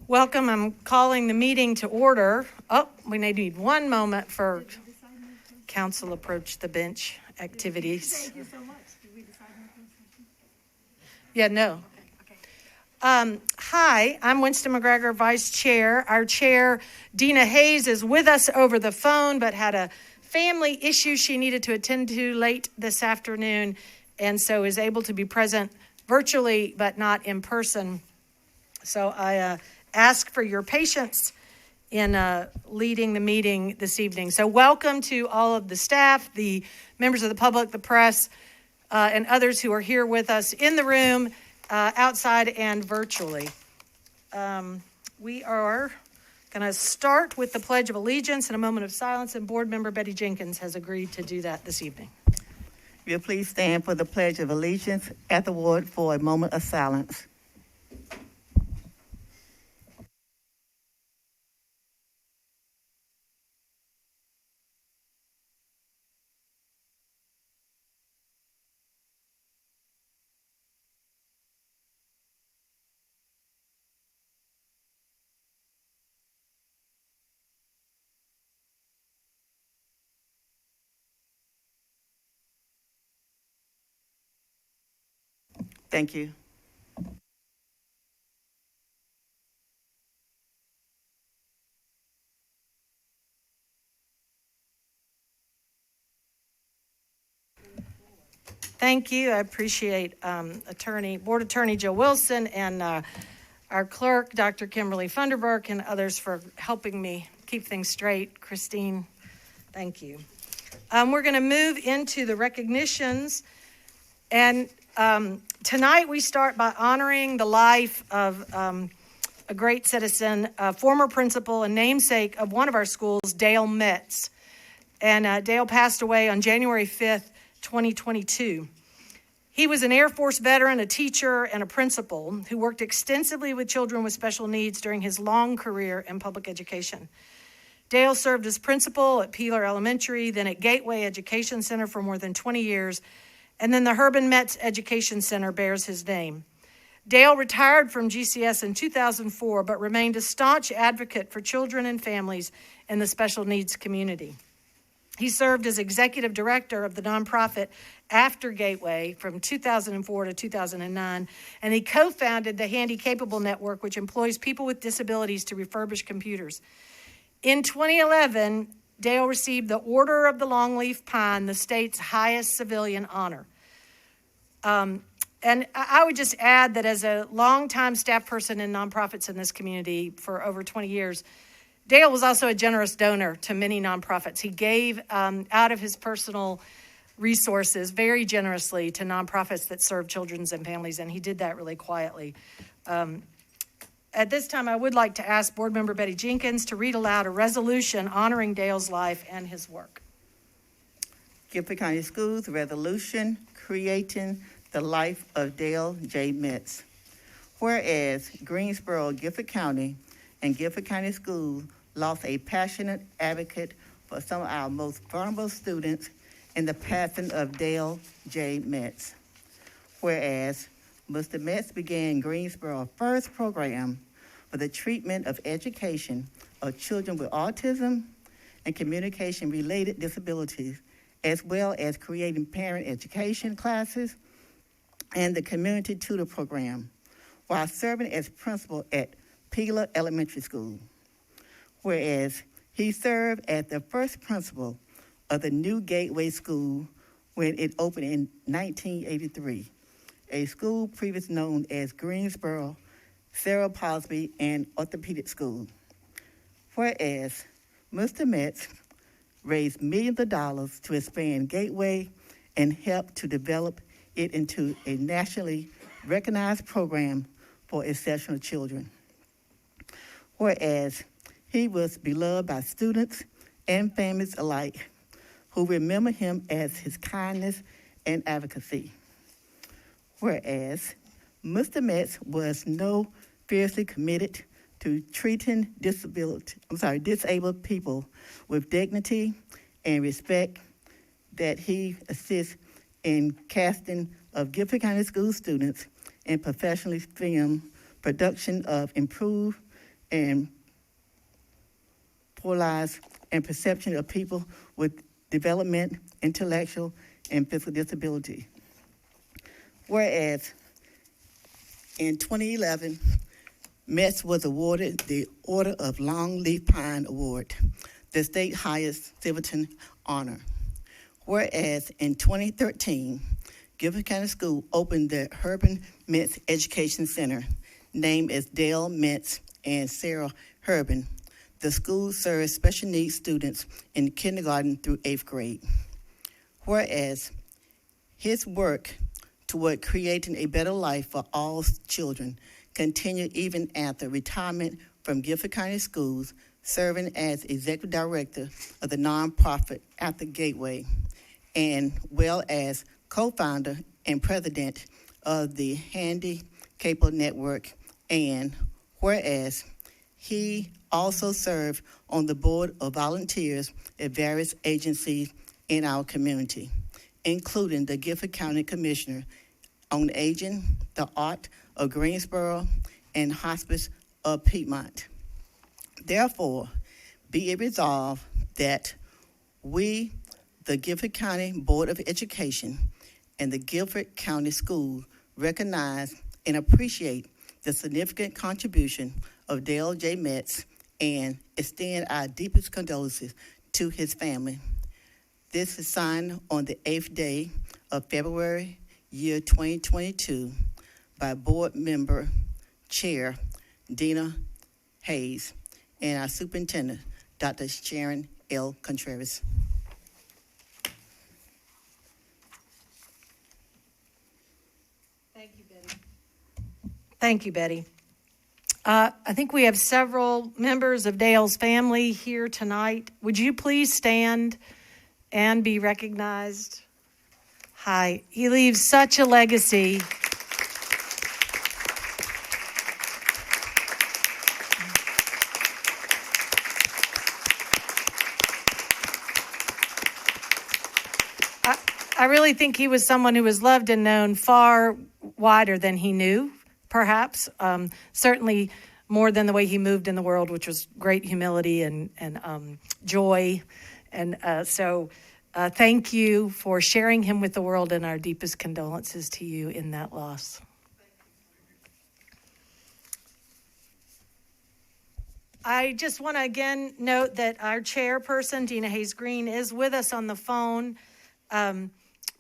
Welcome. I'm calling the meeting to order. Oh, we need one moment for council approach the bench activities. Thank you so much. Did we decide on a closed session? Yeah, no. Hi, I'm Winston McGregor, Vice Chair. Our Chair, Dina Hayes, is with us over the phone, but had a family issue she needed to attend to late this afternoon, and so is able to be present virtually, but not in person. So I ask for your patience in leading the meeting this evening. So welcome to all of the staff, the members of the public, the press, and others who are here with us in the room, outside and virtually. We are going to start with the Pledge of Allegiance and a moment of silence, and Board Member Betty Jenkins has agreed to do that this evening. Will you please stand for the Pledge of Allegiance at the ward for a moment of silence. Thank you. Thank you. I appreciate Board Attorney Joe Wilson and our clerk, Dr. Kimberly Funderburk, and others for helping me keep things straight. Christine, thank you. We're going to move into the recognitions. And tonight we start by honoring the life of a great citizen, a former principal and namesake of one of our schools, Dale Metz. And Dale passed away on January 5th, 2022. He was an Air Force veteran, a teacher, and a principal who worked extensively with children with special needs during his long career in public education. Dale served as principal at Peeler Elementary, then at Gateway Education Center for more than 20 years, and then the Herman Metz Education Center bears his name. Dale retired from GCS in 2004, but remained a staunch advocate for children and families in the special needs community. He served as executive director of the nonprofit After Gateway from 2004 to 2009, and he co-founded the Handy Capable Network, which employs people with disabilities to refurbish computers. In 2011, Dale received the Order of the Longleaf Pine, the state's highest civilian honor. And I would just add that as a longtime staff person in nonprofits in this community for over 20 years, Dale was also a generous donor to many nonprofits. He gave out of his personal resources very generously to nonprofits that serve children and families, and he did that really quietly. At this time, I would like to ask Board Member Betty Jenkins to read aloud a resolution honoring Dale's life and his work. Guilford County Schools resolution creating the life of Dale J. Metz. Whereas Greensboro, Guilford County, and Guilford County Schools lost a passionate advocate for some of our most vulnerable students in the passing of Dale J. Metz. Whereas Mr. Metz began Greensboro's first program for the treatment of education of children with autism and communication-related disabilities, as well as creating parent education classes and the community tutor program, while serving as principal at Peeler Elementary School. Whereas he served as the first principal of the new Gateway School when it opened in 1983, a school previously known as Greensboro, Sarah Posby, and Orthopedic School. Whereas Mr. Metz raised millions of dollars to expand Gateway and helped to develop it into a nationally recognized program for exceptional children. Whereas he was beloved by students and families alike who remember him as his kindness and advocacy. Whereas Mr. Metz was fiercely committed to treating disabled people with dignity and respect, that he assists in casting of Guilford County School students and professionally film production of improved and polarized and perception of people with development, intellectual, and physical disability. Whereas in 2011, Metz was awarded the Order of Longleaf Pine Award, the state highest civility honor. Whereas in 2013, Gifford County School opened the Herbin Metz Education Center, named as Dale Metz and Sarah Herbin. The school serves special needs students in kindergarten through 8th grade. Whereas his work toward creating a better life for all children continued even after retirement from Gifford County Schools, serving as executive director of the nonprofit At the Gateway, and well as co-founder and president of the Handy Cable Network. And whereas he also served on the board of volunteers at various agencies in our community, including the Gifford County Commissioner on Aging, the Art of Greensboro, and Hospice of Piedmont. Therefore, be it resolved that we, the Gifford County Board of Education, and the Gifford County School recognize and appreciate the significant contribution of Dale J. Metz and extend our deepest condolences to his family. This is signed on the 8th day of February, year 2022, by Board Member Chair Dina Hayes and our Superintendent, Dr. Sharon L. Contreras. Thank you, Betty. Thank you, Betty. I think we have several members of Dale's family here tonight. Would you please stand and be recognized? Hi. He leaves such a legacy. I really think he was someone who was loved and known far wider than he knew, perhaps. Certainly more than the way he moved in the world, which was great humility and joy. And so thank you for sharing him with the world, and our deepest condolences to you in that loss. I just want to again note that our chairperson, Dina Hayes Green, is with us on the phone.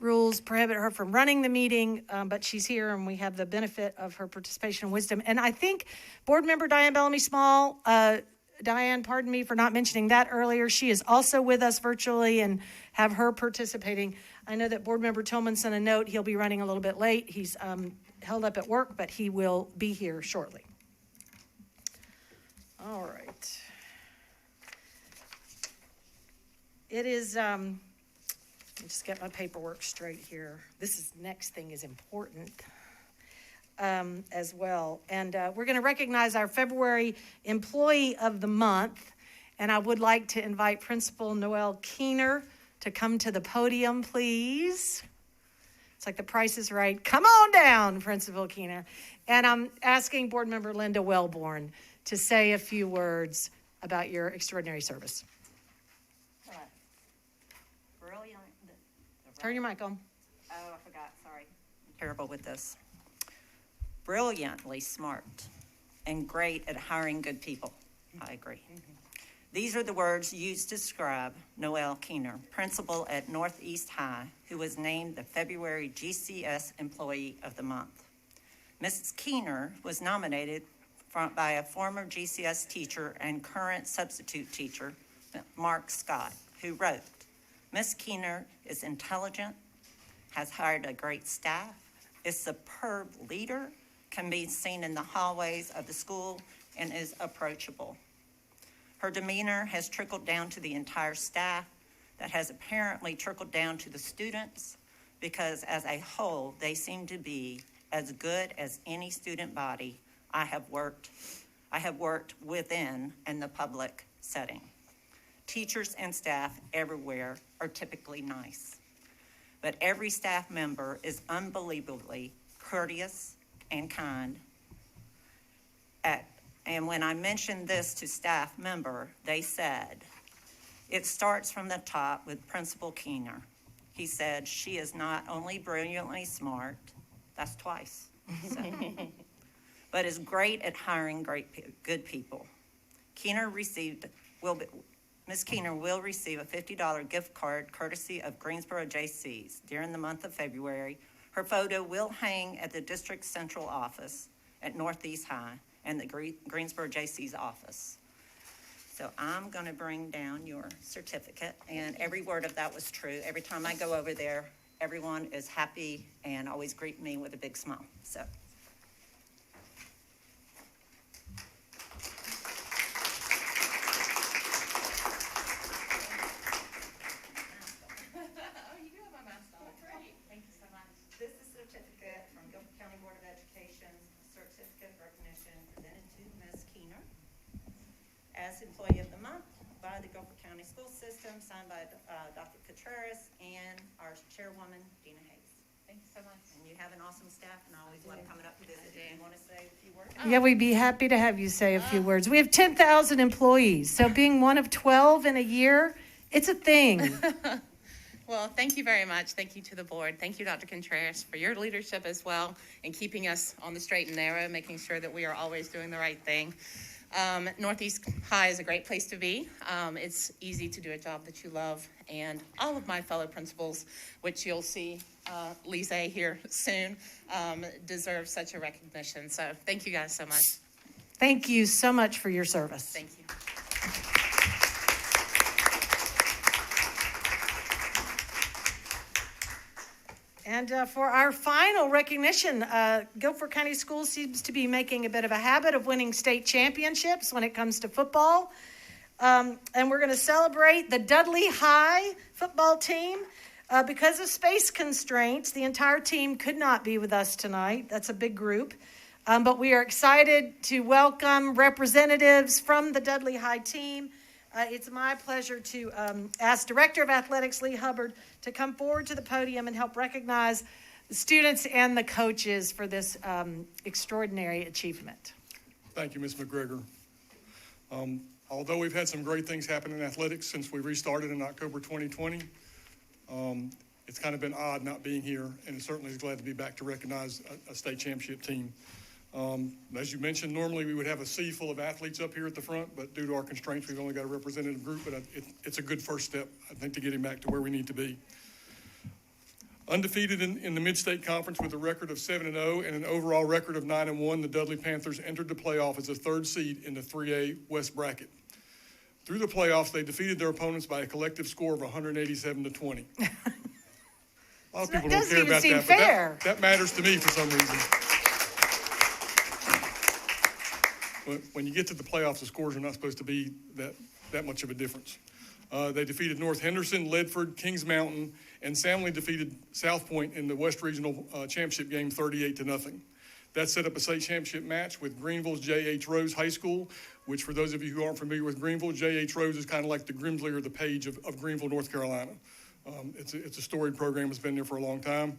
Rules prohibit her from running the meeting, but she's here, and we have the benefit of her participation and wisdom. And I think Board Member Diane Bellamy Small, Diane, pardon me for not mentioning that earlier. She is also with us virtually and have her participating. I know that Board Member Tillman sent a note. He'll be running a little bit late. He's held up at work, but he will be here shortly. All right. It is... Let me just get my paperwork straight here. Next thing is important as well. And we're going to recognize our February Employee of the Month. And I would like to invite Principal Noelle Keener to come to the podium, please. It's like the Price is Right. Come on down, Principal Keener. And I'm asking Board Member Linda Wellborn to say a few words about your extraordinary service. Turn your mic on. Oh, I forgot. Sorry. I'm terrible with this. Brilliantly smart and great at hiring good people. I agree. These are the words used to describe Noelle Keener, principal at Northeast High, who was named the February GCS Employee of the Month. Mrs. Keener was nominated by a former GCS teacher and current substitute teacher, Mark Scott, who wrote, Ms. Keener is intelligent, has hired a great staff, is a superb leader, can be seen in the hallways of the school, and is approachable. Her demeanor has trickled down to the entire staff, that has apparently trickled down to the students, because as a whole, they seem to be as good as any student body I have worked within in the public setting. Teachers and staff everywhere are typically nice, but every staff member is unbelievably courteous and kind And when I mentioned this to staff member, they said, it starts from the top with Principal Keener. He said, she is not only brilliantly smart, that's twice, so, but is great at hiring good people. Ms. Keener will receive a $50 gift card courtesy of Greensboro Jaycees during the month of February. Her photo will hang at the district central office at Northeast High and the Greensboro Jaycees office. So I'm going to bring down your certificate, and every word of that was true. Every time I go over there, everyone is happy and always greet me with a big smile. So. This is a certificate from Guilford County Board of Education's certificate of recognition presented to Ms. Keener as Employee of the Month by the Guilford County School System, signed by Dr. Contreras and our chairwoman, Dina Hayes. Thank you so much. And you have an awesome staff, and I always love coming up to visit. Do you want to say a few words? Yeah, we'd be happy to have you say a few words. We have 10,000 employees, so being one of 12 in a year, it's a thing. Well, thank you very much. Thank you to the board. Thank you, Dr. Contreras, for your leadership as well in keeping us on the straight and narrow, making sure that we are always doing the right thing. Northeast High is a great place to be. It's easy to do a job that you love, and all of my fellow principals, which you'll see Lisa here soon, deserve such a recognition. So thank you guys so much. Thank you so much for your service. Thank you. And for our final recognition, Guilford County Schools seems to be making a bit of a habit of winning state championships when it comes to football. And we're going to celebrate the Dudley High football team. Because of space constraints, the entire team could not be with us tonight. That's a big group. But we are excited to welcome representatives from the Dudley High team. It's my pleasure to ask Director of Athletics Lee Hubbard to come forward to the podium and help recognize the students and the coaches for this extraordinary achievement. Thank you, Ms. McGregor. Although we've had some great things happen in athletics since we restarted in October 2020, it's kind of been odd not being here, and it certainly is glad to be back to recognize a state championship team. As you mentioned, normally we would have a sea full of athletes up here at the front, but due to our constraints, we've only got a representative group, but it's a good first step, I think, to getting back to where we need to be. Undefeated in the Mid-State Conference with a record of 7-0 and an overall record of 9-1, the Dudley Panthers entered the playoff as a third seed in the 3A West bracket. Through the playoffs, they defeated their opponents by a collective score of 187-20. A lot of people don't care about that, but that matters to me for some reason. When you get to the playoffs, the scores are not supposed to be that much of a difference. They defeated North Henderson, Ledford, Kings Mountain, and soundly defeated South Point in the West Regional Championship game 38-0. That set up a state championship match with Greenville's J.H. Rose High School, which for those of you who aren't familiar with Greenville, J.H. Rose is kind of like the Grimsley or the Page of Greenville, North Carolina. It's a storied program that's been there for a long time.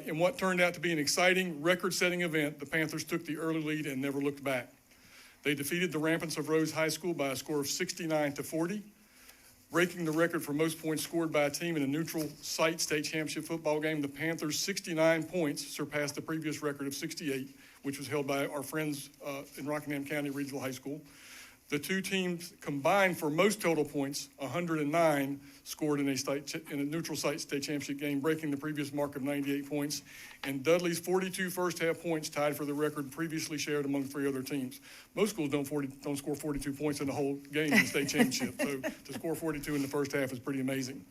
In what turned out to be an exciting, record-setting event, the Panthers took the early lead and never looked back. They defeated the Rampants of Rose High School by a score of 69-40, breaking the record for most points scored by a team in a neutral site state championship football game. The Panthers' 69 points surpassed the previous record of 68, which was held by our friends in Rockingham County Regional High School. The two teams combined for most total points, 109, scored in a neutral site state championship game, breaking the previous mark of 98 points. And Dudley's 42 first-half points tied for the record previously shared among three other teams. Most schools don't score 42 points in the whole game in the state championship. So to score 42 in the first half is pretty amazing.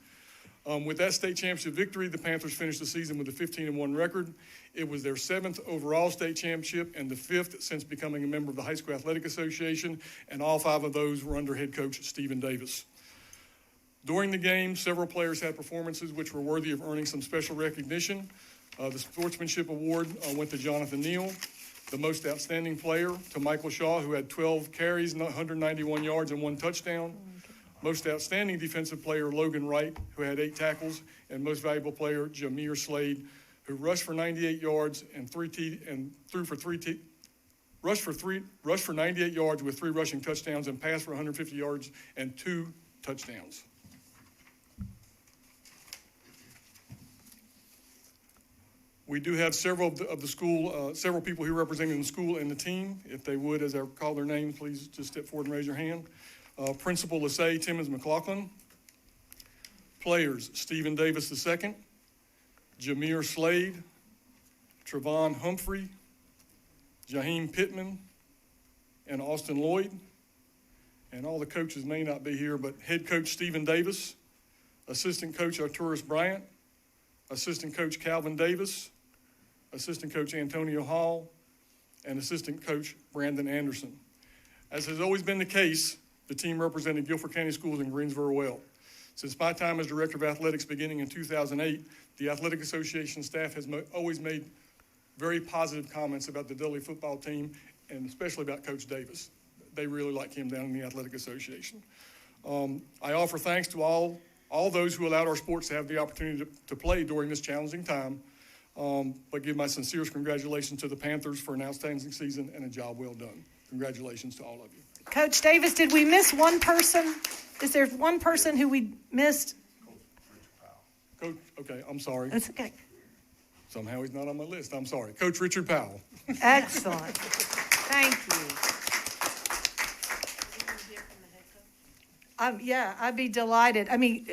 With that state championship victory, the Panthers finished the season with a 15-1 record. It was their 7th overall state championship and the 5th since becoming a member of the High School Athletic Association, and all 5 of those were under head coach Stephen Davis. During the game, several players had performances which were worthy of earning some special recognition. The Sportsmanship Award went to Jonathan Neal. The most outstanding player to Michael Shaw, who had 12 carries, 191 yards, and 1 touchdown. Most outstanding defensive player, Logan Wright, who had 8 tackles, and most valuable player, Jameer Slade, who rushed for 98 yards and threw for rushed for 98 yards with 3 rushing touchdowns, and passed for 150 yards and 2 touchdowns. We do have several people here representing the school and the team. If they would, as I call their names, please just step forward and raise your hand. Principal Lasay Timmons McLaughlin. Players, Stephen Davis II, Jameer Slade, Trevon Humphrey, Jaheim Pittman, and Austin Lloyd. And all the coaches may not be here, but head coach Stephen Davis, assistant coach Arturus Bryant, assistant coach Calvin Davis, assistant coach Antonio Hall, and assistant coach Brandon Anderson. As has always been the case, the team represented Guilford County Schools in Greensboro well. Since my time as Director of Athletics beginning in 2008, the Athletic Association staff has always made very positive comments about the Dudley football team, and especially about Coach Davis. They really like him down in the Athletic Association. I offer thanks to all those who allowed our sports to have the opportunity to play during this challenging time, but give my sincerest congratulations to the Panthers for an outstanding season and a job well done. Congratulations to all of you. Coach Davis, did we miss one person? Is there one person who we missed? Coach, okay, I'm sorry. That's okay. Somehow he's not on my list. I'm sorry. Coach Richard Powell. Excellent. Thank you. Yeah, I'd be delighted. I mean,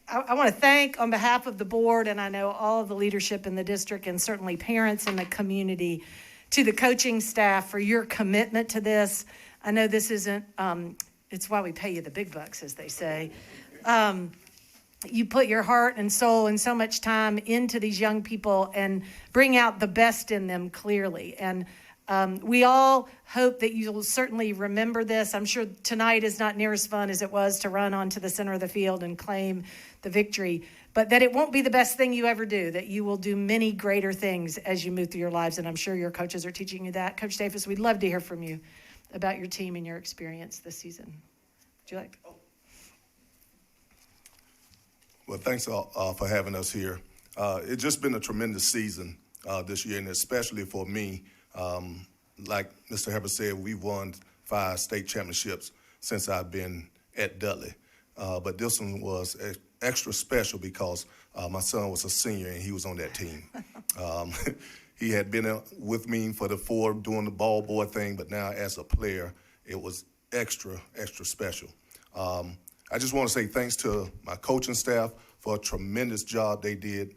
I want to thank on behalf of the board, and I know all of the leadership in the district and certainly parents in the community, to the coaching staff for your commitment to this. I know this isn't, it's why we pay you the big bucks, as they say. You put your heart and soul and so much time into these young people and bring out the best in them clearly. And we all hope that you will certainly remember this. I'm sure tonight is not near as fun as it was to run onto the center of the field and claim the victory, but that it won't be the best thing you ever do, that you will do many greater things as you move through your lives. And I'm sure your coaches are teaching you that. Coach Davis, we'd love to hear from you about your team and your experience this season. Would you like? Well, thanks all, for having us here. It's just been a tremendous season this year, and especially for me. Like Mr. Herbert said, we've won 5 state championships since I've been at Dudley. But this one was extra special because my son was a senior and he was on that team. He had been with me for the 4 doing the ball boy thing, but now as a player, it was extra special. I just want to say thanks to my coaching staff for a tremendous job they did,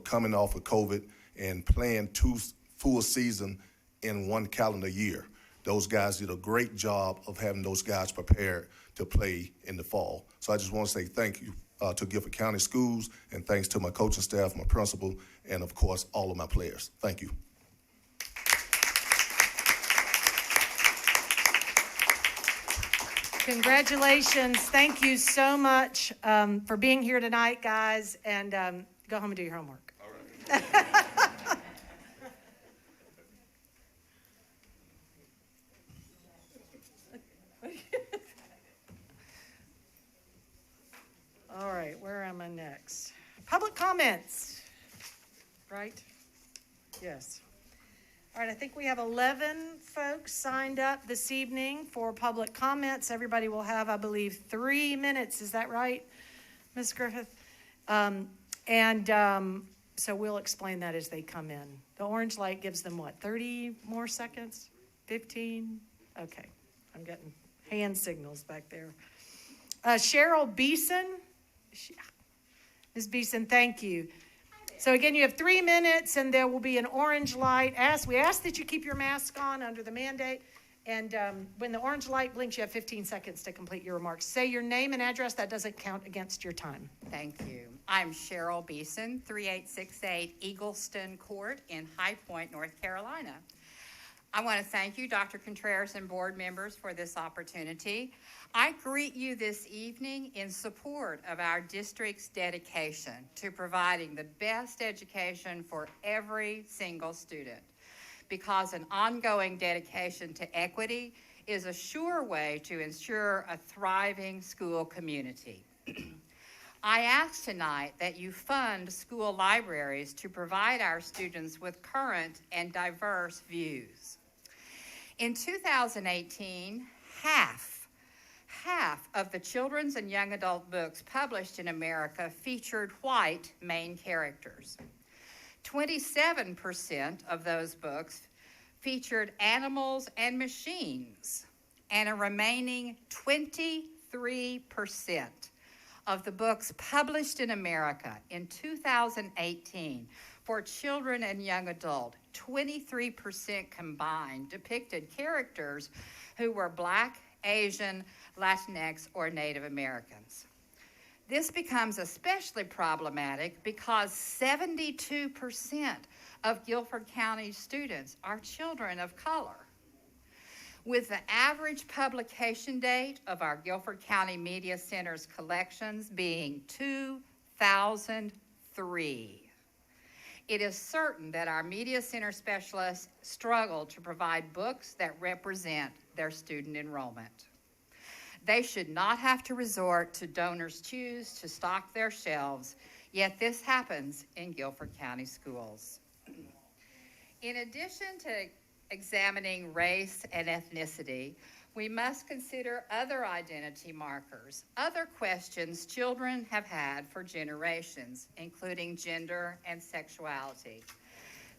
coming off of COVID and playing 2 full seasons in 1 calendar year. Those guys did a great job of having those guys prepared to play in the fall. So I just want to say thank you to Guilford County Schools, and thanks to my coaching staff, my principal, and of course, all of my players. Thank you. Congratulations. Thank you so much for being here tonight, guys, and go home and do your homework. All right. All right, where am I next? Public comments, right? Yes. All right, I think we have 11 folks signed up this evening for public comments. Everybody will have, I believe, 3 minutes. Is that right, Ms. Griffith? So we'll explain that as they come in. The orange light gives them what, 30 more seconds? 15? Okay, I'm getting hand signals back there. Cheryl Beeson. Ms. Beeson, thank you. So again, you have 3 minutes, and there will be an orange light. We ask that you keep your mask on under the mandate, and when the orange light blinks, you have 15 seconds to complete your remarks. Say your name and address. That doesn't count against your time. Thank you. I'm Cheryl Beeson, 3868 Eagleston Court in High Point, North Carolina. I want to thank you, Dr. Contreras and board members, for this opportunity. I greet you this evening in support of our district's dedication to providing the best education for every single student, because an ongoing dedication to equity is a sure way to ensure a thriving school community. I ask tonight that you fund school libraries to provide our students with current and diverse views. In 2018, half of the children's and young adult books published in America featured white main characters. 27% of those books featured animals and machines, and a remaining 23% of the books published in America in 2018 for children and young adult, 23% combined depicted characters who were Black, Asian, Latinx, or Native Americans. This becomes especially problematic because 72% of Guilford County students are children of color. With the average publication date of our Guilford County Media Center's collections being 2003, it is certain that our Media Center specialists struggle to provide books that represent their student enrollment. They should not have to resort to donors' choose to stock their shelves, yet this happens in Guilford County schools. In addition to examining race and ethnicity, we must consider other identity markers, other questions children have had for generations, including gender and sexuality.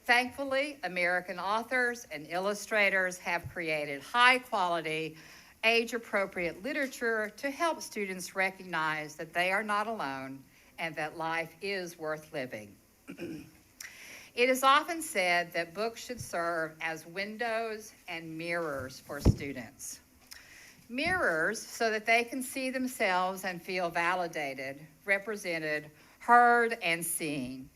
Thankfully, American authors and illustrators have created high-quality, age-appropriate literature to help students recognize that they are not alone and that life is worth living. It is often said that books should serve as windows and mirrors for students. Mirrors so that they can see themselves and feel validated, represented, heard, and seen.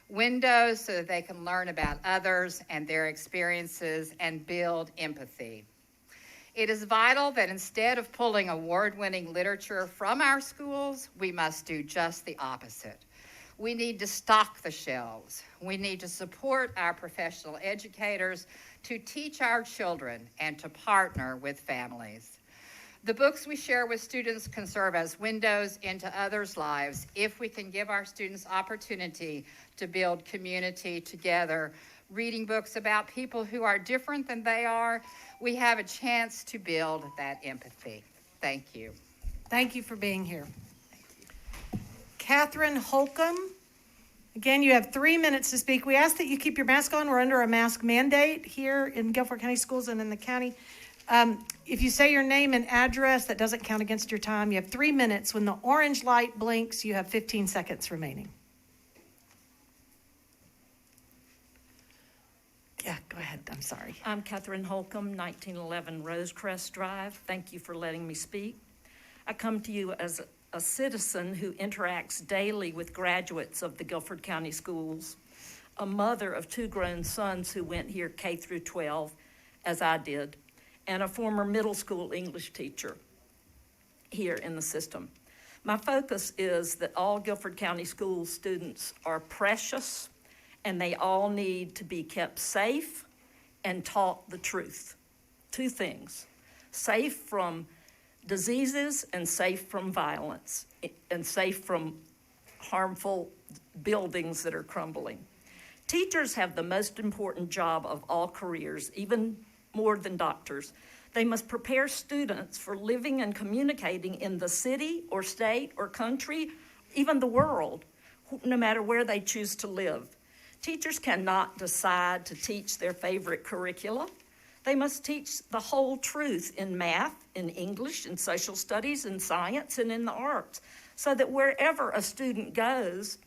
Windows so that they can learn about others and their experiences and build empathy. It is vital that instead of pulling award-winning literature from our schools, we must do just the opposite. We need to stock the shelves. We need to support our professional educators to teach our children and to partner with families. The books we share with students can serve as windows into others' lives if we can give our students opportunity to build community together. Reading books about people who are different than they are, we have a chance to build that empathy. Thank you. Thank you for being here. Catherine Holcomb. Again, you have 3 minutes to speak. We ask that you keep your mask on. We're under a mask mandate here in Guilford County Schools and in the county. If you say your name and address, that doesn't count against your time. You have 3 minutes. When the orange light blinks, you have 15 seconds remaining. Yeah, go ahead. I'm sorry. I'm Catherine Holcomb, 1911 Rosecrest Drive. Thank you for letting me speak. I come to you as a citizen who interacts daily with graduates of the Guilford County Schools, a mother of 2 grown sons who went here K through 12, as I did, and a former middle school English teacher here in the system. My focus is that all Guilford County School students are precious and they all need to be kept safe and taught the truth. 2 things: safe from diseases and safe from violence and safe from harmful buildings that are crumbling. Teachers have the most important job of all careers, even more than doctors. They must prepare students for living and communicating in the city or state or country, even the world, no matter where they choose to live. Teachers cannot decide to teach their favorite curricula. They must teach the whole truth in math, in English, in social studies, in science, and in the arts, so that wherever a student goes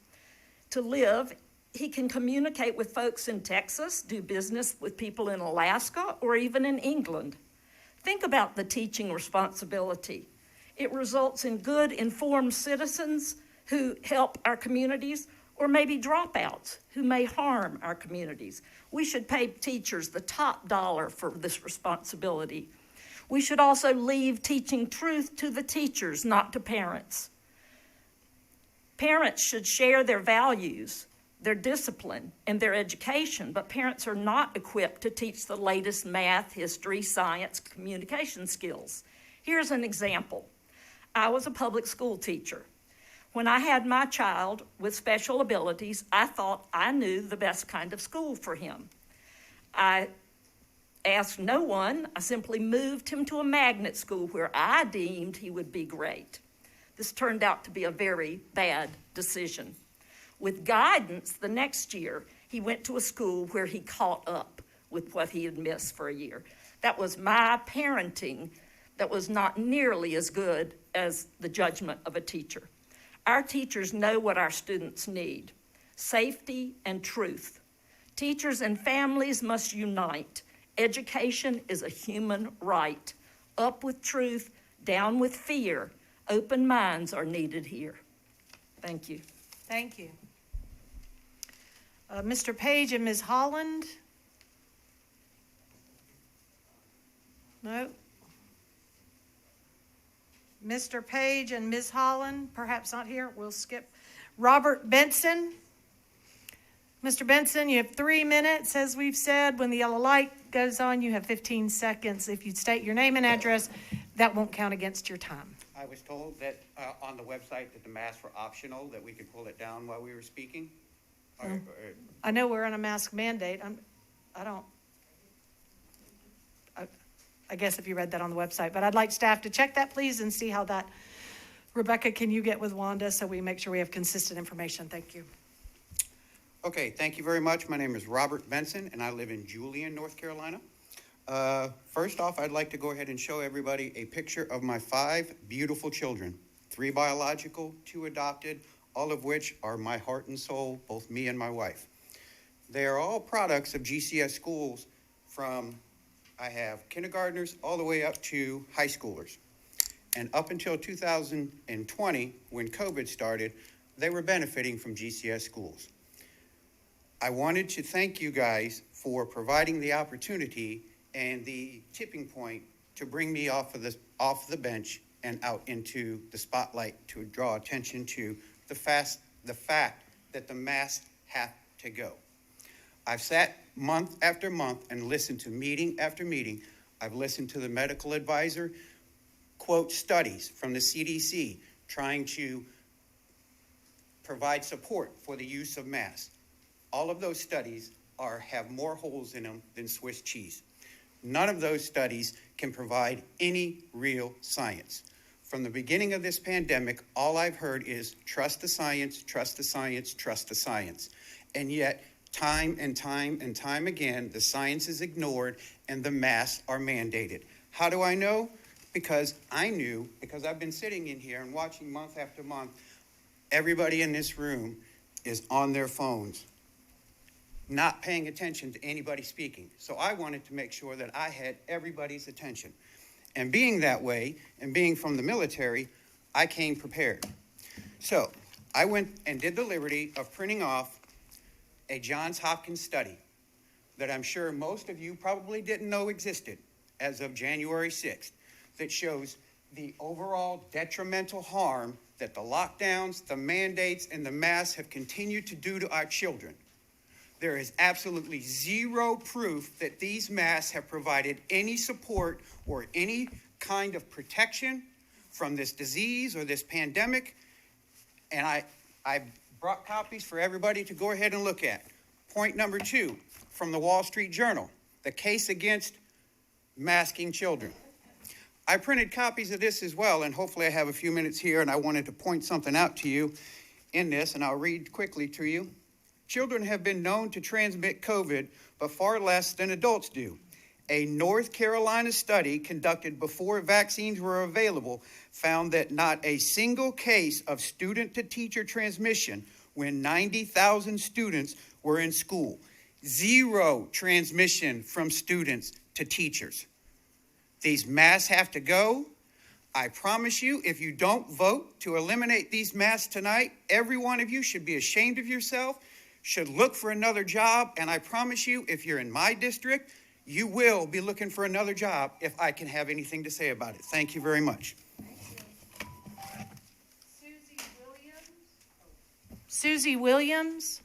to live, he can communicate with folks in Texas, do business with people in Alaska, or even in England. Think about the teaching responsibility. It results in good, informed citizens who help our communities, or maybe dropouts who may harm our communities. We should pay teachers the top dollar for this responsibility. We should also leave teaching truth to the teachers, not to parents. Parents should share their values, their discipline, and their education, but parents are not equipped to teach the latest math, history, science, communication skills. Here's an example. I was a public school teacher. When I had my child with special abilities, I thought I knew the best kind of school for him. I asked no one. I simply moved him to a magnet school where I deemed he would be great. This turned out to be a very bad decision. With guidance, the next year, he went to a school where he caught up with what he had missed for a year. That was my parenting that was not nearly as good as the judgment of a teacher. Our teachers know what our students need: safety and truth. Teachers and families must unite. Education is a human right. Up with truth, down with fear. Open minds are needed here. Thank you. Thank you. Mr. Page and Ms. Holland? No? Mr. Page and Ms. Holland, perhaps not here. We'll skip. Robert Benson? Mr. Benson, you have 3 minutes, as we've said. When the yellow light goes on, you have 15 seconds. If you state your name and address, that won't count against your time. I was told that on the website that the masks were optional, that we could pull it down while we were speaking. I know we're on a mask mandate. I guess if you read that on the website, but I'd like staff to check that, please, and see how that. Rebecca, can you get with Wanda so we make sure we have consistent information? Thank you. Okay, thank you very much. My name is Robert Benson, and I live in Julian, North Carolina. First off, I'd like to go ahead and show everybody a picture of my 5 beautiful children, 3 biological, 2 adopted, all of which are my heart and soul, both me and my wife. They are all products of GCS schools I have kindergartners all the way up to high schoolers. And up until 2020, when COVID started, they were benefiting from GCS schools. I wanted to thank you guys for providing the opportunity and the tipping point to bring me off the bench and out into the spotlight to draw attention to the fact that the masks have to go. I've sat month after month and listened to meeting after meeting. I've listened to the medical advisor quote studies from the CDC trying to provide support for the use of masks. All of those studies have more holes in them than Swiss cheese. None of those studies can provide any real science. From the beginning of this pandemic, all I've heard is trust the science, trust the science, trust the science. And yet, time and time and time again, the science is ignored and the masks are mandated. How do I know? Because because I've been sitting in here and watching month after month, everybody in this room is on their phones, not paying attention to anybody speaking. So I wanted to make sure that I had everybody's attention. And being that way, and being from the military, I came prepared. So I went and did the liberty of printing off a Johns Hopkins study that I'm sure most of you probably didn't know existed as of January 6th, that shows the overall detrimental harm that the lockdowns, the mandates, and the masks have continued to do to our children. There is absolutely zero proof that these masks have provided any support or any kind of protection from this disease or this pandemic. And I brought copies for everybody to go ahead and look at. Point number 2 from the Wall Street Journal, the case against masking children. I printed copies of this as well, and hopefully I have a few minutes here, and I wanted to point something out to you in this, and I'll read quickly to you. Children have been known to transmit COVID, but far less than adults do. A North Carolina study conducted before vaccines were available found that not a single case of student-to-teacher transmission when 90,000 students were in school. 0 transmission from students to teachers. These masks have to go. I promise you, if you don't vote to eliminate these masks tonight, every one of you should be ashamed of yourself, should look for another job, and I promise you, if you're in my district, you will be looking for another job if I can have anything to say about it. Thank you very much. Susie Williams,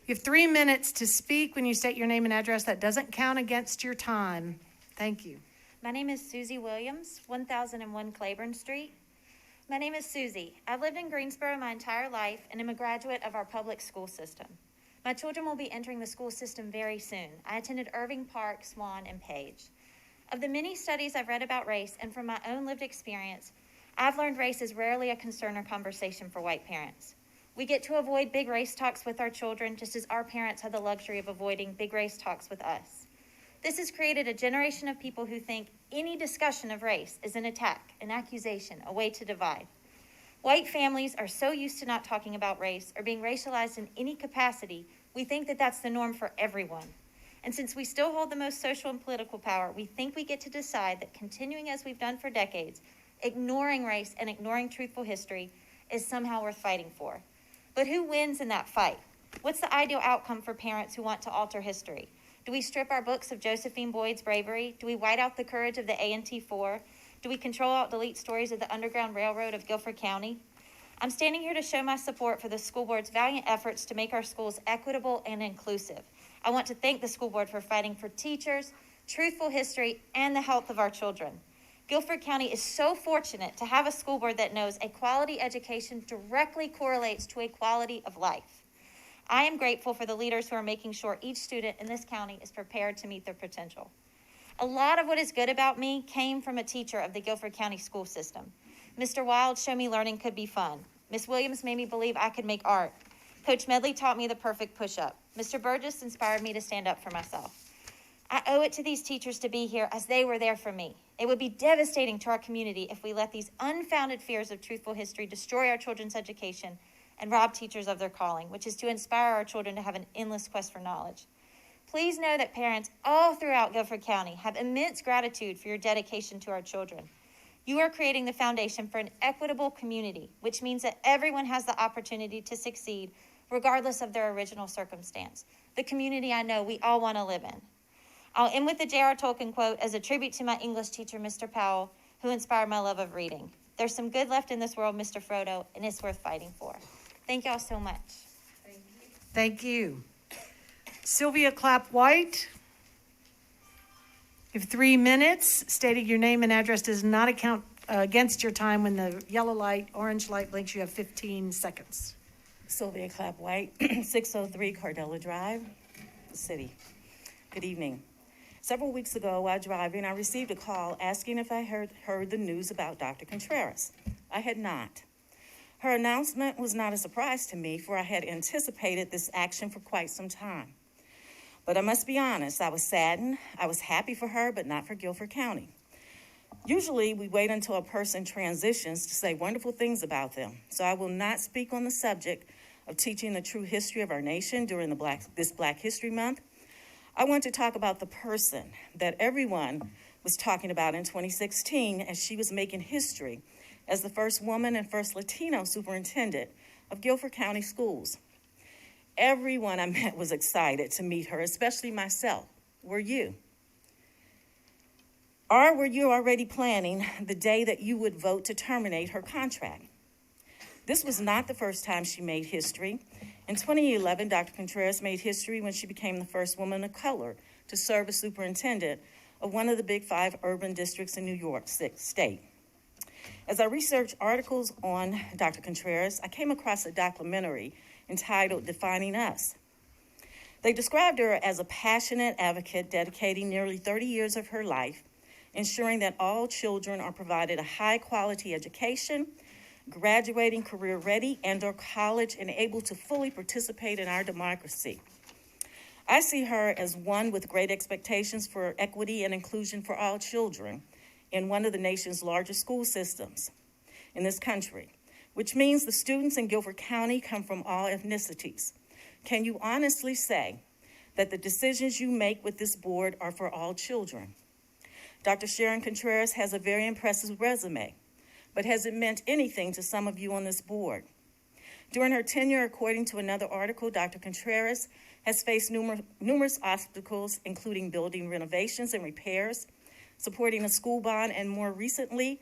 you have 3 minutes to speak when you state your name and address. That doesn't count against your time. Thank you. My name is Susie Williams, 1001 Claiborne Street. My name is Susie. I've lived in Greensboro my entire life and am a graduate of our public school system. My children will be entering the school system very soon. I attended Irving Park, Swan, and Page. Of the many studies I've read about race and from my own lived experience, I've learned race is rarely a concern or conversation for white parents. We get to avoid big race talks with our children just as our parents had the luxury of avoiding big race talks with us. This has created a generation of people who think any discussion of race is an attack, an accusation, a way to divide. White families are so used to not talking about race or being racialized in any capacity, we think that that's the norm for everyone. And since we still hold the most social and political power, we think we get to decide that continuing as we've done for decades, ignoring race and ignoring truthful history is somehow worth fighting for. But who wins in that fight? What's the ideal outcome for parents who want to alter history? Do we strip our books of Josephine Boyd's bravery? Do we white out the courage of the A&T4? Do we control alt delete stories of the Underground Railroad of Guilford County? I'm standing here to show my support for the school board's valiant efforts to make our schools equitable and inclusive. I want to thank the school board for fighting for teachers, truthful history, and the health of our children. Guilford County is so fortunate to have a school board that knows a quality education directly correlates to a quality of life. I am grateful for the leaders who are making sure each student in this county is prepared to meet their potential. A lot of what is good about me came from a teacher of the Guilford County school system. Mr. Wild showed me learning could be fun. Miss Williams made me believe I could make art. Coach Medley taught me the perfect push-up. Mr. Burgess inspired me to stand up for myself. I owe it to these teachers to be here as they were there for me. It would be devastating to our community if we let these unfounded fears of truthful history destroy our children's education and rob teachers of their calling, which is to inspire our children to have an endless quest for knowledge. Please know that parents all throughout Guilford County have immense gratitude for your dedication to our children. You are creating the foundation for an equitable community, which means that everyone has the opportunity to succeed regardless of their original circumstance. The community I know we all want to live in. I'll end with the J.R. Tolkien quote as a tribute to my English teacher, Mr. Powell, who inspired my love of reading. There's some good left in this world, Mr. Frodo, and it's worth fighting for. Thank y'all so much. Thank you. Sylvia Clapp White. You have 3 minutes. Stating your name and address does not count against your time. When the yellow light, orange light blinks, you have 15 seconds. Sylvia Clapp White, 603 Cardella Drive, the city. Good evening. Several weeks ago, while driving, I received a call asking if I heard the news about Dr. Contreras. I had not. Her announcement was not a surprise to me, for I had anticipated this action for quite some time. But I must be honest, I was saddened. I was happy for her, but not for Guilford County. Usually, we wait until a person transitions to say wonderful things about them. So I will not speak on the subject of teaching the true history of our nation during this Black History Month. I want to talk about the person that everyone was talking about in 2016 as she was making history as the first woman and first Latino superintendent of Guilford County Schools. Everyone I met was excited to meet her, especially myself. Were you? Or were you already planning the day that you would vote to terminate her contract? This was not the first time she made history. In 2011, Dr. Contreras made history when she became the first woman of color to serve as superintendent of one of the Big 5 urban districts in New York State. As I researched articles on Dr. Contreras, I came across a documentary entitled Defining Us. They described her as a passionate advocate dedicating nearly 30 years of her life, ensuring that all children are provided a high-quality education, graduating career-ready, and/or college and able to fully participate in our democracy. I see her as one with great expectations for equity and inclusion for all children in one of the nation's largest school systems in this country, which means the students in Guilford County come from all ethnicities. Can you honestly say that the decisions you make with this board are for all children? Dr. Sharon Contreras has a very impressive resume, but has it meant anything to some of you on this board? During her tenure, according to another article, Dr. Contreras has faced numerous obstacles, including building renovations and repairs, supporting a school bond, and more recently,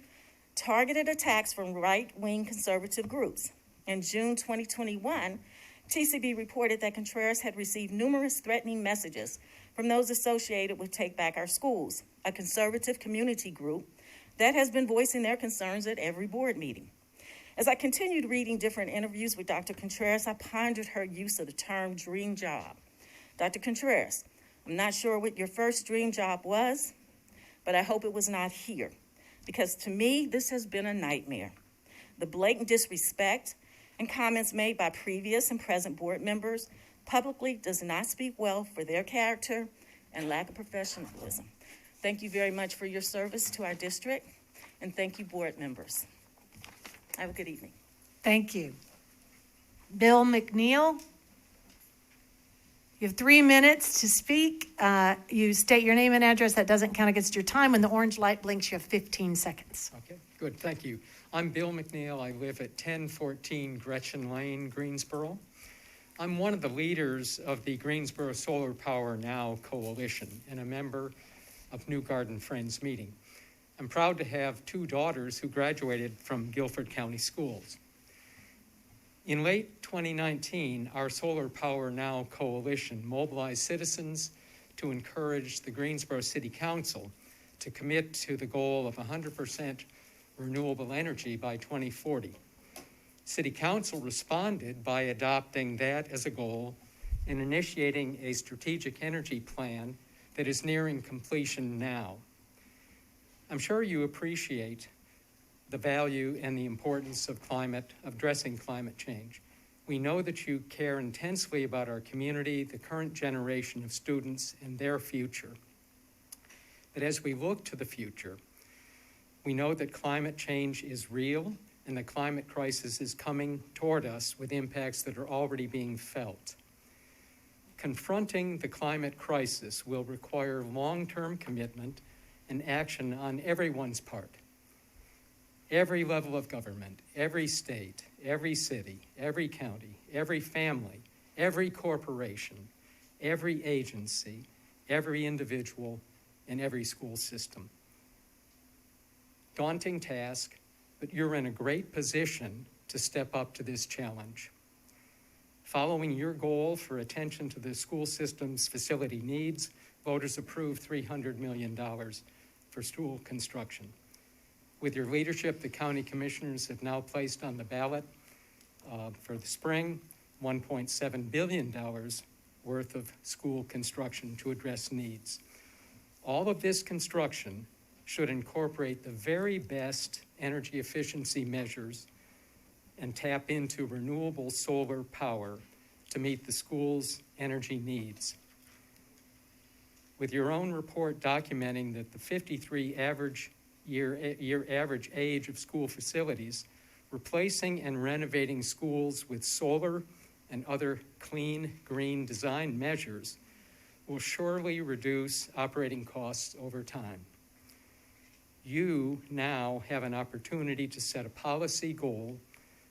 targeted attacks from right-wing conservative groups. In June 2021, TCB reported that Contreras had received numerous threatening messages from those associated with Take Back Our Schools, a conservative community group that has been voicing their concerns at every board meeting. As I continued reading different interviews with Dr. Contreras, I pondered her use of the term dream job. Dr. Contreras, I'm not sure what your first dream job was, but I hope it was not here, because to me, this has been a nightmare. The blatant disrespect and comments made by previous and present board members publicly does not speak well for their character and lack of professionalism. Thank you very much for your service to our district, and thank you, board members. Have a good evening. Thank you. Bill McNeil, you have 3 minutes to speak. You state your name and address. That doesn't count against your time. When the orange light blinks, you have 15 seconds. Okay, good, thank you. I'm Bill McNeil. I live at 1014 Gretchen Lane, Greensboro. I'm one of the leaders of the Greensboro Solar Power Now Coalition and a member of New Garden Friends Meeting. I'm proud to have 2 daughters who graduated from Guilford County Schools. In late 2019, our Solar Power Now Coalition mobilized citizens to encourage the Greensboro City Council to commit to the goal of 100% renewable energy by 2040. City Council responded by adopting that as a goal and initiating a strategic energy plan that is nearing completion now. I'm sure you appreciate the value and the importance of addressing climate change. We know that you care intensely about our community, the current generation of students, and their future. But as we look to the future, we know that climate change is real and the climate crisis is coming toward us with impacts that are already being felt. Confronting the climate crisis will require long-term commitment and action on everyone's part. Every level of government, every state, every city, every county, every family, every corporation, every agency, every individual, and every school system. Daunting task, but you're in a great position to step up to this challenge. Following your goal for attention to the school system's facility needs, voters approved $300 million for school construction. With your leadership, the county commissioners have now placed on the ballot for the spring $1.7 billion worth of school construction to address needs. All of this construction should incorporate the very best energy efficiency measures and tap into renewable solar power to meet the school's energy needs. With your own report documenting that the 53 year average age of school facilities, replacing and renovating schools with solar and other clean, green design measures will surely reduce operating costs over time. You now have an opportunity to set a policy goal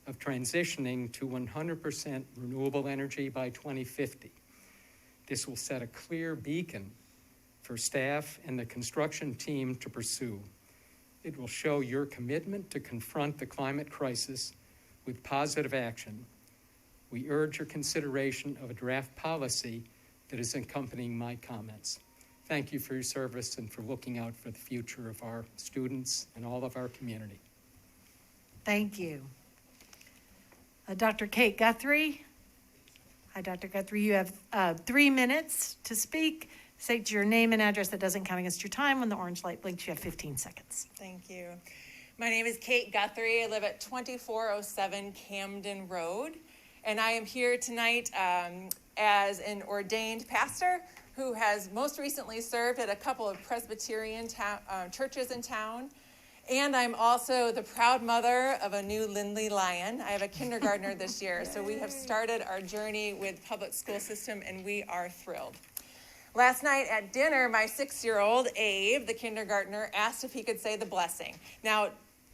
of transitioning to 100% renewable energy by 2050. This will set a clear beacon for staff and the construction team to pursue. It will show your commitment to confront the climate crisis with positive action. We urge your consideration of a draft policy that is accompanying my comments. Thank you for your service and for looking out for the future of our students and all of our community. Thank you. Dr. Kate Guthrie. Hi, Dr. Guthrie. You have 3 minutes to speak. State your name and address. That doesn't count against your time. When the orange light blinks, you have 15 seconds. Thank you. My name is Kate Guthrie. I live at 2407 Camden Road, and I am here tonight as an ordained pastor who has most recently served at a couple of Presbyterian churches in town. And I'm also the proud mother of a new Lindley Lion. I have a kindergartner this year, so we have started our journey with public school system, and we are thrilled. Last night at dinner, my 6-year-old, Abe, the kindergartner, asked if he could say the blessing. Now,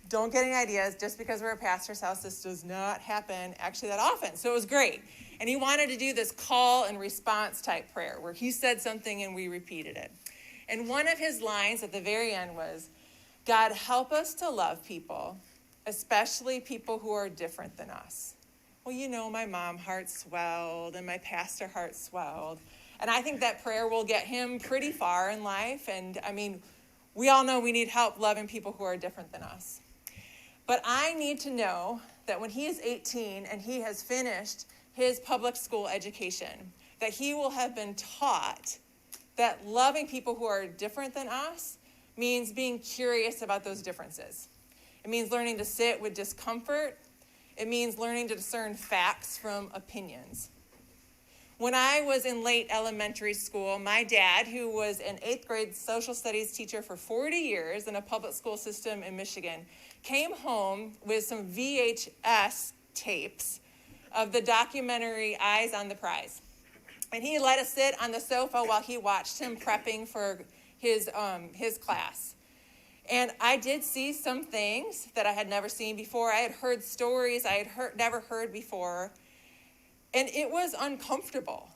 don't get any ideas. Just because we're a pastor's house, this does not happen actually that often, so it was great. And he wanted to do this call and response type prayer where he said something and we repeated it. And one of his lines at the very end was, God, help us to love people, especially people who are different than us. Well, you know, my mom heart swelled and my pastor heart swelled. And I think that prayer will get him pretty far in life. And I mean, we all know we need help loving people who are different than us. But I need to know that when he is 18 and he has finished his public school education, that he will have been taught that loving people who are different than us means being curious about those differences. It means learning to sit with discomfort. It means learning to discern facts from opinions. When I was in late elementary school, my dad, who was an 8th grade social studies teacher for 40 years in a public school system in Michigan, came home with some VHS tapes of the documentary Eyes on the Prize. And he let us sit on the sofa while he watched him prepping for his class. And I did see some things that I had never seen before. I had heard stories I had never heard before. And it was uncomfortable.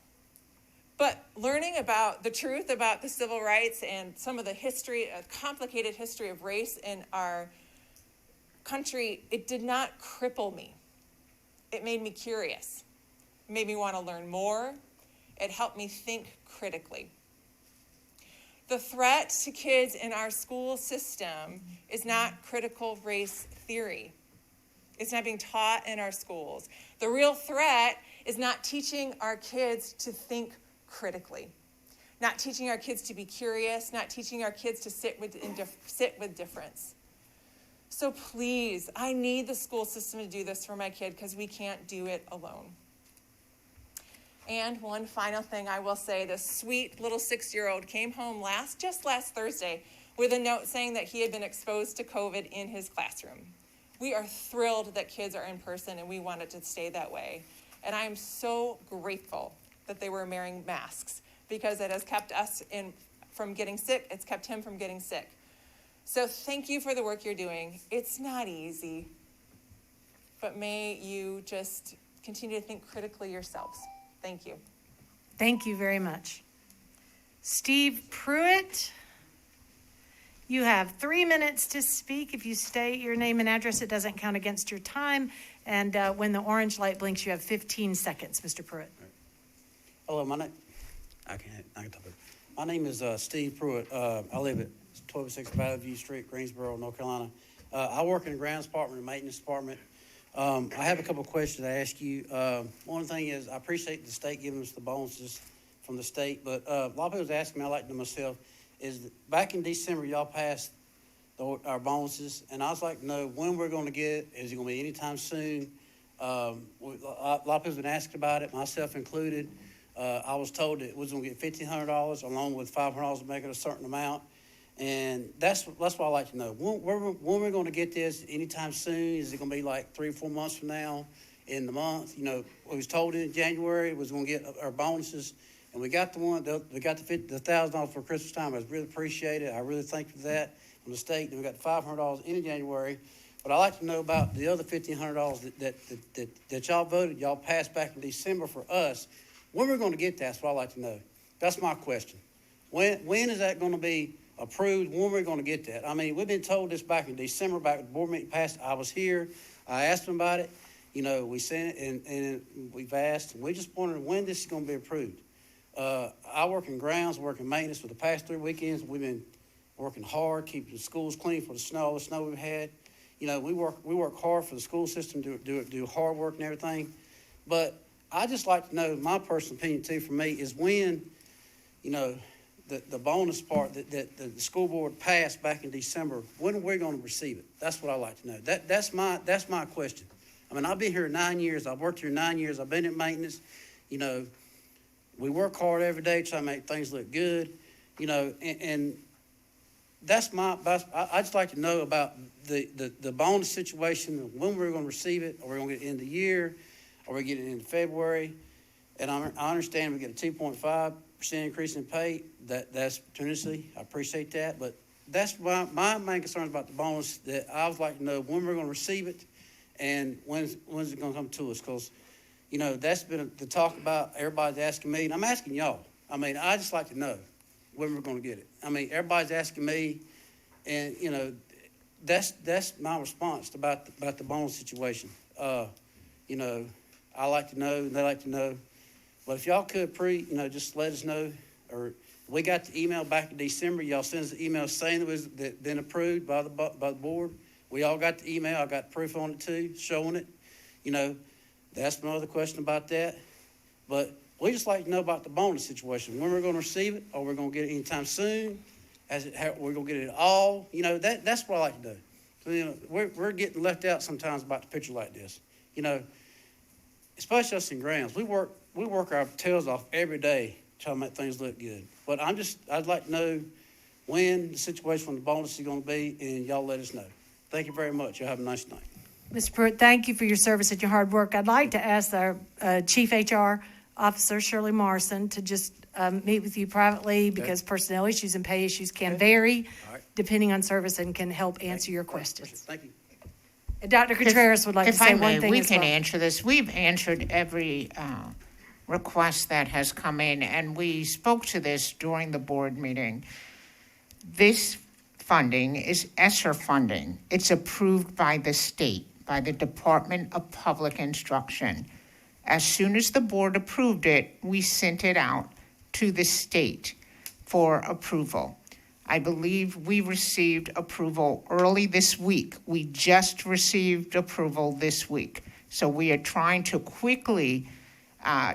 But learning about the truth about the civil rights and some of the history, a complicated history of race in our country, it did not cripple me. It made me curious. It made me want to learn more. It helped me think critically. The threat to kids in our school system is not critical race theory. It's not being taught in our schools. The real threat is not teaching our kids to think critically, not teaching our kids to be curious, not teaching our kids to sit with difference. So please, I need the school system to do this for my kid because we can't do it alone. And one final thing I will say, this sweet little 6-year-old came home just last Thursday with a note saying that he had been exposed to COVID in his classroom. We are thrilled that kids are in person and we want it to stay that way. And I am so grateful that they were wearing masks because it has kept us from getting sick. It's kept him from getting sick. So thank you for the work you're doing. It's not easy, but may you just continue to think critically yourselves. Thank you. Thank you very much. Steve Pruitt, you have 3 minutes to speak. If you state your name and address, it doesn't count against your time. And when the orange light blinks, you have 15 seconds, Mr. Pruitt. Hello, my name is Steve Pruitt. I live at 1206 Battle View Street, Greensboro, North Carolina. I work in the grounds department and maintenance department. I have a couple of questions to ask you. One thing is, I appreciate the state giving us the bonuses from the state, but a lot of people was asking me, I like to myself, is back in December, y'all passed our bonuses, and I was like to know when we're going to get it. Is it going to be anytime soon? A lot of people have been asking about it, myself included. I was told that we was going to get $1,500 along with $500 to make it a certain amount. And that's what I like to know. When we're going to get this anytime soon? Is it going to be like 3 or 4 months from now in the month? You know, we was told in January we was going to get our bonuses, and we got we got the $1,000 for Christmas time. I really appreciate it. I really thank you for that from the state. And we got the $500 in January. But I'd like to know about the other $1,500 that y'all voted, y'all passed back in December for us. When we're going to get that, that's what I'd like to know. That's my question. When is that going to be approved? When we're going to get that? I mean, we've been told this back in December, back at the board meeting passed. I was here. I asked them about it. You know, we sent it and we've asked. And we just wondering when this is going to be approved. I work in grounds, work in maintenance. For the past 3 weekends, we've been working hard, keeping the schools clean for all the snow we've had. You know, we work hard for the school system, do hard work and everything. But I just like to know, my personal opinion too, for me, is when, you know, the bonus part that the school board passed back in December, when are we going to receive it? That's what I like to know. That's my question. I mean, I've been here 9 years. I've worked here 9 years. I've been in maintenance. You know, we work hard every day trying to make things look good. You know, and I just like to know about the bonus situation, when we're going to receive it. Are we going to get it in the year? Are we getting it in February? And I understand we get a 2.5% increase in pay. That's tremendously. I appreciate that. But that's my main concern about the bonus, that I would like to know when we're going to receive it and when's it going to come to us. Because, you know, that's been the talk about. Everybody's asking me, and I'm asking y'all. I mean, I just like to know when we're going to get it. I mean, everybody's asking me, and, you know, that's my response about the bonus situation. You know, I like to know, and they like to know. But if y'all could, you know, just let us know. Or we got the email back in December. Y'all sent us the email saying it was been approved by the board. We all got the email. I got proof on it too, showing it. You know, they asked me another question about that. But we just like to know about the bonus situation. When we're going to receive it, or we're going to get it anytime soon, we're going to get it all. You know, that's what I like to do. So, you know, we're getting left out sometimes about the picture like this. You know, especially us in grounds. We work our tails off every day trying to make things look good. But I'd like to know when the situation on the bonus is going to be, and y'all let us know. Thank you very much. Y'all have a nice night. Mr. Pruitt, thank you for your service and your hard work. I'd like to ask our Chief HR Officer, Shirley Morrison, to just meet with you privately because personnel issues and pay issues can vary depending on service and can help answer your questions. Thank you. And Dr. Contreras would like to say one thing we as can well. answer this. We've answered every request that has come in, and we spoke to this during the board meeting. This funding is ESSER funding. It's approved by the state, by the Department of Public Instruction. As soon as the board approved it, we sent it out to the state for approval. I believe we received approval early this week. We just received approval this week. So we are trying to quickly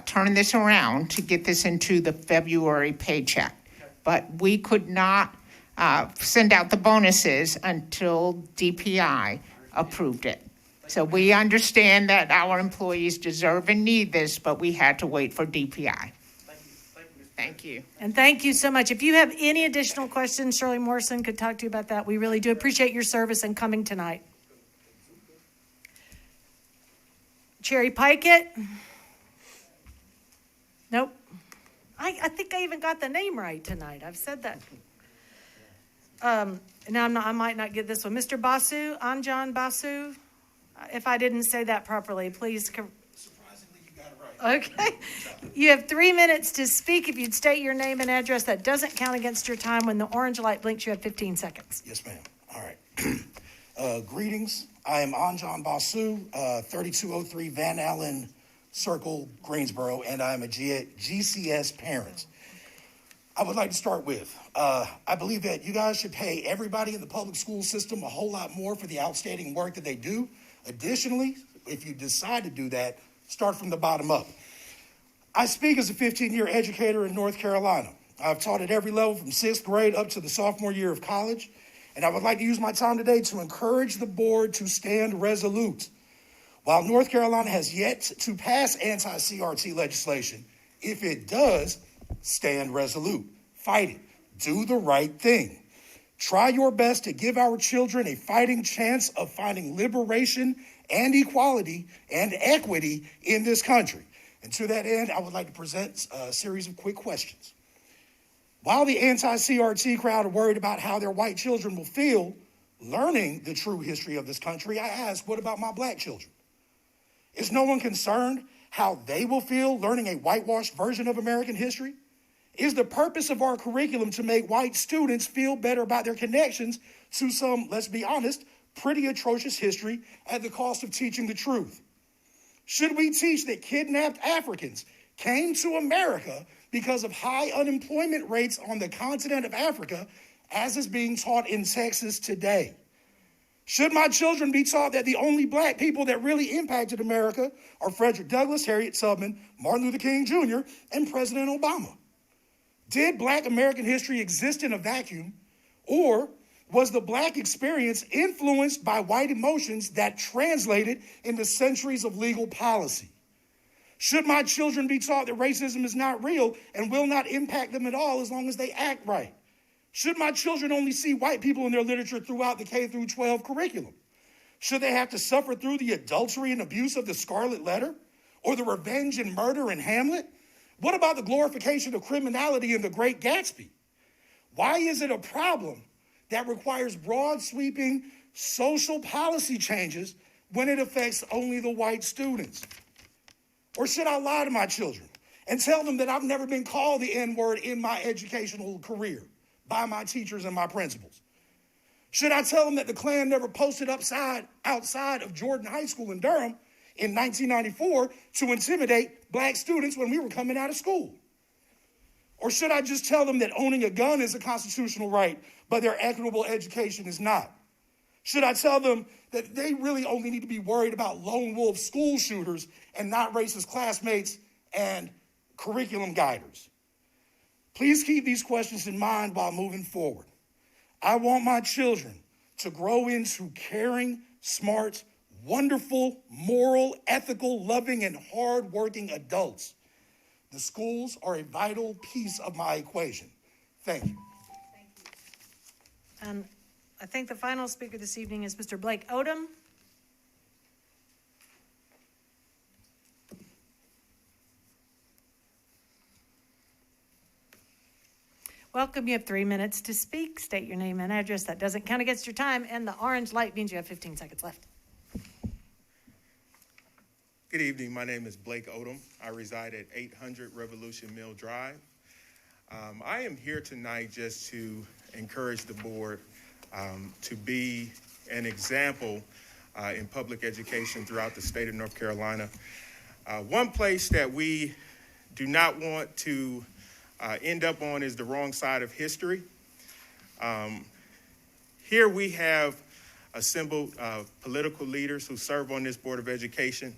turn this around to get this into the February paycheck. But we could not send out the bonuses until DPI approved it. So we understand that our employees deserve and need this, but we had to wait for DPI. Thank you. And thank you so much. If you have any additional questions, Shirley Morrison could talk to you about that. We really do appreciate your service and coming tonight. Cherry Pikett? Nope. I think I even got the name right tonight. I've said that. Now I might not get this one. Mr. Basu, Anjan Basu? If I didn't say that properly, please. Surprisingly, you got it right. Okay. You have 3 minutes to speak. If you'd state your name and address, that doesn't count against your time. When the orange light blinks, you have 15 seconds. Yes, ma'am. All right. Greetings. I am Anjan Basu, 3203 Van Allen Circle, Greensboro, and I am a GCS parent. I would like to start with, I believe that you guys should pay everybody in the public school system a whole lot more for the outstanding work that they do. Additionally, if you decide to do that, start from the bottom up. I speak as a 15-year educator in North Carolina. I've taught at every level from 6th grade up to the sophomore year of college, and I would like to use my time today to encourage the board to stand resolute. While North Carolina has yet to pass anti-CRT legislation, if it does, stand resolute. Fight it. Do the right thing. Try your best to give our children a fighting chance of finding liberation and equality and equity in this country. And to that end, I would like to present a series of quick questions. While the anti-CRT crowd are worried about how their white children will feel learning the true history of this country, I ask, what about my black children? Is no one concerned how they will feel learning a whitewashed version of American history? Is the purpose of our curriculum to make white students feel better about their connections to some, let's be honest, pretty atrocious history at the cost of teaching the truth? Should we teach that kidnapped Africans came to America because of high unemployment rates on the continent of Africa, as is being taught in Texas today? Should my children be taught that the only black people that really impacted America are Frederick Douglass, Harriet Tubman, Martin Luther King Jr., and President Obama? Did black American history exist in a vacuum, or was the black experience influenced by white emotions that translated into centuries of legal policy? Should my children be taught that racism is not real and will not impact them at all as long as they act right? Should my children only see white people in their literature throughout the K-12 curriculum? Should they have to suffer through the adultery and abuse of the Scarlet Letter or the revenge and murder in Hamlet? What about the glorification of criminality in The Great Gatsby? Why is it a problem that requires broad sweeping social policy changes when it affects only the white students? Or should I lie to my children and tell them that I've never been called the N-word in my educational career by my teachers and my principals? Should I tell them that the Klan never posted outside of Jordan High School in Durham in 1994 to intimidate black students when we were coming out of school? Or should I just tell them that owning a gun is a constitutional right, but their equitable education is not? Should I tell them that they really only need to be worried about lone wolf school shooters and not racist classmates and curriculum guiders? Please keep these questions in mind while moving forward. I want my children to grow into caring, smart, wonderful, moral, ethical, loving, and hardworking adults. The schools are a vital piece of my equation. Thank you. And I think the final speaker this evening is Mr. Blake Odom. Welcome. You have 3 minutes to speak. State your name and address. That doesn't count against your time, and the orange light means you have 15 seconds left. Good evening. My name is Blake Odom. I reside at 800 Revolution Mill Drive. I am here tonight just to encourage the board to be an example in public education throughout the state of North Carolina. One place that we do not want to end up on is the wrong side of history. Here we have assembled political leaders who serve on this Board of Education,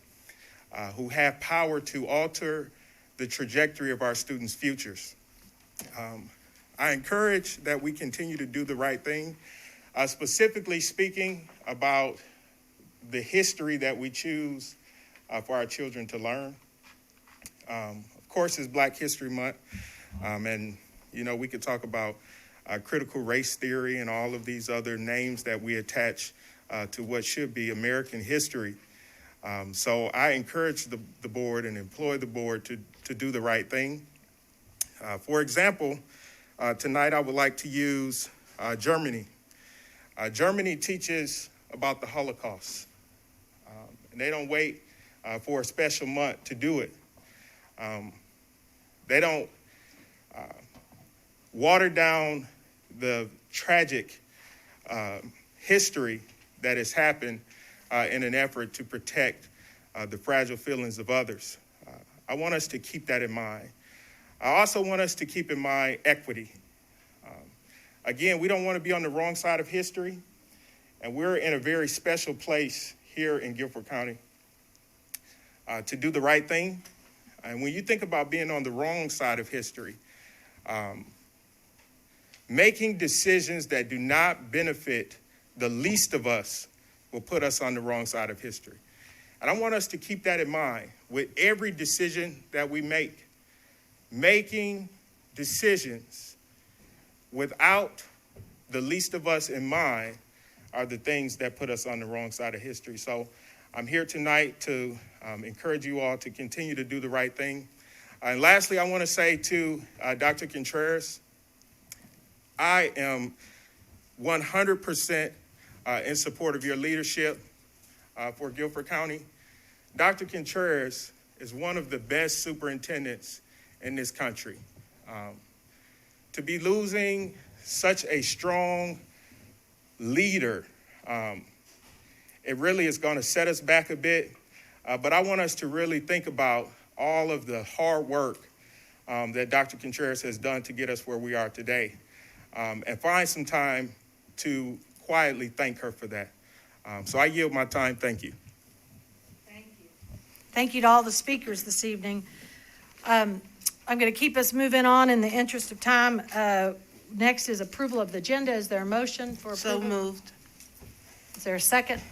who have power to alter the trajectory of our students' futures. I encourage that we continue to do the right thing, specifically speaking about the history that we choose for our children to learn. Of course, it's Black History Month, and, you know, we could talk about critical race theory and all of these other names that we attach to what should be American history. So I encourage the board and employ the board to do the right thing. For example, tonight I would like to use Germany. Germany teaches about the Holocaust, and they don't wait for a special month to do it. They don't water down the tragic history that has happened in an effort to protect the fragile feelings of others. I want us to keep that in mind. I also want us to keep in mind equity. Again, we don't want to be on the wrong side of history, and we're in a very special place here in Guilford County to do the right thing. And when you think about being on the wrong side of history, making decisions that do not benefit the least of us will put us on the wrong side of history. And I want us to keep that in mind with every decision that we make. Making decisions without the least of us in mind are the things that put us on the wrong side of history. So I'm here tonight to encourage you all to continue to do the right thing. And lastly, I want to say to Dr. Contreras, I am 100% in support of your leadership for Guilford County. Dr. Contreras is one of the best superintendents in this country. To be losing such a strong leader, it really is going to set us back a bit. But I want us to really think about all of the hard work that Dr. Contreras has done to get us where we are today, and find some time to quietly thank her for that. So I yield my time. Thank you. Thank you to all the speakers this evening. I'm going to keep us moving on in the interest of time. Next is approval of the agenda. Is there a motion for approval? So moved. Is there a second?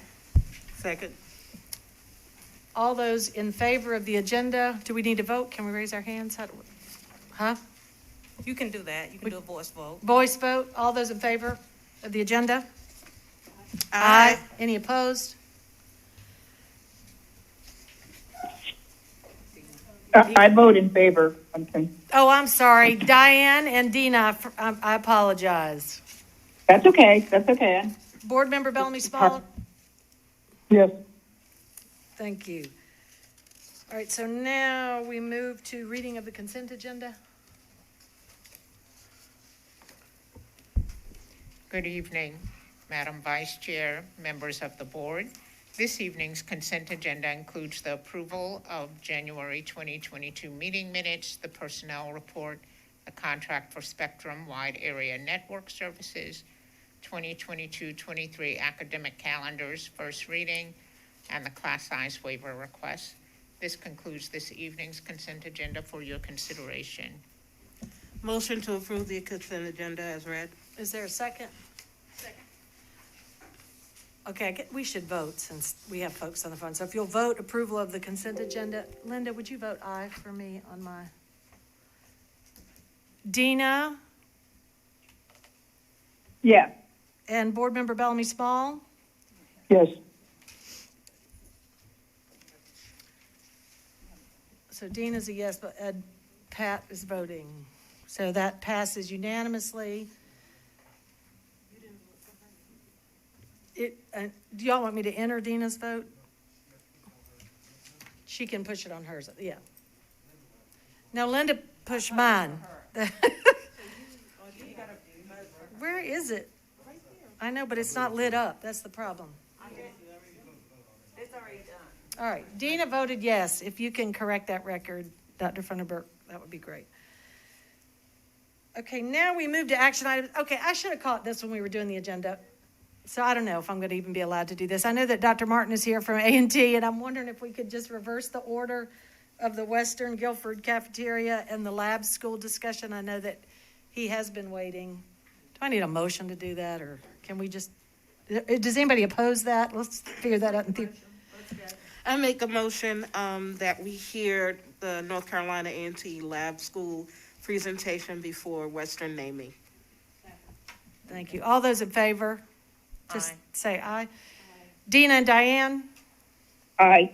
Second. All those in favor of the agenda, do we need to vote? Can we raise our hands? Huh? You can do that. You can do a voice vote. Voice vote. All those in favor of the agenda? Aye. Any opposed? I vote in favor. Oh, I'm sorry. Diane and Dina, I apologize. That's okay. That's okay. Board Member Bellamy Small? Yes. Thank you. All right, so now we move to reading of the consent agenda. Good evening, Madam Vice Chair, members of the board. This evening's consent agenda includes the approval of January 2022 meeting minutes, the personnel report, the contract for Spectrum Wide Area Network Services, 2022-23 academic calendars, first reading, and the class size waiver request. This concludes this evening's consent agenda for your consideration. Motion to approve the consent agenda as read. Is there a second? Second. Okay, we should vote since we have folks on the phone. So if you'll vote approval of the consent agenda. Linda, would you vote aye for me on my? Dina? Yes. And Board Member Bellamy Small? Yes. So Dina's a yes, but Pat is voting. So that passes unanimously. Do y'all want me to enter Dina's vote? She can push it on hers, yeah. Now Linda pushed mine. Where is it? I know, but it's not lit up. That's the problem. It's already done. All right, Dina voted yes. If you can correct that record, Dr. Funderburk, that would be great. Okay, now we move to action items. Okay, I should have caught this when we were doing the agenda. So I don't know if I'm going to even be allowed to do this. I know that Dr. Martin is here from A&T, and I'm wondering if we could just reverse the order of the Western Guilford cafeteria and the lab school discussion. I know that he has been waiting. Do I need a motion to do that, or can we just, does anybody oppose that? Let's figure that out in theory. I make a motion that we hear the North Carolina A&T Lab School presentation before Western naming. Thank you. All those in favor? Just Aye. say aye. Dina and Diane? Aye.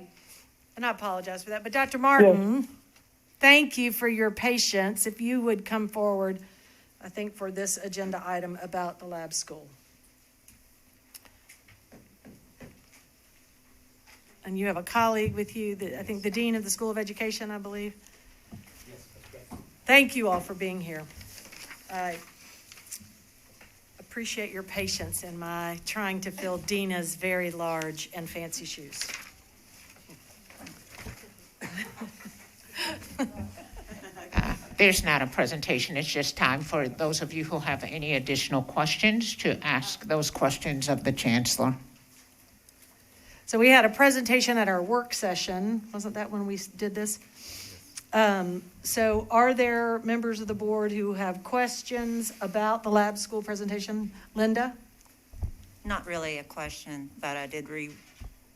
And I apologize for that, but Dr. Martin, thank you for your patience. If you would come forward, I think, for this agenda item about the lab school. And you have a colleague with you, I think the Dean of the School of Education, I believe. Thank you all for being here. I appreciate your patience in my trying to fill Dina's very large and fancy shoes. There's not a presentation. It's just time for those of you who have any additional questions to ask those questions of the Chancellor. So we had a presentation at our work session. Wasn't that when we did this? So are there members of the board who have questions about the lab school presentation? Linda? Not really a question, but I did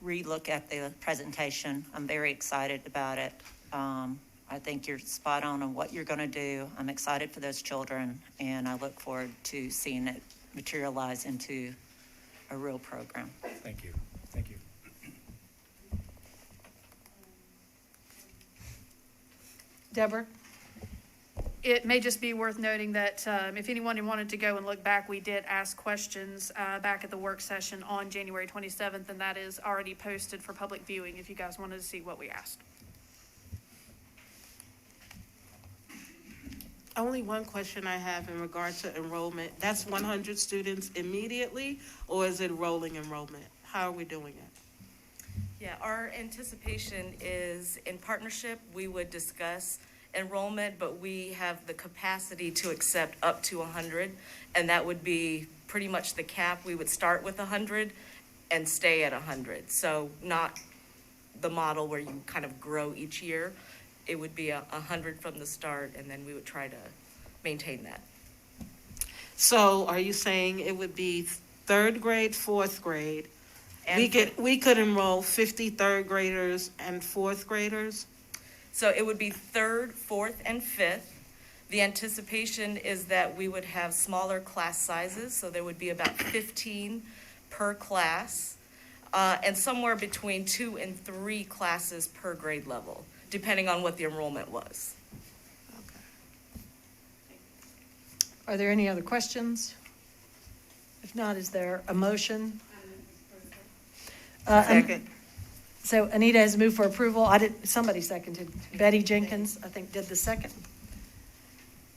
re-look at the presentation. I'm very excited about it. I think you're spot on what you're going to do. I'm excited for those children, and I look forward to seeing it materialize into a real program. Thank you. Thank you. Deborah? It may just be worth noting that if anyone wanted to go and look back, we did ask questions back at the work session on January 27th, and that is already posted for public viewing if you guys wanted to see what we asked. Only one question I have in regard to enrollment. That's 100 students immediately, or is it rolling enrollment? How are we doing it? Yeah, our anticipation is in partnership, we would discuss enrollment, but we have the capacity to accept up to 100, and that would be pretty much the cap. We would start with 100 and stay at 100. So not the model where you kind of grow each year. It would be 100 from the start, and then we would try to maintain that. So are you saying it would be third grade, fourth grade? And We could enroll 50 third graders and fourth graders? So it would be third, fourth, and fifth. The anticipation is that we would have smaller class sizes, so there would be about 15 per class, and somewhere between 2 and 3 classes per grade level, depending on what the enrollment was. Are there any other questions? If not, is there a motion? Second. So Anita has moved for approval. Somebody seconded. Betty Jenkins, I think, did the second.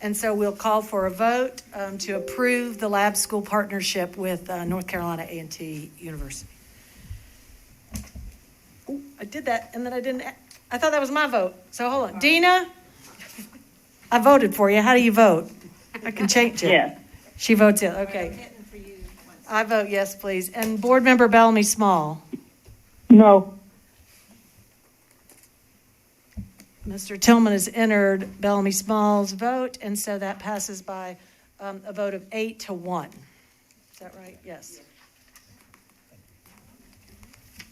And so we'll call for a vote to approve the lab school partnership with North Carolina A&T University. Ooh, I did that, and then I thought that was my vote. So hold on. Dina? I voted for you. How do you vote? I can change it. Yes. She votes it, okay. I vote yes, please. And Board Member Bellamy Small. No. Mr. Tillman has entered Bellamy Small's vote, and so that passes by a vote of 8-1. Is that right? Yes.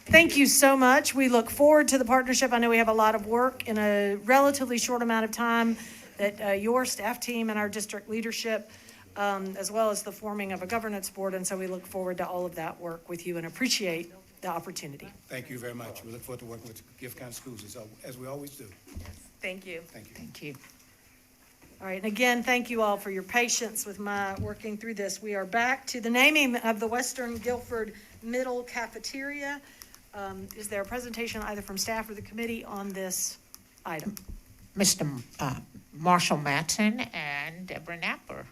Thank you so much. We look forward to the partnership. I know we have a lot of work in a relatively short amount of time that your staff team and our district leadership, as well as the forming of a governance board, and so we look forward to all of that work with you and appreciate the opportunity. Thank you very much. We look forward to working with Gifford County Schools as we always do. Thank you. Thank you. Thank you. All right, and again, thank you all for your patience with my working through this. We are back to the naming of the Western Guilford Middle Cafeteria. Is there a presentation either from staff or the committee on this item? Mr. Marshall Matson and Deborah Napper.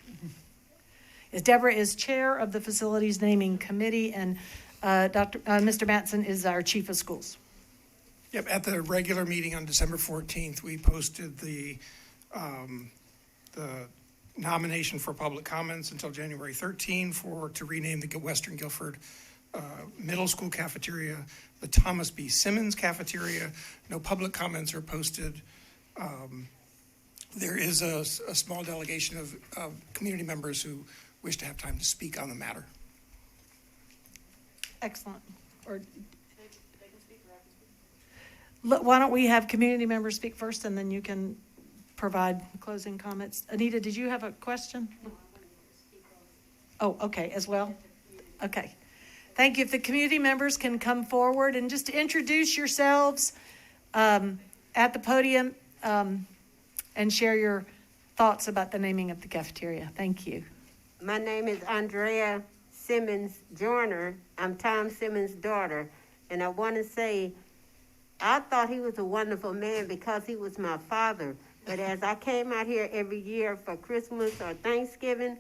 Deborah is chair of the Facilities Naming Committee, and Mr. Matson is our chief of schools. Yep, at the regular meeting on December 14th, we posted the nomination for public comments until January 13 to rename the Western Guilford Middle School Cafeteria the Thomas B. Simmons Cafeteria. No public comments are posted. There is a small delegation of community members who wish to have time to speak on the matter. Excellent. Why don't we have community members speak first, and then you can provide closing comments. Anita, did you have a question? Oh, okay, as well? Okay. Thank you. If the community members can come forward and just introduce yourselves at the podium and share your thoughts about the naming of the cafeteria. Thank you. My name is Andrea Simmons Joyner. I'm Tom Simmons' daughter. And I want to say, I thought he was a wonderful man because he was my father. But as I came out here every year for Christmas or Thanksgiving,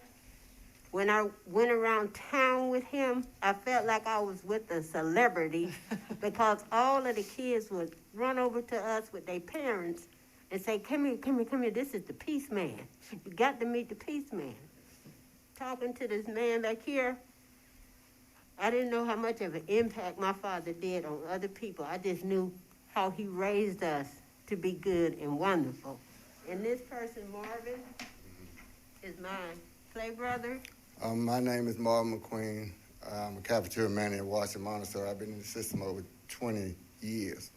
when I went around town with him, I felt like I was with a celebrity because all of the kids would run over to us with their parents and say, come here, this is the Peace Man. You got to meet the Peace Man. Talking to this man back here, I didn't know how much of an impact my father did on other people. I just knew how he raised us to be good and wonderful. And this person, Marvin, is my play brother. My name is Marvin McQueen. I'm a cafeteria manager at Washington Montessori. I've been in the system over 20 years.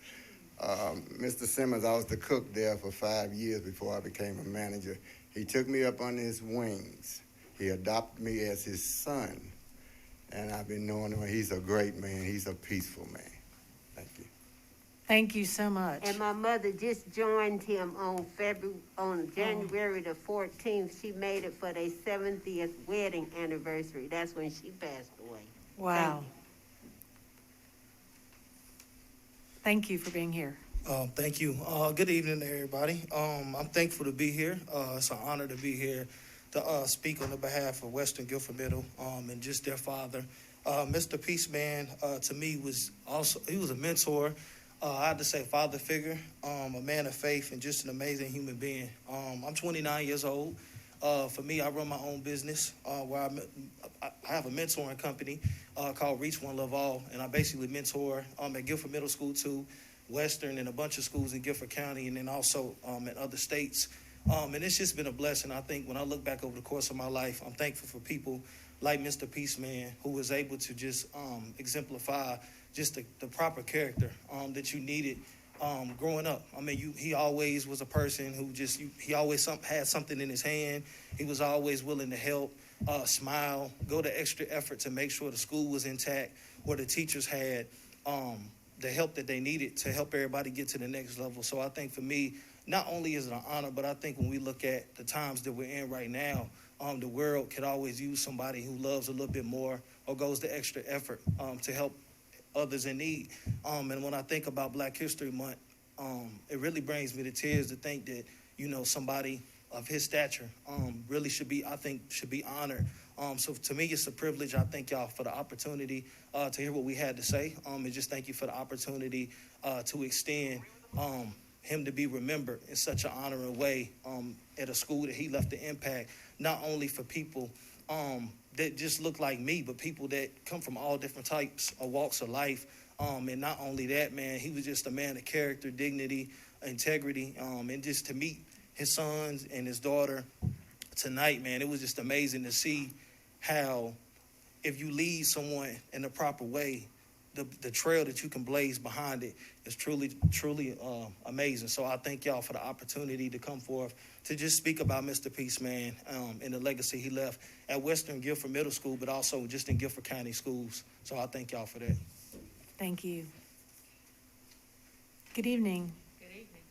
Mr. Simmons, I was the cook there for 5 years before I became a manager. He took me up under his wings. He adopted me as his son. And I've been knowing him. He's a great man. He's a peaceful man. Thank you. Thank you so much. And my mother just joined him on January the 14th. She made it for their 70th wedding anniversary. That's when she passed away. Wow. Thank you for being here. Thank you. Good evening, everybody. I'm thankful to be here. It's an honor to be here to speak on the behalf of Western Guilford Middle and just their father. Mr. Peaceman, to me, he was a mentor. I have to say father figure, a man of faith, and just an amazing human being. I'm 29 years old. For me, I run my own business where I have a mentoring company called Reach One Love All, and I basically mentor at Guilford Middle School too, Western, and a bunch of schools in Guilford County, and then also in other states. And it's just been a blessing. I think when I look back over the course of my life, I'm thankful for people like Mr. Peaceman, who was able to just exemplify just the proper character that you needed growing up. I mean, he always was a person who he always had something in his hand. He was always willing to help, smile, go the extra effort to make sure the school was intact, or the teachers had the help that they needed to help everybody get to the next level. So I think for me, not only is it an honor, but I think when we look at the times that we're in right now, the world could always use somebody who loves a little bit more or goes the extra effort to help others in need. And when I think about Black History Month, it really brings me to tears to think that, somebody of his stature really should be honored. So to me, it's a privilege. I thank y'all for the opportunity to hear what we had to say. And just thank you for the opportunity to extend him to be remembered in such an honoring way at a school that he left an impact, not only for people that just look like me, but people that come from all different types of walks of life. And not only that, man, he was just a man of character, dignity, integrity, and just to meet his sons and his daughter tonight, man, it was just amazing to see how if you lead someone in the proper way, the trail that you can blaze behind it is truly amazing. So I thank y'all for the opportunity to come forth to just speak about Mr. Peaceman and the legacy he left at Western Guilford Middle School, but also just in Guilford County schools. So I thank y'all for that. Thank you. Good evening. Good evening.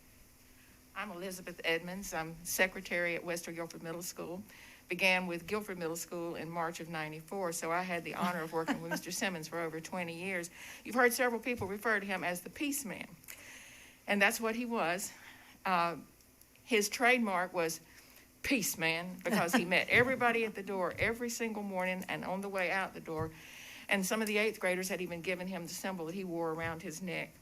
I'm Elizabeth Edmonds. I'm secretary at Western Guilford Middle School. Began with Guilford Middle School in March of '94, so I had the honor of working with Mr. Simmons for over 20 years. You've heard several people refer to him as the Peace Man, and that's what he was. His trademark was Peace Man because he met everybody at the door every single morning and on the way out the door, and some of the 8th graders had even given him the symbol that he wore around his neck.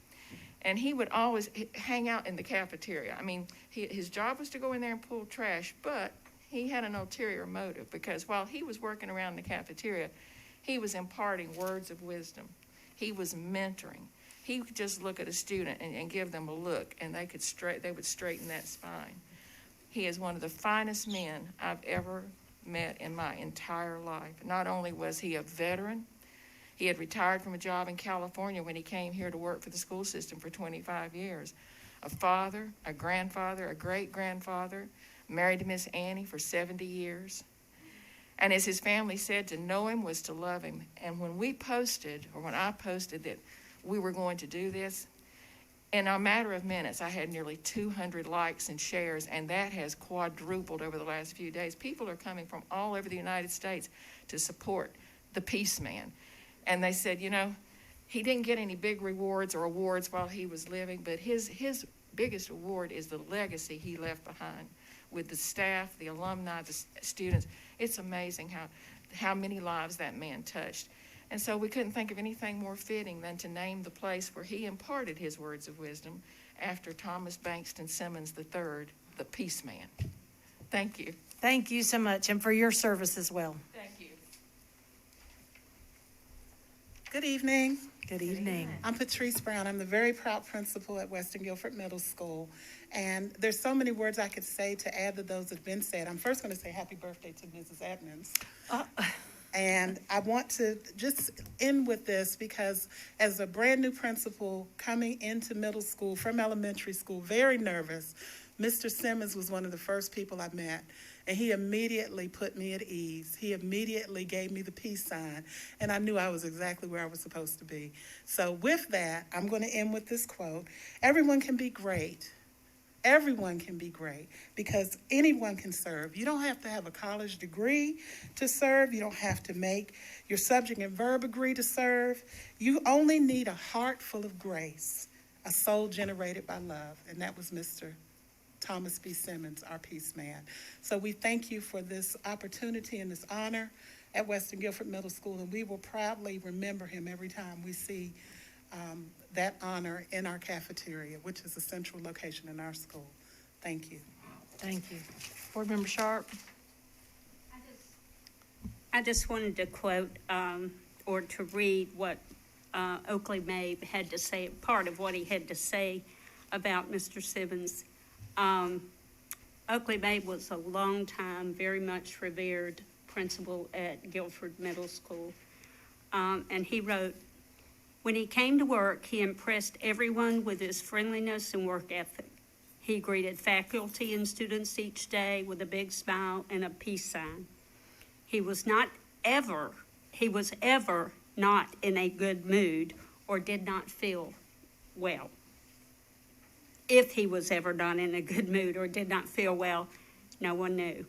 And he would always hang out in the cafeteria. I mean, his job was to go in there and pull trash, but he had an ulterior motive because while he was working around the cafeteria, he was imparting words of wisdom. He was mentoring. He could just look at a student and give them a look, and they would straighten that spine. He is one of the finest men I've ever met in my entire life. Not only was he a veteran, he had retired from a job in California when he came here to work for the school system for 25 years. A father, a grandfather, a great-grandfather, married to Miss Annie for 70 years. And as his family said, to know him was to love him. And when I posted that we were going to do this, in a matter of minutes, I had nearly 200 likes and shares, and that has quadrupled over the last few days. People are coming from all over the United States to support the Peace Man. And they said, you know, he didn't get any big rewards or awards while he was living, but his biggest award is the legacy he left behind with the staff, the alumni, the students. It's amazing how many lives that man touched. And so we couldn't think of anything more fitting than to name the place where he imparted his words of wisdom after Thomas Bankston Simmons III, the Peace Man. Thank you. Thank you so much, and for your service as well. Thank you. Good evening. Good evening. I'm Patrice Brown. I'm the very proud principal at Western Guilford Middle School. And there's so many words I could say to add to those that have been said. I'm first going to say happy birthday to Mrs. Edmonds. And I want to just end with this because as a brand new principal coming into middle school from elementary school, very nervous, Mr. Simmons was one of the first people I met. And he immediately put me at ease. He immediately gave me the peace sign. And I knew I was exactly where I was supposed to be. So with that, I'm going to end with this quote. Everyone can be great. Everyone can be great because anyone can serve. You don't have to have a college degree to serve. You don't have to make your subject and verb agree to serve. You only need a heart full of grace, a soul generated by love. And that was Mr. Thomas B. Simmons, our Peace Man. So we thank you for this opportunity and this honor at Western Guilford Middle School, and we will proudly remember him every time we see that honor in our cafeteria, which is a central location in our school. Thank you. Thank you. Board Member Sharp. I just wanted to quote or to read what Oakley May had to say, part of what he had to say about Mr. Simmons. Oakley May was a long time, very much revered principal at Guilford Middle School. And he wrote, when he came to work, he impressed everyone with his friendliness and work ethic. He greeted faculty and students each day with a big smile and a peace sign. He was ever not in a good mood or did not feel well. If he was ever not in a good mood or did not feel well, no one knew.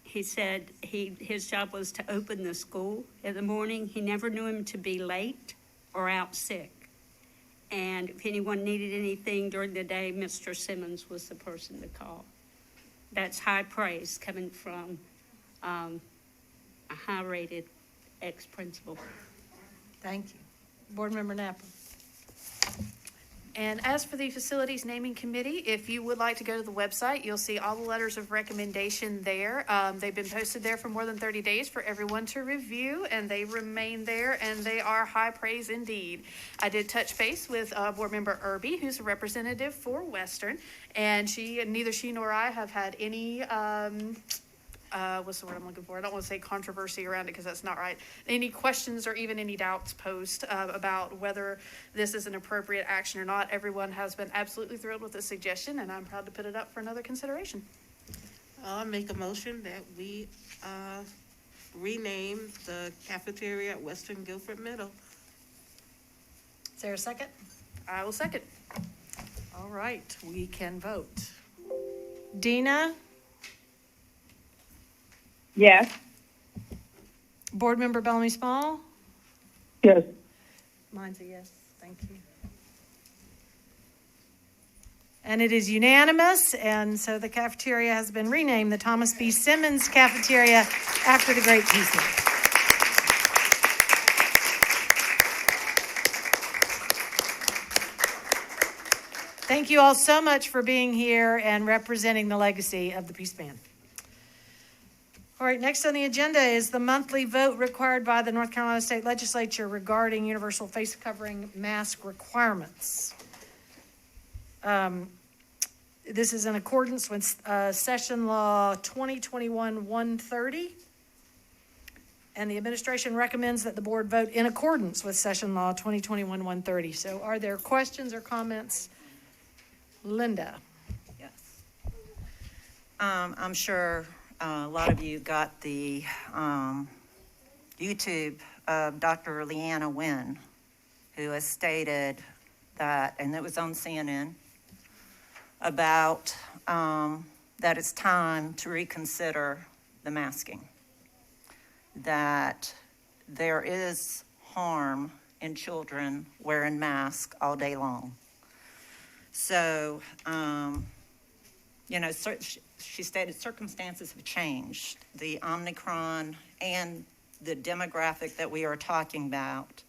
He said his job was to open the school in the morning. He never knew him to be late or out sick. And if anyone needed anything during the day, Mr. Simmons was the person to call. That's high praise coming from a high-rated ex-principal. Thank you. Board Member Napa. And as for the facilities naming committee, if you would like to go to the website, you'll see all the letters of recommendation there. They've been posted there for more than 30 days for everyone to review, and they remain there, and they are high praise indeed. I did touch base with Board Member Irby, who's a representative for Western, and neither she nor I have had any what's the word I'm looking for? I don't want to say controversy around it because that's not right. Any questions or even any doubts posed about whether this is an appropriate action or not. Everyone has been absolutely thrilled with the suggestion, and I'm proud to put it up for another consideration. I'll make a motion that we rename the cafeteria at Western Guilford Middle. Is there a second? I will second. All right, we can vote. Dina? Yes. Board Member Bellamy Small? Yes. Mine's a yes, thank you. And it is unanimous, and so the cafeteria has been renamed the Thomas B. Simmons Cafeteria after the Great Peace Meal. Thank you all so much for being here and representing the legacy of the Peace Band. All right, next on the agenda is the monthly vote required by the North Carolina State Legislature regarding universal face covering mask requirements. This is in accordance with Session Law 2021-130, and the administration recommends that the board vote in accordance with Session Law 2021-130. So are there questions or comments? Linda? Yes. I'm sure a lot of you got the YouTube of Dr. Leanna Wen, who has stated that, and it was on CNN, about that it's time to reconsider the masking, that there is harm in children wearing masks all day long. So, she stated circumstances have changed. The Omicron and the demographic that we are talking about.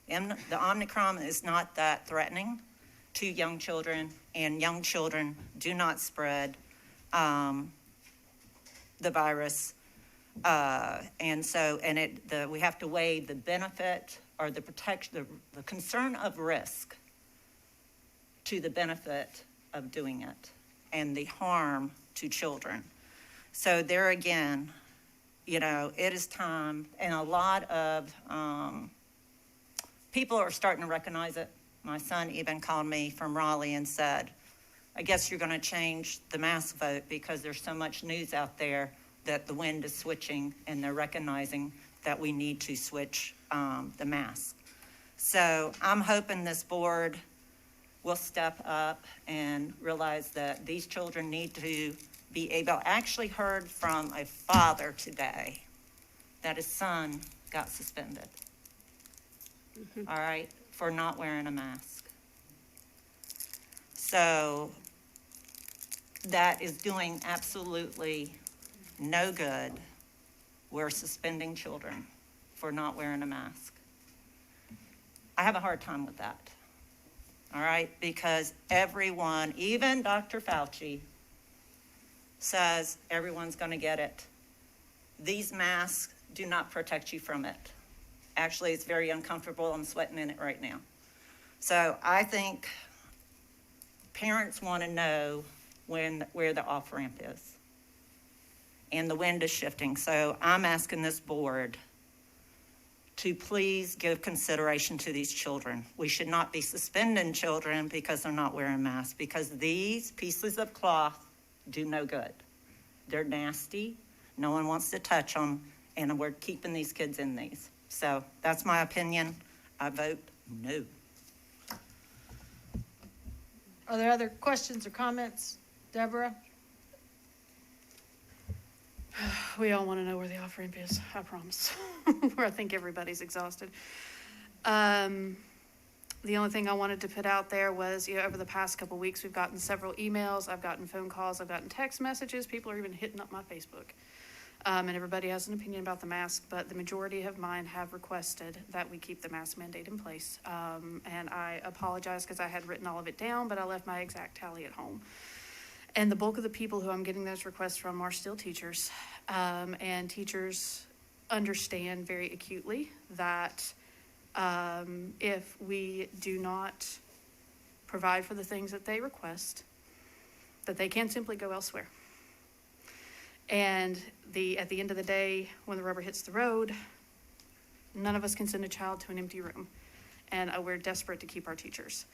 And the Omicron is not that threatening to young children, and young children do not spread the virus. We have to weigh the benefit or the protection, the concern of risk to the benefit of doing it and the harm to children. So there again, it is time, and a lot of people are starting to recognize it. My son even called me from Raleigh and said, I guess you're going to change the mask vote because there's so much news out there that the wind is switching and they're recognizing that we need to switch the mask. So I'm hoping this board will step up and realize that these children need to be able. I actually heard from a father today that his son got suspended, all right, for not wearing a mask. So that is doing absolutely no good. We're suspending children for not wearing a mask. I have a hard time with that. All right, because everyone, even Dr. Fauci, says everyone's going to get it. These masks do not protect you from it. Actually, it's very uncomfortable. I'm sweating in it right now. So I think parents want to know where the off-ramp is. And the wind is shifting. So I'm asking this board to please give consideration to these children. We should not be suspending children because they're not wearing masks, because these pieces of cloth do no good. They're nasty. No one wants to touch them, and we're keeping these kids in these. So that's my opinion. I vote no. Are there other questions or comments? Deborah? We all want to know where the off-ramp is, I promise. I think everybody's exhausted. The only thing I wanted to put out there was, over the past couple weeks, we've gotten several emails, I've gotten phone calls, I've gotten text messages, people are even hitting up my Facebook. And everybody has an opinion about the mask, but the majority of mine have requested that we keep the mask mandate in place. And I apologize because I had written all of it down, but I left my exact tally at home. And the bulk of the people who I'm getting those requests from are still teachers. And teachers understand very acutely that if we do not provide for the things that they request, that they can simply go elsewhere. And at the end of the day, when the rubber hits the road, none of us can send a child to an empty room. And we're desperate to keep our teachers.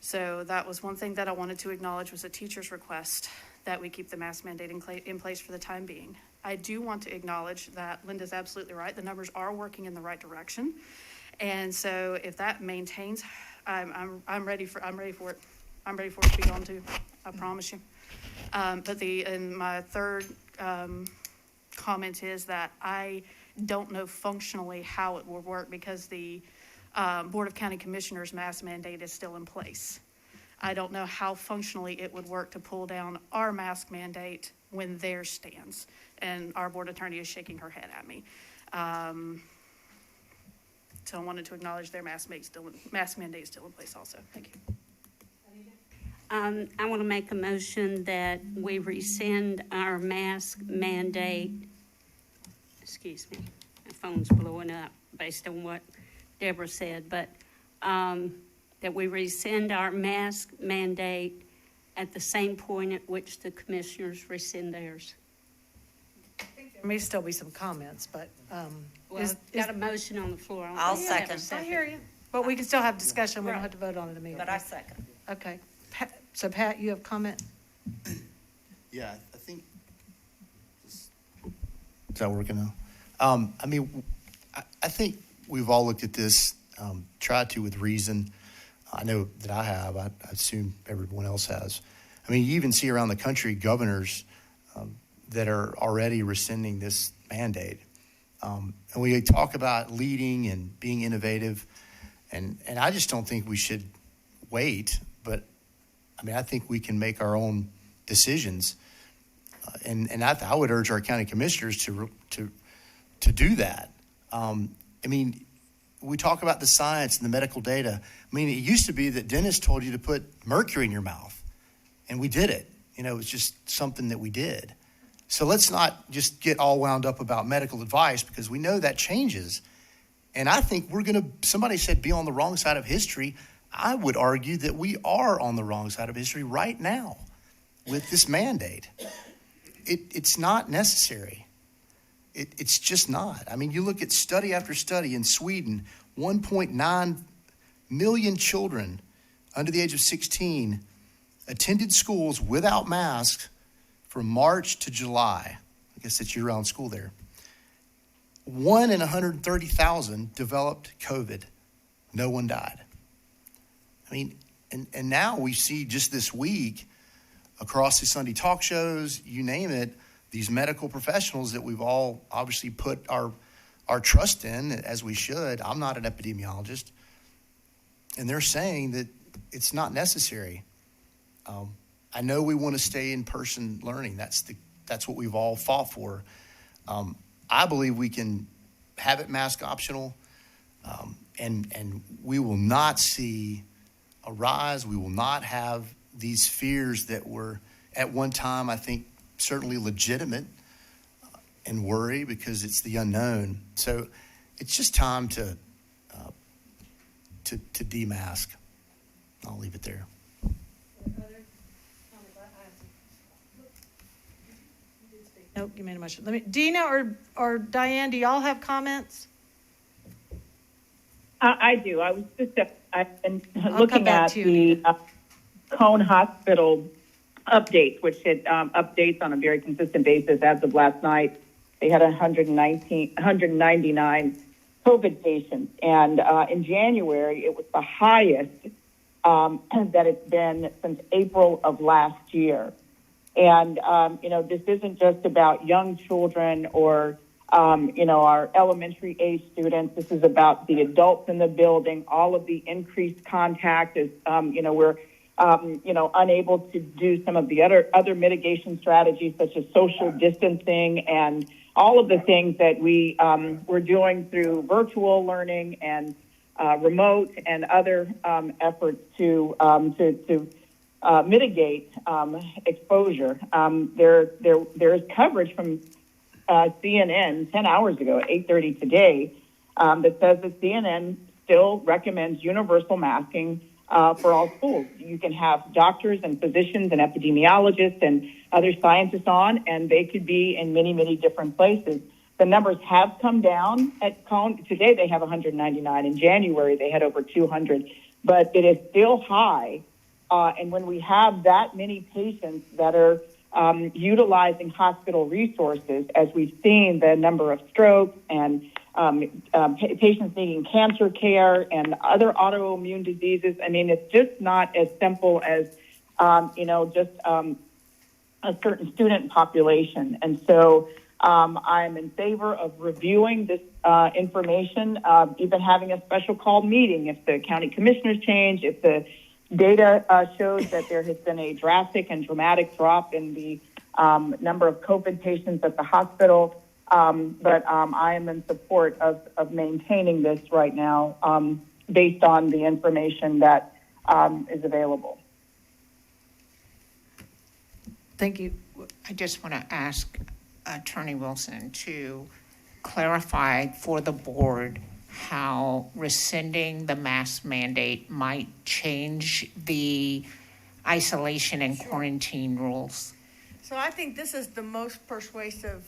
So that was one thing that I wanted to acknowledge, was a teacher's request that we keep the mask mandate in place for the time being. I do want to acknowledge that Linda's absolutely right. The numbers are working in the right direction. And so if that maintains, I'm ready for it. I'm ready for it to be gone too. I promise you. But my third comment is that I don't know functionally how it will work, because the Board of County Commissioners mask mandate is still in place. I don't know how functionally it would work to pull down our mask mandate when theirs stands. And our board attorney is shaking her head at me. So I wanted to acknowledge their mask mandate is still in place also. Thank you. I want to make a motion that we rescind our mask mandate. Excuse me, my phone's blowing up based on what Deborah said, but that we rescind our mask mandate at the same point at which the commissioners rescind theirs. There may still be some comments, but Got a motion on the floor. I'll second. I hear you. But we can still have discussion. We don't have to vote on it immediately. But I second. Okay. So Pat, you have comment? Yeah, I think. Is that working now? I mean, I think we've all looked at this, tried to with reason. I know that I have. I assume everyone else has. I mean, you even see around the country governors that are already rescinding this mandate. And we talk about leading and being innovative, and I just don't think we should wait. But I mean, I think we can make our own decisions, and I would urge our county commissioners to do that. I mean, we talk about the science and the medical data. I mean, it used to be that dentists told you to put mercury in your mouth, and we did it. You know, it was just something that we did. So let's not just get all wound up about medical advice, because we know that changes. And I think somebody said be on the wrong side of history. I would argue that we are on the wrong side of history right now with this mandate. It's not necessary. It's just not. I mean, you look at study after study in Sweden, 1.9 million children under the age of 16 attended schools without masks from March to July. I guess it's year-round school there. 1 in 130,000 developed COVID. No one died. I mean, and now we see just this week across the Sunday talk shows, you name it, these medical professionals that we've all obviously put our trust in, as we should. I'm not an epidemiologist. And they're saying that it's not necessary. I know we want to stay in-person learning. That's what we've all fought for. I believe we can have it mask optional, and we will not see a rise. We will not have these fears that were at one time, I think, certainly legitimate, and worry because it's the unknown. So it's just time to demask. I'll leave it there. Nope, you made a motion. Dina or Diane, do y'all have comments? I do. I was I've been I'll looking come back at to you, the Cone Hospital updates, which had updates on a very consistent basis. As of last night, they had 199 COVID patients. And in January, it was the highest that it's been since April of last year. And, this isn't just about young children or, our elementary age students. This is about the adults in the building, all of the increased contact is, we're, unable to do some of the other mitigation strategies such as social distancing and all of the things that we're doing through virtual learning and remote and other efforts to mitigate exposure. There is coverage from CNN 10 hours ago at 8:30 today that says that CNN still recommends universal masking for all schools. You can have doctors and physicians and epidemiologists and other scientists on, and they could be in many, many different places. The numbers have come down at Cone. Today they have 199. In January they had over 200, but it is still high. And when we have that many patients that are utilizing hospital resources, as we've seen the number of strokes and patients needing cancer care and other autoimmune diseases, I mean, it's just not as simple as, just a certain student population. And so I'm in favor of reviewing this information, even having a special call meeting if the county commissioners change, if the data shows that there has been a drastic and dramatic drop in the number of COVID patients at the hospital. But I am in support of maintaining this right now based on the information that is available. Thank you. I just want to ask Attorney Wilson to clarify for the board how rescinding the mask mandate might change the isolation and quarantine rules. So I think this is the most persuasive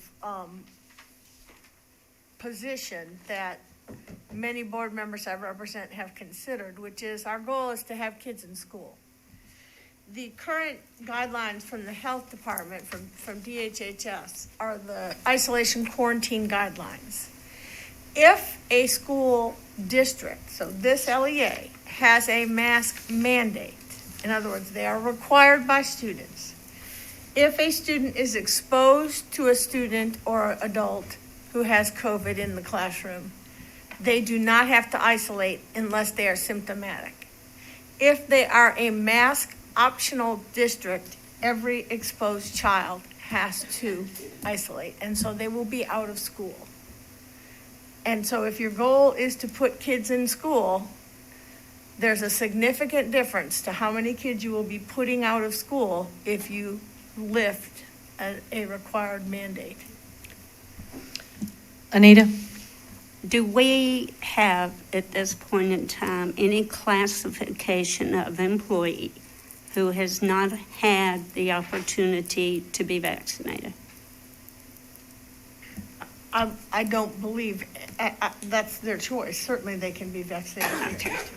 position that many board members I represent have considered, which is our goal is to have kids in school. The current guidelines from the health department, from DHHS, are the isolation quarantine guidelines. If a school district, so this LEA, has a mask mandate, in other words, they are required by students. If a student is exposed to a student or adult who has COVID in the classroom, they do not have to isolate unless they are symptomatic. If they are a mask optional district, every exposed child has to isolate, and so they will be out of school. And so if your goal is to put kids in school, there's a significant difference to how many kids you will be putting out of school if you lift a required mandate. Anita? Do we have, at this point in time, any classification of employee who has not had the opportunity to be vaccinated? I don't believe that's their choice. Certainly they can be vaccinated if they choose to.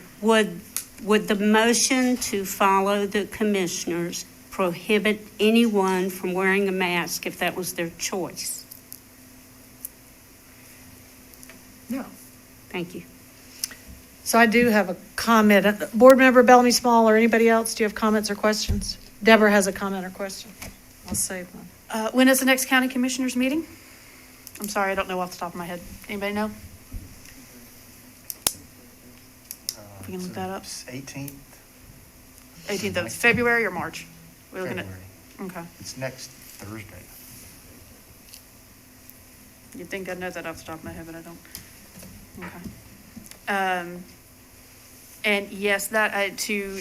Would the motion to follow the commissioners prohibit anyone from wearing a mask if that was their choice? No. Thank you. So I do have a comment. Board Member Bellamy Small or anybody else, do you have comments or questions? Deborah has a comment or question. I'll save one. When is the next county commissioners meeting? I'm sorry, I don't know off the top of my head. Anybody know? If we can look that up. 18th. 18th of February or March? We're looking at. February. Okay. It's next Thursday. You'd think I'd know that off the top of my head, but I don't. Okay. And yes, that to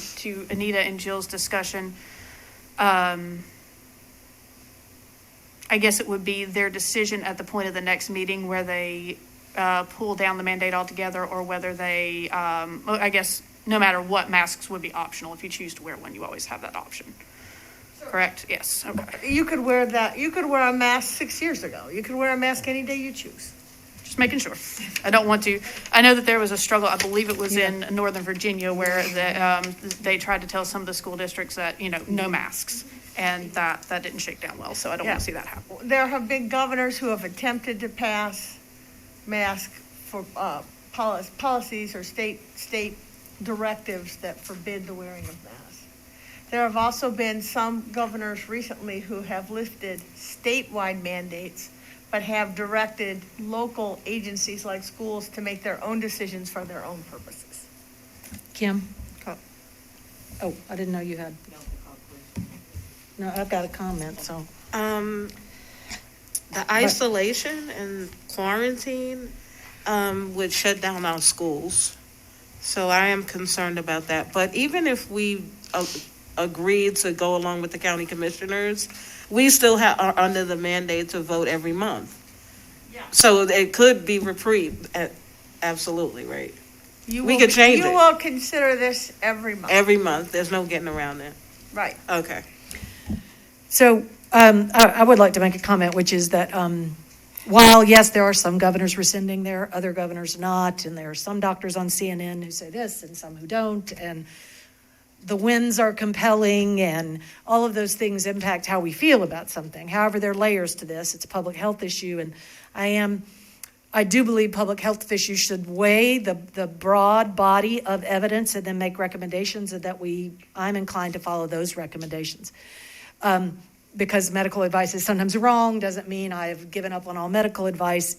Anita and Jill's discussion, I guess it would be their decision at the point of the next meeting where they pull down the mandate altogether, or whether they, I guess, no matter what, masks would be optional. If you choose to wear one, you always have that option. Correct? Yes. Okay. You could wear that. You could wear a mask 6 years ago. You could wear a mask any day you choose. Just making sure. I don't want to. I know that there was a struggle. I believe it was in Northern Virginia where they tried to tell some of the school districts that no masks, and that didn't shake down well. So I don't want to see that happen. There have been governors who have attempted to pass mask for policies or state directives that forbid the wearing of masks. There have also been some governors recently who have lifted statewide mandates, but have directed local agencies like schools to make their own decisions for their own purposes. Kim? Oh, I didn't know you had. No, I've got a comment, so. The isolation and quarantine would shut down our schools. So I am concerned about that. But even if we agreed to go along with the county commissioners, we still are under the mandate to vote every month. So it could be reprieve, absolutely, right? We could change it. You will consider this every month. Every month, there's no getting around it. Right. Okay. So I would like to make a comment, which is that while, yes, there are some governors rescinding there, other governors not, and there are some doctors on CNN who say this and some who don't, and the winds are compelling, and all of those things impact how we feel about something. However, there are layers to this. It's a public health issue, and I do believe public health issues should weigh the broad body of evidence and then make recommendations, and that I'm inclined to follow those recommendations. Because medical advice is sometimes wrong doesn't mean I've given up on all medical advice.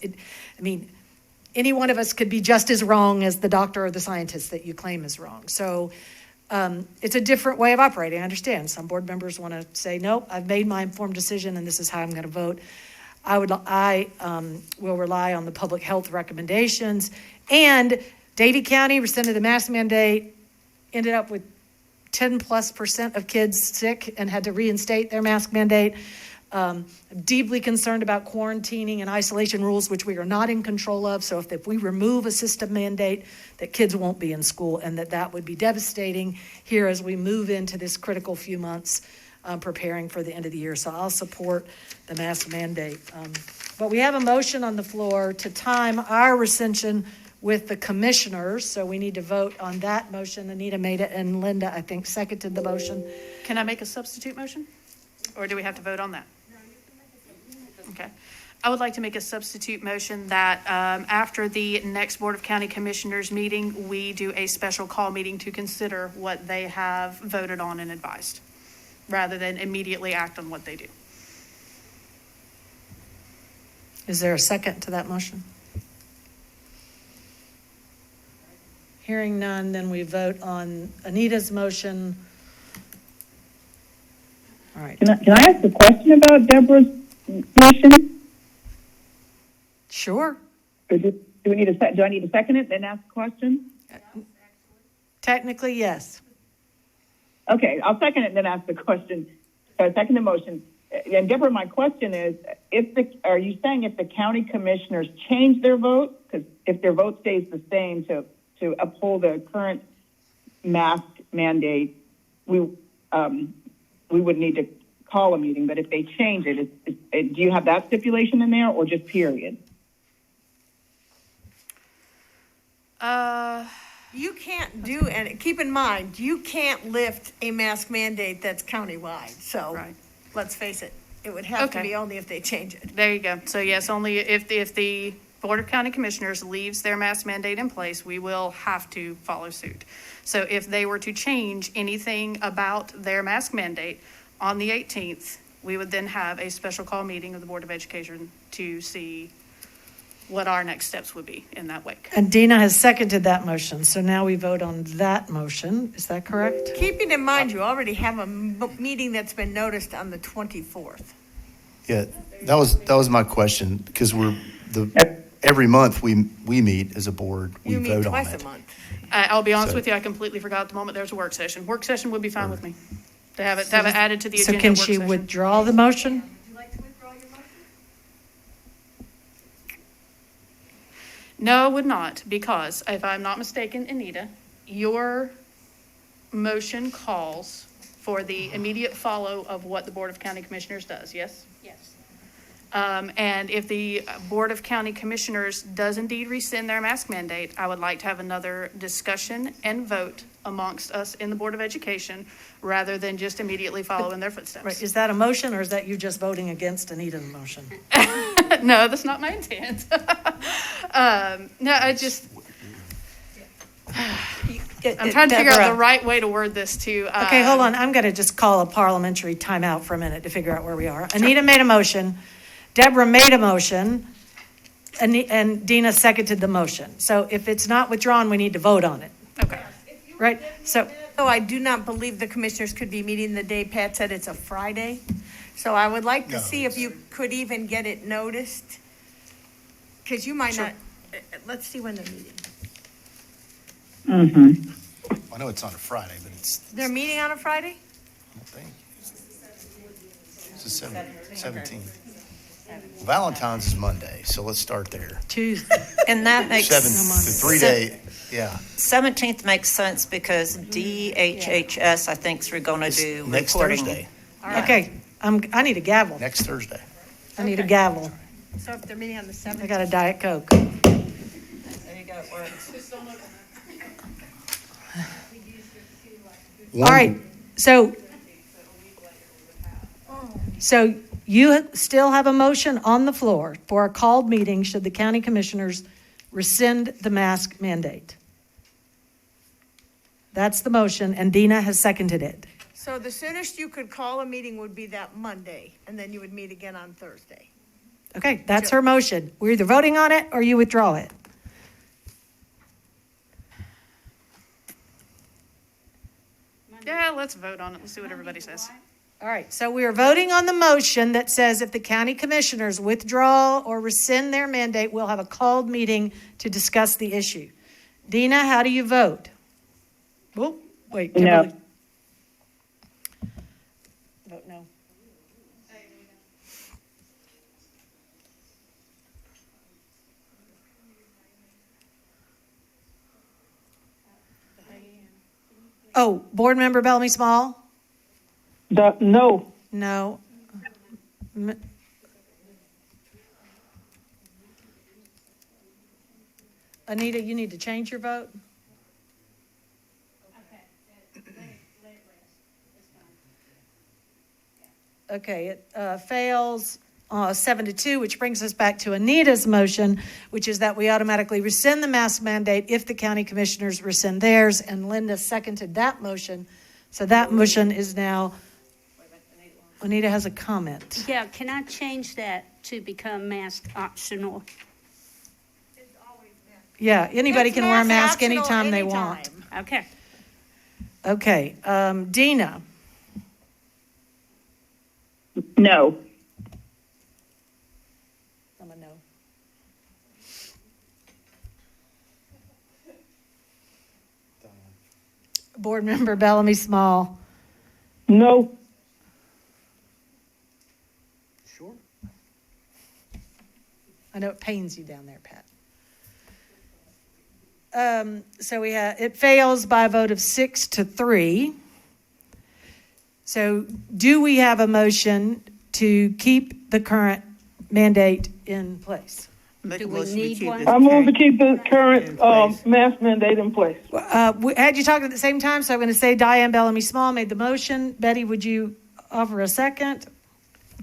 Any one of us could be just as wrong as the doctor or the scientist that you claim is wrong. So it's a different way of operating. I understand. Some board members want to say, nope, I've made my informed decision and this is how I'm going to vote. I will rely on the public health recommendations. And Davie County rescinded the mask mandate, ended up with 10+% of kids sick and had to reinstate their mask mandate. I'm deeply concerned about quarantining and isolation rules, which we are not in control of. So if we remove a system mandate, that kids won't be in school, and that would be devastating here as we move into this critical few months preparing for the end of the year. So I'll support the mask mandate. But we have a motion on the floor to time our rescission with the commissioners, so we need to vote on that motion. Anita made it, and Linda, I think, seconded the motion. Can I make a substitute motion? Or do we have to vote on that? Okay. I would like to make a substitute motion that after the next Board of County Commissioners meeting, we do a special call meeting to consider what they have voted on and advised, rather than immediately act on what they do. Is there a second to that motion? Hearing none, then we vote on Anita's motion. All right. Can I ask a question about Deborah's motion? Sure. Or do I need to second it, then ask a question? Technically, yes. Okay, I'll second it and then ask the question. So second the motion. And Deborah, my question is, are you saying if the county commissioners change their vote? Because if their vote stays the same to uphold the current mask mandate, we would need to call a meeting. But if they change it, do you have that stipulation in there, or just period? You can't do, and keep in mind, you can't lift a mask mandate that's countywide. So let's face it, it would have to be only if they change it. There you go. So yes, only if the Board of County Commissioners leaves their mask mandate in place, we will have to follow suit. So if they were to change anything about their mask mandate on the 18th, we would then have a special call meeting of the Board of Education to see what our next steps would be in that wake. And Dina has seconded that motion, so now we vote on that motion. Is that correct? Keeping in mind, you already have a meeting that's been noticed on the 24th. Yeah, that was my question, because every month we meet as a board, we vote on it. You meet twice a month. I'll be honest with you, I completely forgot at the moment there's a work session. Work session would be fine with me, to have it added to the agenda. So can work she session. withdraw the motion? No, I would not, because if I'm not mistaken, Anita, your motion calls for the immediate follow of what the Board of County Commissioners does, yes? Yes. And if the Board of County Commissioners does indeed rescind their mask mandate, I would like to have another discussion and vote amongst us in the Board of Education, rather than just immediately follow in their footsteps. Right. Is that a motion, or is that you just voting against Anita's motion? No, that's not my intent. No, I just, I'm trying to figure out the right way to word this to. Okay, hold on. I'm going to just call a parliamentary timeout for a minute to figure out where we are. Anita made a motion. Deborah made a motion. And Dina seconded the motion. So if it's not withdrawn, we need to vote on it. Okay. Right? So I do not believe the commissioners could be meeting the day Pat said it's a Friday. So I would like to No, see if you could even get it noticed. Because you might not, let's see when they're meeting. Mm-hmm. I know it's on a Friday, but They're meeting on a Friday? I don't think. It's the 17th. Valentine's is Monday, so let's start there. Tuesday. And that makes. 3-day, yeah. 17th makes sense because DHHS, I think, are going to do Next reporting. Thursday. Okay, I need a gavel. Next Thursday. I need a gavel. So if they're meeting on the 7th. I got a Diet Coke. There you go, it works. All right, so you still have a motion on the floor for a called meeting should the county commissioners rescind the mask mandate. That's the motion, and Dina has seconded it. So the soonest you could call a meeting would be that Monday, and then you would meet again on Thursday. Okay, that's her motion. We're either voting on it or you withdraw it. Yeah, let's vote on it. Let's see what everybody says. All right, so we are voting on the motion that says if the county commissioners withdraw or rescind their mandate, we'll have a called meeting to discuss the issue. Dina, how do you vote? Oh, wait. Kimberly. No. Vote no. Oh, Board Member Bellamy Small? No. No. Anita, you need to change your vote? Okay, it fails 7-2, which brings us back to Anita's motion, which is that we automatically rescind the mask mandate if the county commissioners rescind theirs, and Linda seconded that motion. So that motion is now, Anita has a comment. Yeah, can I change that to become mask optional? Yeah, anybody It's can wear a mask mask optional anytime they want. Okay. Okay, Dina, No. I'm a no. Board Member Bellamy Small, No. Sure. I know it pains you down there, Pat. So we have, it fails by a vote of 6-3. So do we have a motion to keep the current mandate in place? Do we need one? I move to keep the current mask mandate in place. We had you talking at the same time, so I'm going to say Diane Bellamy Small made the motion. Betty, would you offer a second?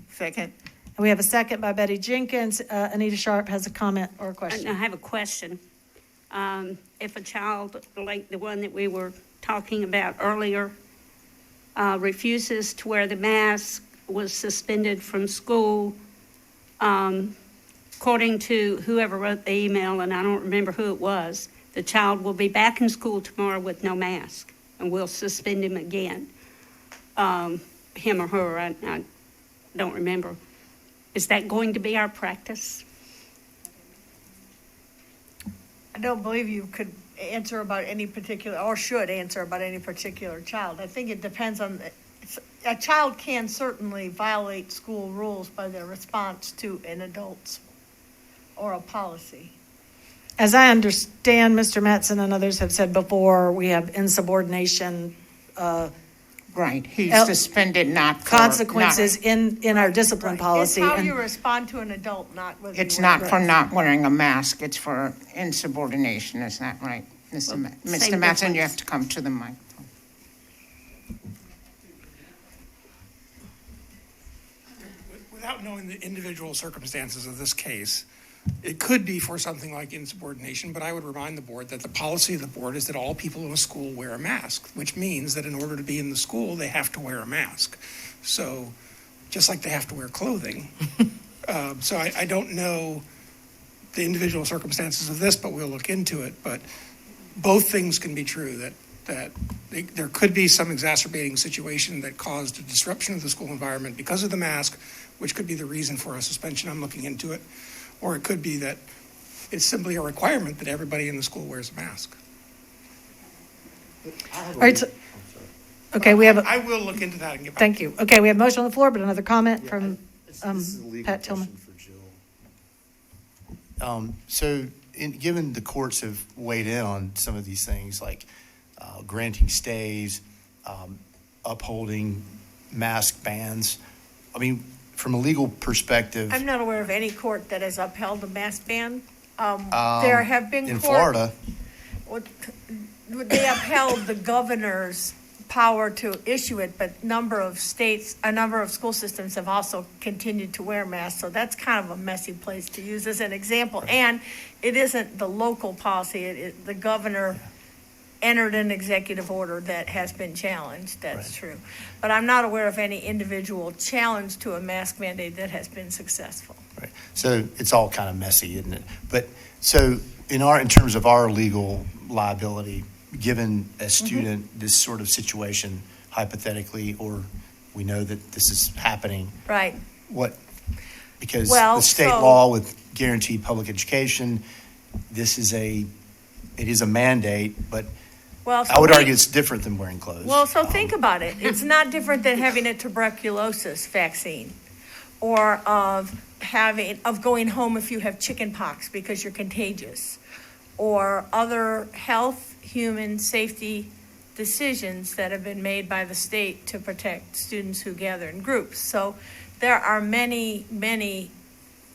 Second. And we have a second by Betty Jenkins. Anita Sharp has a comment or a I question. have a question. If a child, like the one that we were talking about earlier, refuses to wear the mask, was suspended from school, according to whoever wrote the email, and I don't remember who it was, the child will be back in school tomorrow with no mask, and we'll suspend him again. Him or her, I don't remember. Is that going to be our practice? I don't believe you could answer about any particular, or should answer about any particular child. I think it depends on, a child can certainly violate school rules by their response to an adult's or a policy. As I understand, Mr. Mattson and others have said before, we have insubordination Right, he's El- suspended not for. consequences in our discipline It's policy. how and- you respond to an adult, not whether you It's wear not a for mask. not wearing a mask, it's for insubordination, is that right? Mr. same Mattson, you difference. have to come to the mic. Without knowing the individual circumstances of this case, it could be for something like insubordination, but I would remind the board that the policy of the board is that all people in a school wear a mask, which means that in order to be in the school, they have to wear a mask. So, just like they have to wear clothing. So I don't know the individual circumstances of this, but we'll look into it. But both things can be true, that that there could be some exacerbating situation that caused a disruption of the school environment because of the mask, which could be the reason for a suspension. I'm looking into it. Or it could be that it's simply a requirement that everybody in the school wears a mask. All right, so, okay, we have, I will look into that and get back. thank you. Okay, we have motion on the floor, but another comment from Pat Tillman. So, given the courts have weighed in on some of these things, like granting stays, upholding mask bans, I mean, from a legal perspective, I'm not aware of any court that has upheld the mask ban. There have been in court. Florida, They upheld the governor's power to issue it, but a number of school systems have also continued to wear masks. So that's kind of a messy place to use as an example. And it isn't the local policy. The governor entered an executive order that has been challenged. That's true. But I'm not aware of any individual challenge to a mask mandate that has been successful. right? So it's all kind of messy, isn't it? But so in terms of our legal liability, given a student this sort of situation, hypothetically, or we know that this is happening, Right. because Well, the state so- law with guaranteed public education, it is a mandate, but Well, I would so argue it's different than wearing clothes. Well, so think about it. It's not different than having a tuberculosis vaccine or of going home if you have chicken pox because you're contagious or other health, human safety decisions that have been made by the state to protect students who gather in groups. So there are many, many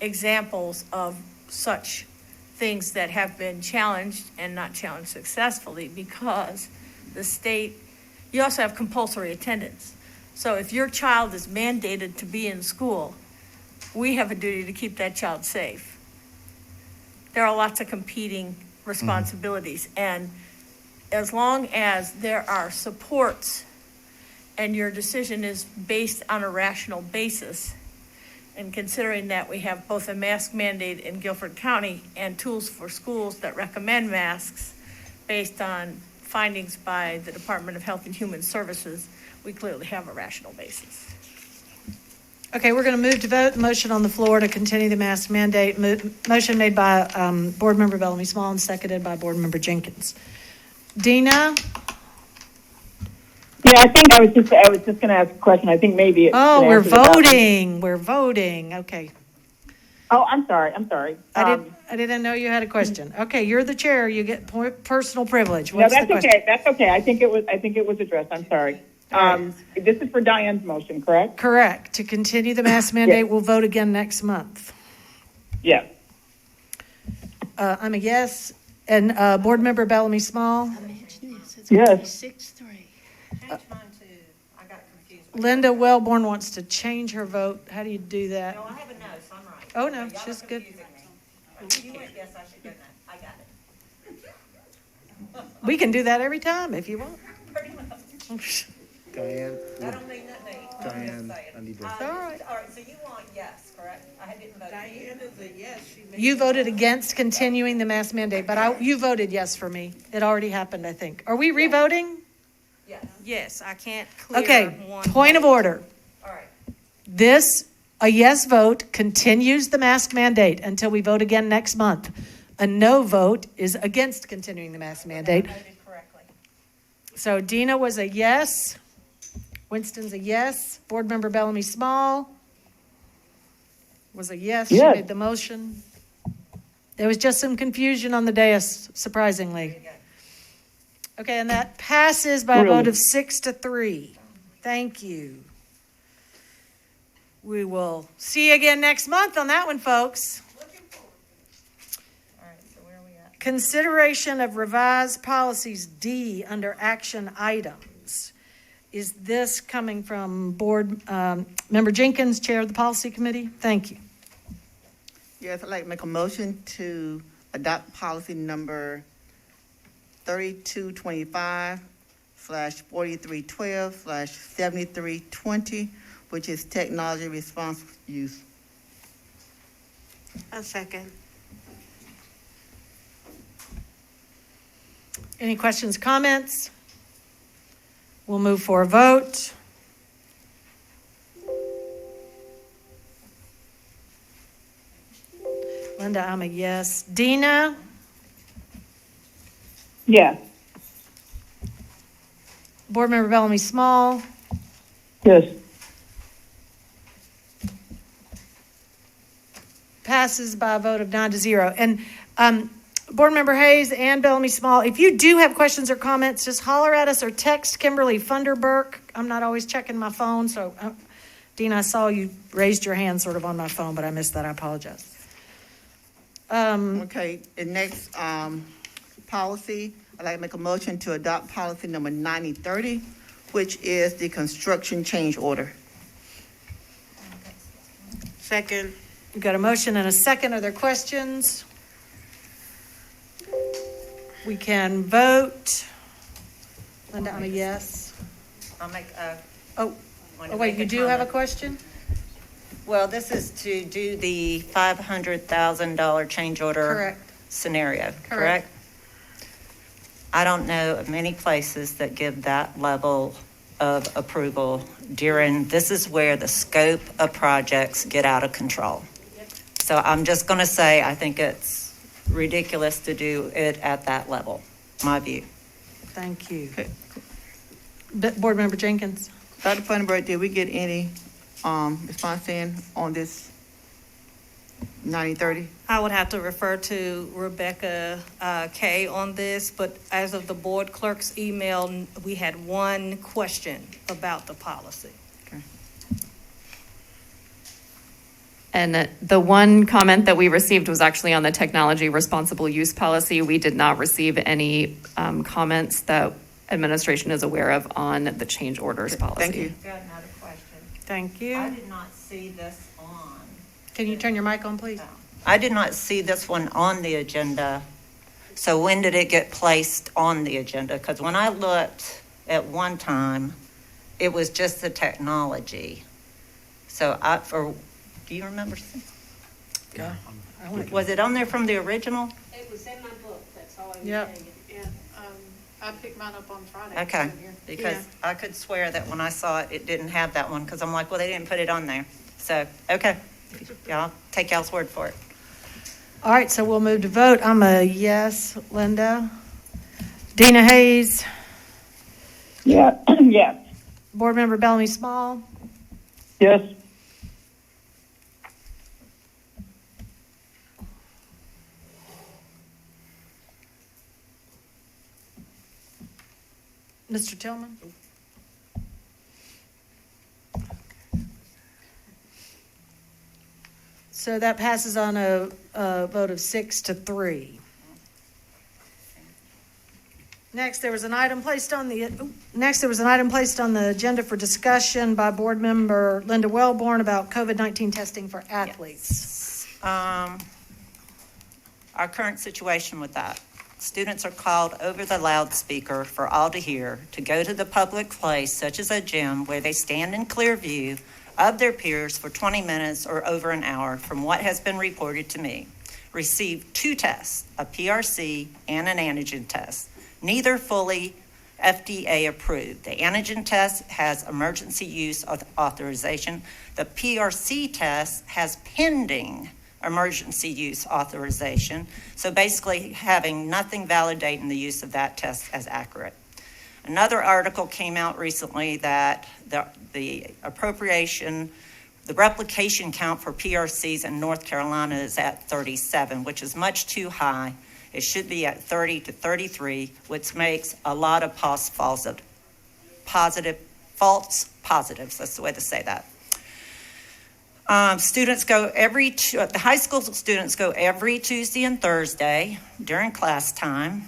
examples of such things that have been challenged and not challenged successfully because the state, you also have compulsory attendance. So if your child is mandated to be in school, we have a duty to keep that child safe. There are lots of competing responsibilities. And as long as there are supports and your decision is based on a rational basis, and considering that we have both a mask mandate in Guilford County and tools for schools that recommend masks based on findings by the Department of Health and Human Services, we clearly have a rational basis. Okay, we're going to move to vote. Motion on the floor to continue the mask mandate. Motion made by Board Member Bellamy Small and seconded by Board Member Jenkins. Dina? Yeah, I think I was just going to ask a question. I think maybe it's. Oh, we're voting. We're voting. Okay. Oh, I'm sorry. I didn't know you had a question. Okay, you're the chair. You get personal privilege. No, What's that's the question? okay. That's okay. I think it was addressed. I'm sorry. This is for Diane's motion, correct? Correct. To continue the mask mandate, we'll vote again next month. Yes. I'm a yes. And Board Member Bellamy Small? Yes. 6-3. Change mine to, I got confused. Linda Wellborn wants to change her vote. How do you do that? No, I have a no, so I'm right. Oh, no, Y'all are she's good. confusing me. You went yes, I should go no. I got it. We can do that every time if you want. Pretty much. Diane, I don't mean that name. Diane, I need to. All right. All right, so you want yes, correct? I didn't vote. Diane is a yes. You voted against continuing the mask mandate, but you voted yes for me. It already happened, I think. Are we re-voting? Yes, I can't clear Okay, one. point of order. All right. A yes vote continues the mask mandate until we vote again next month. A no vote is against continuing the mask mandate. I voted correctly. So Dina was a yes. Winston's a yes. Board Member Bellamy Small was a yes. She Yes. made the motion. There was just some confusion on the dais, surprisingly. Okay, and that passes by a vote of 6-3. Thank you. We will see you again next month on that one, folks. All right, so where are we at? Consideration of revised policies D under action items. Is this coming from Board Member Jenkins, Chair of the Policy Committee? Thank you. Yes, I'd like to make a motion to adopt policy number 3225/4312/7320, which is technology responsible use. A second. Any questions, comments? We'll move for a vote. Linda, I'm a yes. Dina? Yes. Board Member Bellamy Small? Yes. Passes by a vote of 9-0. And Board Member Hayes and Bellamy Small, if you do have questions or comments, just holler at us or text Kimberly Funderburk. I'm not always checking my phone, so Dina, I saw you raised your hand sort of on my phone, but I missed that. I apologize. Okay, the next policy, I'd like to make a motion to adopt policy number 9030, which is the construction change order. Second. We've got a motion and a second. Are there questions? We can vote. Linda, I'm a yes. I'll make a. Oh, wait, you do have a question? Well, this is to do the $500,000 change order Correct. scenario, correct? I don't know of many places that give that level of approval this is where the scope of projects get out of control. So I'm just going to say, I think it's ridiculous to do it at that level, my view. Thank you. Board Member Jenkins. Dr. Funderburk, did we get any response in on this 9030? I would have to refer to Rebecca Kay on this, but as of the board clerk's email, we had one question about the policy. And the one comment that we received was actually on the technology responsible use policy. We did not receive any comments that administration is aware of on the change orders policy. Thank you. Got another question. Thank you. I did not see this on. Can you turn your mic on, please? I did not see this one on the agenda. So when did it get placed on the agenda? Because when I looked at one time, it was just the technology. So do you remember? Yeah. Was it on there from the original? It was in my book, that's all I was Yep. saying. And, I picked mine up on Friday. Okay, because I could swear that when I saw it, it didn't have that one, because I'm like, well, they didn't put it on there. So, okay, y'all take y'all's word for it. All right, so we'll move to vote. I'm a yes. Linda? Dina Hayes? Yeah. Yes. Board Member Bellamy Small? Yes. Mr. Tillman? So that passes on a vote of 6-3. Next, there was an item placed on the agenda for discussion by Board Member Linda Wellborn about COVID-19 testing for athletes. Our current situation with that. Students are called over the loudspeaker for all to hear to go to the public place, such as a gym, where they stand in clear view of their peers for 20 minutes or over an hour, from what has been reported to me. Receive 2 tests, a PRC and an antigen test, neither fully FDA approved. The antigen test has emergency use authorization. The PRC test has pending emergency use authorization. So basically having nothing validating the use of that test as accurate. Another article came out recently that the appropriation, the replication count for PRCs in North Carolina is at 37, which is much too high. It should be at 30 to 33, which makes a lot of false positives. That's the way to say that. Students go the high school students go every Tuesday and Thursday during class time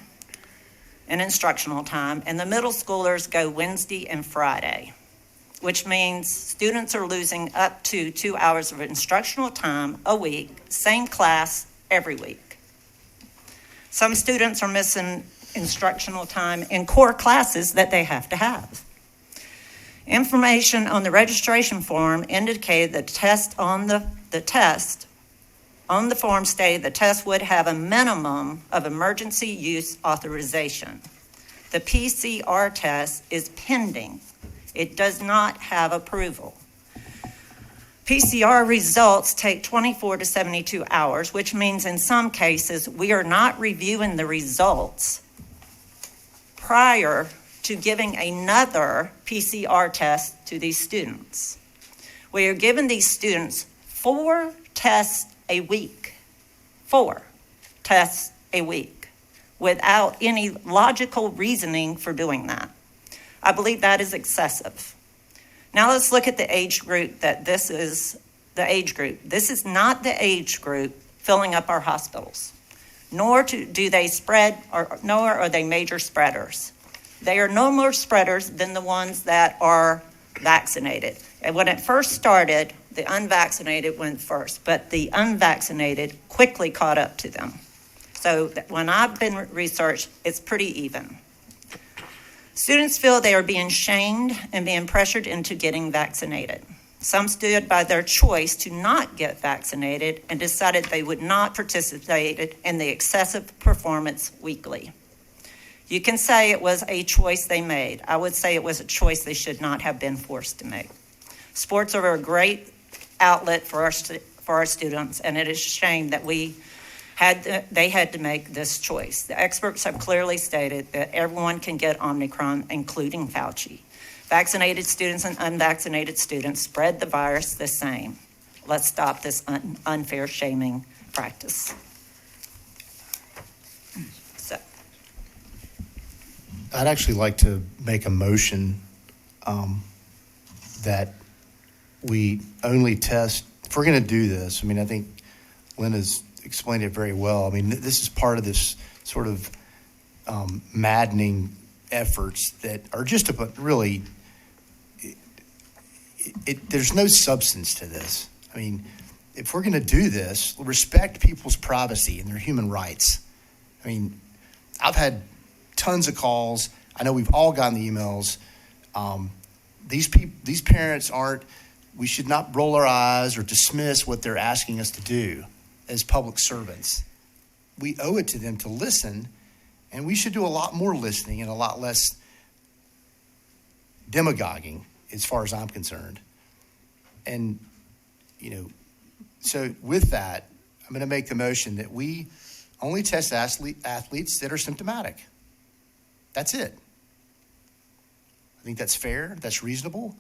and instructional time, and the middle schoolers go Wednesday and Friday, which means students are losing up to 2 hours of instructional time a week, same class every week. Some students are missing instructional time in core classes that they have to have. Information on the registration form indicated the test on the form stated the test would have a minimum of emergency use authorization. The PCR test is pending. It does not have approval. PCR results take 24 to 72 hours, which means in some cases we are not reviewing the results prior to giving another PCR test to these students. We are giving these students 4 tests a week, 4 tests a week, without any logical reasoning for doing that. I believe that is excessive. Now let's look at the age group that this is the age group. This is not the age group filling up our hospitals, nor do they spread, nor are they major spreaders. They are no more spreaders than the ones that are vaccinated. And when it first started, the unvaccinated went first, but the unvaccinated quickly caught up to them. So when I've been researched, it's pretty even. Students feel they are being shamed and being pressured into getting vaccinated. Some stood by their choice to not get vaccinated and decided they would not participate in the excessive performance weekly. You can say it was a choice they made. I would say it was a choice they should not have been forced to make. Sports are a great outlet for our students, and it is a shame that they had to make this choice. The experts have clearly stated that everyone can get Omicron, including Fauci. Vaccinated students and unvaccinated students spread the virus the same. Let's stop this unfair shaming practice. I'd actually like to make a motion that we only test, if we're going to do this, I mean, I think Linda's explained it very well. I mean, this is part of this sort of maddening efforts that are just about really, there's no substance to this. I mean, if we're going to do this, respect people's privacy and their human rights. I mean, I've had tons of calls. I know we've all gotten the emails. These parents aren't, we should not roll our eyes or dismiss what they're asking us to do as public servants. We owe it to them to listen, and we should do a lot more listening and a lot less demagoguing as far as I'm concerned. And, so with that, I'm going to make the motion that we only test athletes that are symptomatic. That's it. I think that's fair. That's reasonable.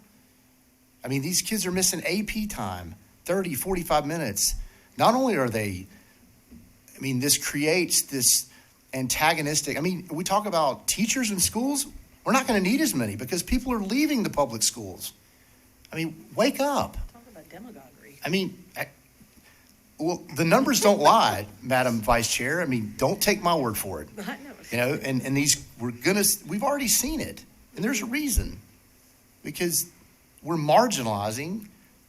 I mean, these kids are missing AP time, 30, 45 minutes. Not only are they, this creates this antagonistic, we talk about teachers in schools. We're not going to need as many because people are leaving the public schools. Wake up. Talk about demagoguery. Well, the numbers don't lie, Madam Vice Chair. Don't take my word for it. I know. And these, we've already seen it. And there's a reason. Because we're marginalizing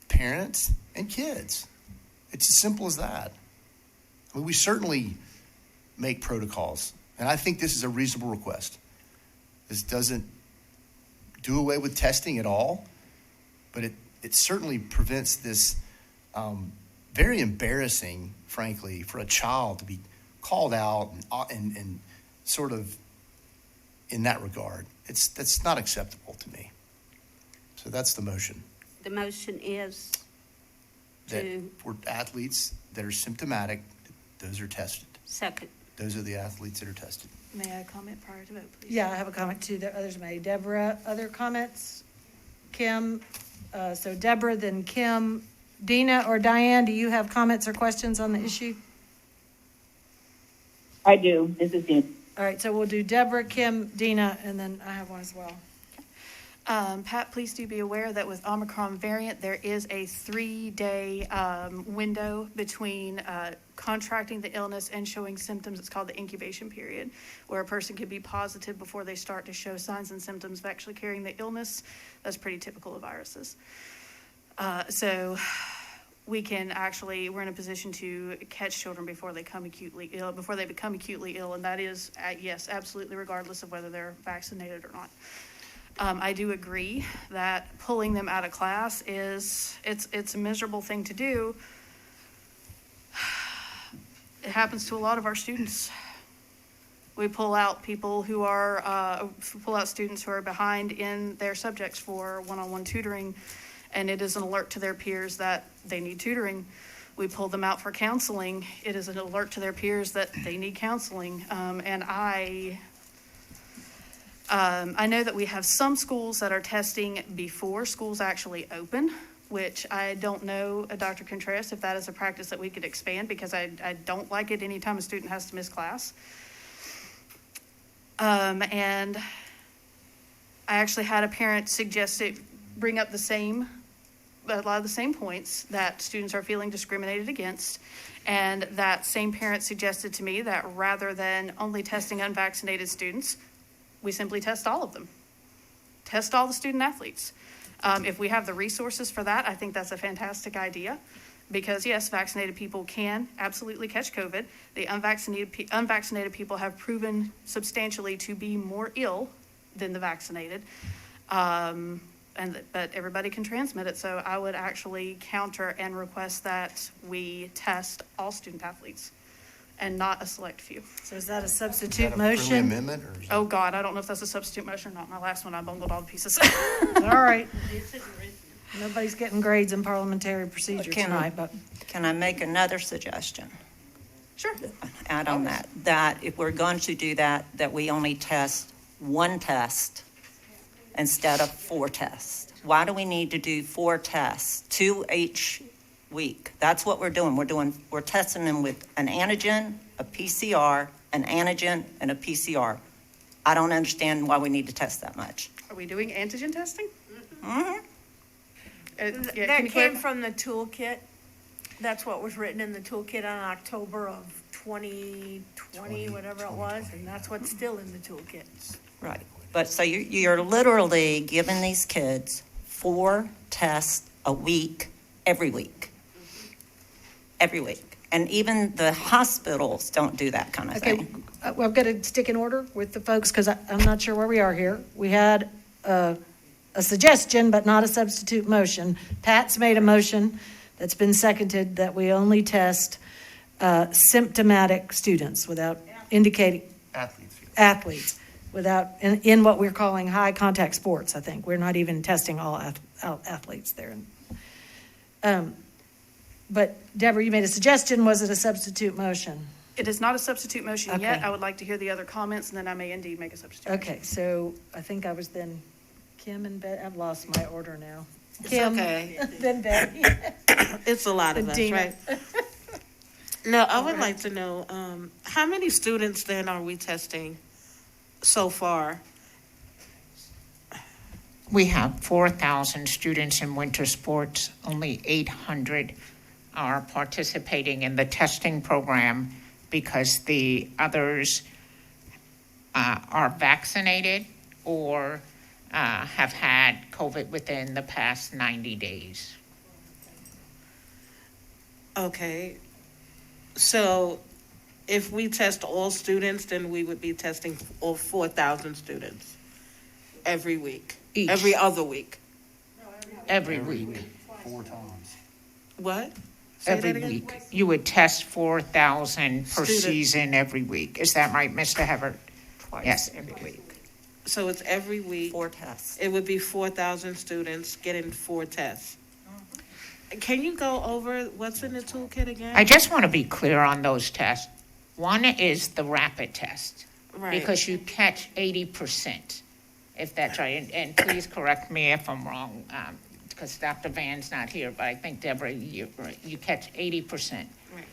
parents and kids. It's as simple as that. We certainly make protocols. And I think this is a reasonable request. This doesn't do away with testing at all, but it certainly prevents this very embarrassing, frankly, for a child to be called out and sort of in that regard. That's not acceptable to me. So that's the motion. The motion is That for athletes that are symptomatic, those are tested. Second. Those are the athletes that are tested. May I comment prior to vote, please? Yeah, I have a comment too that others made. Deborah, other comments? Kim, so Deborah, then Kim. Dina or Diane, do you have comments or questions on the issue? I do. This is Dina. All right, so we'll do Deborah, Kim, Dina, and then I have one as well. Pat, please do be aware that with Omicron variant, there is a 3-day window between contracting the illness and showing symptoms. It's called the incubation period, where a person can be positive before they start to show signs and symptoms of actually carrying the illness. That's pretty typical of viruses. So we're in a position to catch children before they become acutely ill, and that is, yes, absolutely regardless of whether they're vaccinated or not. I do agree that pulling them out of class it's a miserable thing to do. It happens to a lot of our students. We pull out people who are, pull out students who are behind in their subjects for one-on-one tutoring, and it is an alert to their peers that they need tutoring. We pull them out for counseling. It is an alert to their peers that they need counseling. And I know that we have some schools that are testing before schools actually open, which I don't know, Dr. Contreras, if that is a practice that we could expand, because I don't like it anytime a student has to miss class. And I actually had a parent suggest it, bring up a lot of the same points, that students are feeling discriminated against. And that same parent suggested to me that rather than only testing unvaccinated students, we simply test all of them. Test all the student athletes. If we have the resources for that, I think that's a fantastic idea. Because yes, vaccinated people can absolutely catch COVID. The unvaccinated people have proven substantially to be more ill than the vaccinated. But everybody can transmit it, so I would actually counter and request that we test all student athletes and not a select few. So is that a Is substitute that a friendly motion? amendment, or is that- Oh, God, I don't know if that's a substitute motion or not. My last one, I bungled all the pieces. All right. Nobody's getting grades in parliamentary procedure Can- tonight, but Can I make another suggestion? Sure. Add on that if we're going to do that, that we only test one test instead of 4 tests. Why do we need to do 4 tests, 2 each week? That's what we're doing. We're testing them with an antigen, a PCR, an antigen, and a PCR. I don't understand why we need to test that much. Are we doing antigen testing? Mm-hmm. Yeah, That can you came clarify? from the toolkit. That's what was written in the toolkit on October of 2020, whatever it was, and that's what's still in the toolkit. Right. But so you're literally giving these kids 4 tests a week, every week. Every week. And even the hospitals don't do that kind of okay, thing. well, I've got to stick in order with the folks because I'm not sure where we are here. We had a suggestion, but not a substitute motion. Pat's made a motion that's been seconded that we only test symptomatic students without indicating athletes without in what we're calling high contact sports. I think we're not even testing all athletes there. But Deborah, you made a suggestion. Was it a substitute motion? It is not a substitute motion yet. Okay. I would like to hear the other comments, and then I may indeed make a substitute. Okay, so I think I was then Kim and Betty. I've lost my order now. It's Kim, okay. then Betty. It's a lot of us, Dina. right? No, I would like to know, how many students then are we testing so far? We have 4,000 students in winter sports. Only 800 are participating in the testing program because the others are vaccinated or have had COVID within the past 90 days. Okay, so if we test all students, then we would be testing all 4,000 students every week, Each. every other week. Every week. 4 times. What? Say that Every again? week. You would test 4,000 per Student. season every week. Is that right, Mr. Hebert? Twice Yes. every week. So it's every week. 4 tests. It would be 4,000 students getting 4 tests. Can you go over what's in the toolkit again? I just want to be clear on those tests. One is the rapid test. Right. Because you catch 80%, if that's right. And please correct me if I'm wrong, because Dr. Van's not here, but I think, Deborah, you catch 80%. Right.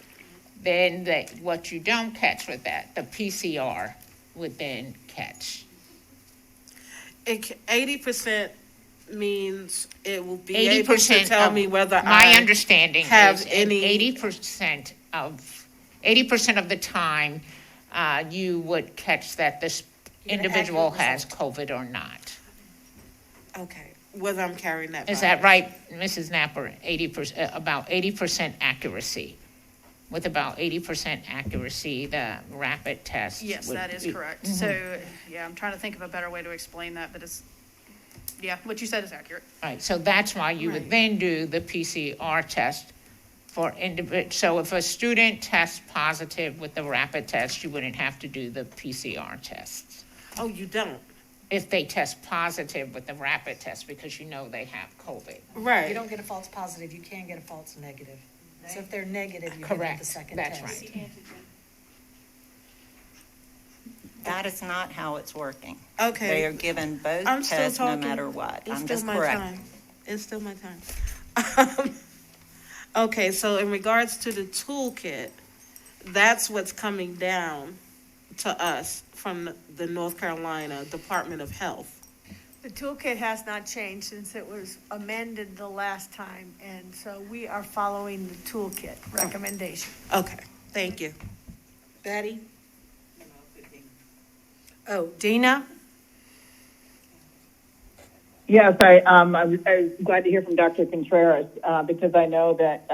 Then what you don't catch with that, the PCR would then catch. 80% means it will be able to 80% tell of me whether my I understanding have is any. 80% of the time you would catch that this individual has COVID or not. Okay, whether I'm carrying that. Is virus. that right, Mrs. Napper? 80%, about 80% accuracy. With about 80% accuracy, the rapid test. Yes, would that is be- correct. Mhm. So, yeah, I'm trying to think of a better way to explain that, but what you said is accurate. Right, so that's why you would Right. then do the PCR test for so if a student tests positive with the rapid test, you wouldn't have to do the PCR tests. Oh, you don't? If they test positive with the rapid test, because you know they have COVID. Right. You don't get a false positive, you can get a false negative. So if they're negative, you can get the Correct, second that's test. right. That is not how it's working. Okay. They are given both I'm still tests no talking. matter what. It's I'm still just my correct. time. It's still my time. Okay, so in regards to the toolkit, that's what's coming down to us from the North Carolina Department of Health. The toolkit has not changed since it was amended the last time, and so we are following the toolkit recommendation. Okay, thank you. Betty? Oh, Dina? Yes, I was glad to hear from Dr. Contreras because I know that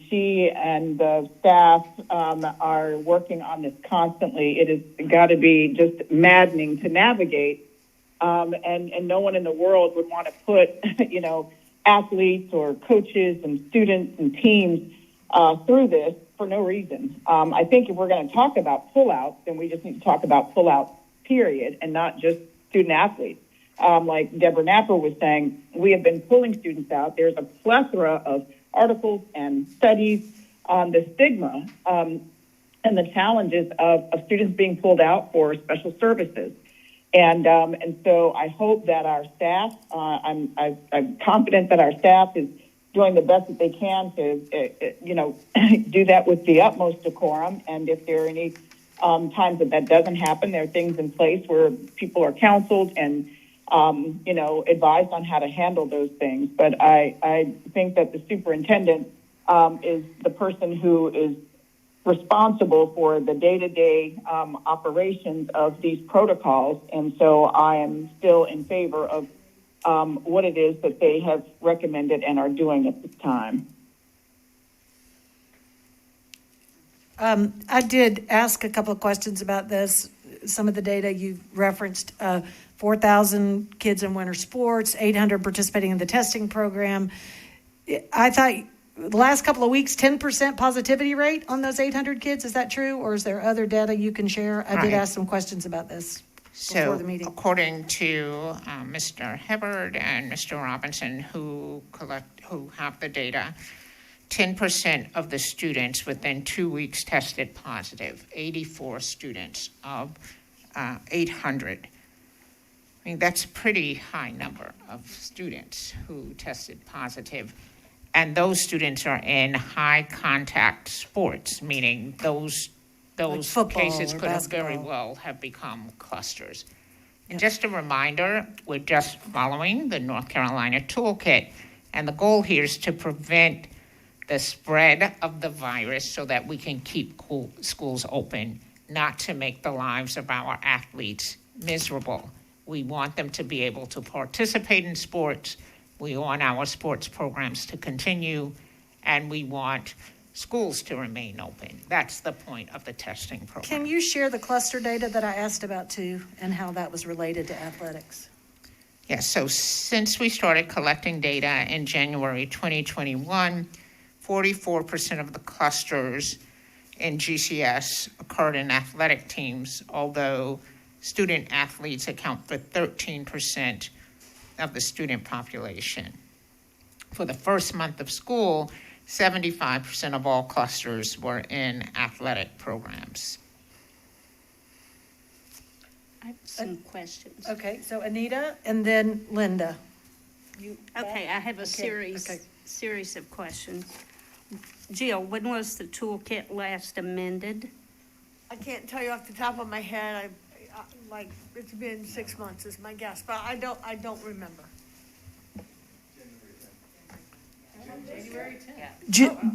she and the staff are working on this constantly. It has got to be just maddening to navigate, and no one in the world would want to put, athletes or coaches and students and teams through this for no reason. I think if we're going to talk about pullouts, then we just need to talk about pullouts, period, and not just student athletes. Like Deborah Napper was saying, we have been pulling students out. There's a plethora of articles and studies on the stigma and the challenges of students being pulled out for special services. And so I hope that our staff, I'm confident that our staff is doing the best that they can to, do that with the utmost decorum. And if there are any times that doesn't happen, there are things in place where people are counseled and advised on how to handle those things. But I think that the superintendent is the person who is responsible for the day-to-day operations of these protocols. And so I am still in favor of what it is that they have recommended and are doing at this time. I did ask a couple of questions about this. Some of the data you referenced, 4,000 kids in winter sports, 800 participating in the testing program. I thought the last couple of weeks, 10% positivity rate on those 800 kids. Is that true? Or is there other data you can share? I did Right. ask some questions about this before the meeting. According to Mr. Hibbard and Mr. Robinson, who have the data, 10% of the students within 2 weeks tested positive, 84 students of 800. I mean, that's a pretty high number of students who tested positive. And those students are in high contact sports, meaning those football cases or could have very basketball. well have become clusters. And just a reminder, we're just following the North Carolina toolkit. And the goal here is to prevent the spread of the virus so that we can keep schools open, not to make the lives of our athletes miserable. We want them to be able to participate in sports. We want our sports programs to continue, and we want schools to remain open. That's the point of the testing program. Can you share the cluster data that I asked about too, and how that was related to athletics? Yes, so since we started collecting data in January 2021, 44% of the clusters in GCS occurred in athletic teams, although student athletes account for 13% of the student population. For the first month of school, 75% of all clusters were in athletic programs. I have some questions. Okay, so Anita and then Linda. Okay, I have a series of questions. Jill, when was the toolkit last amended? I can't tell you off the top of my head. Like, it's been 6 months is my guess, but I don't remember.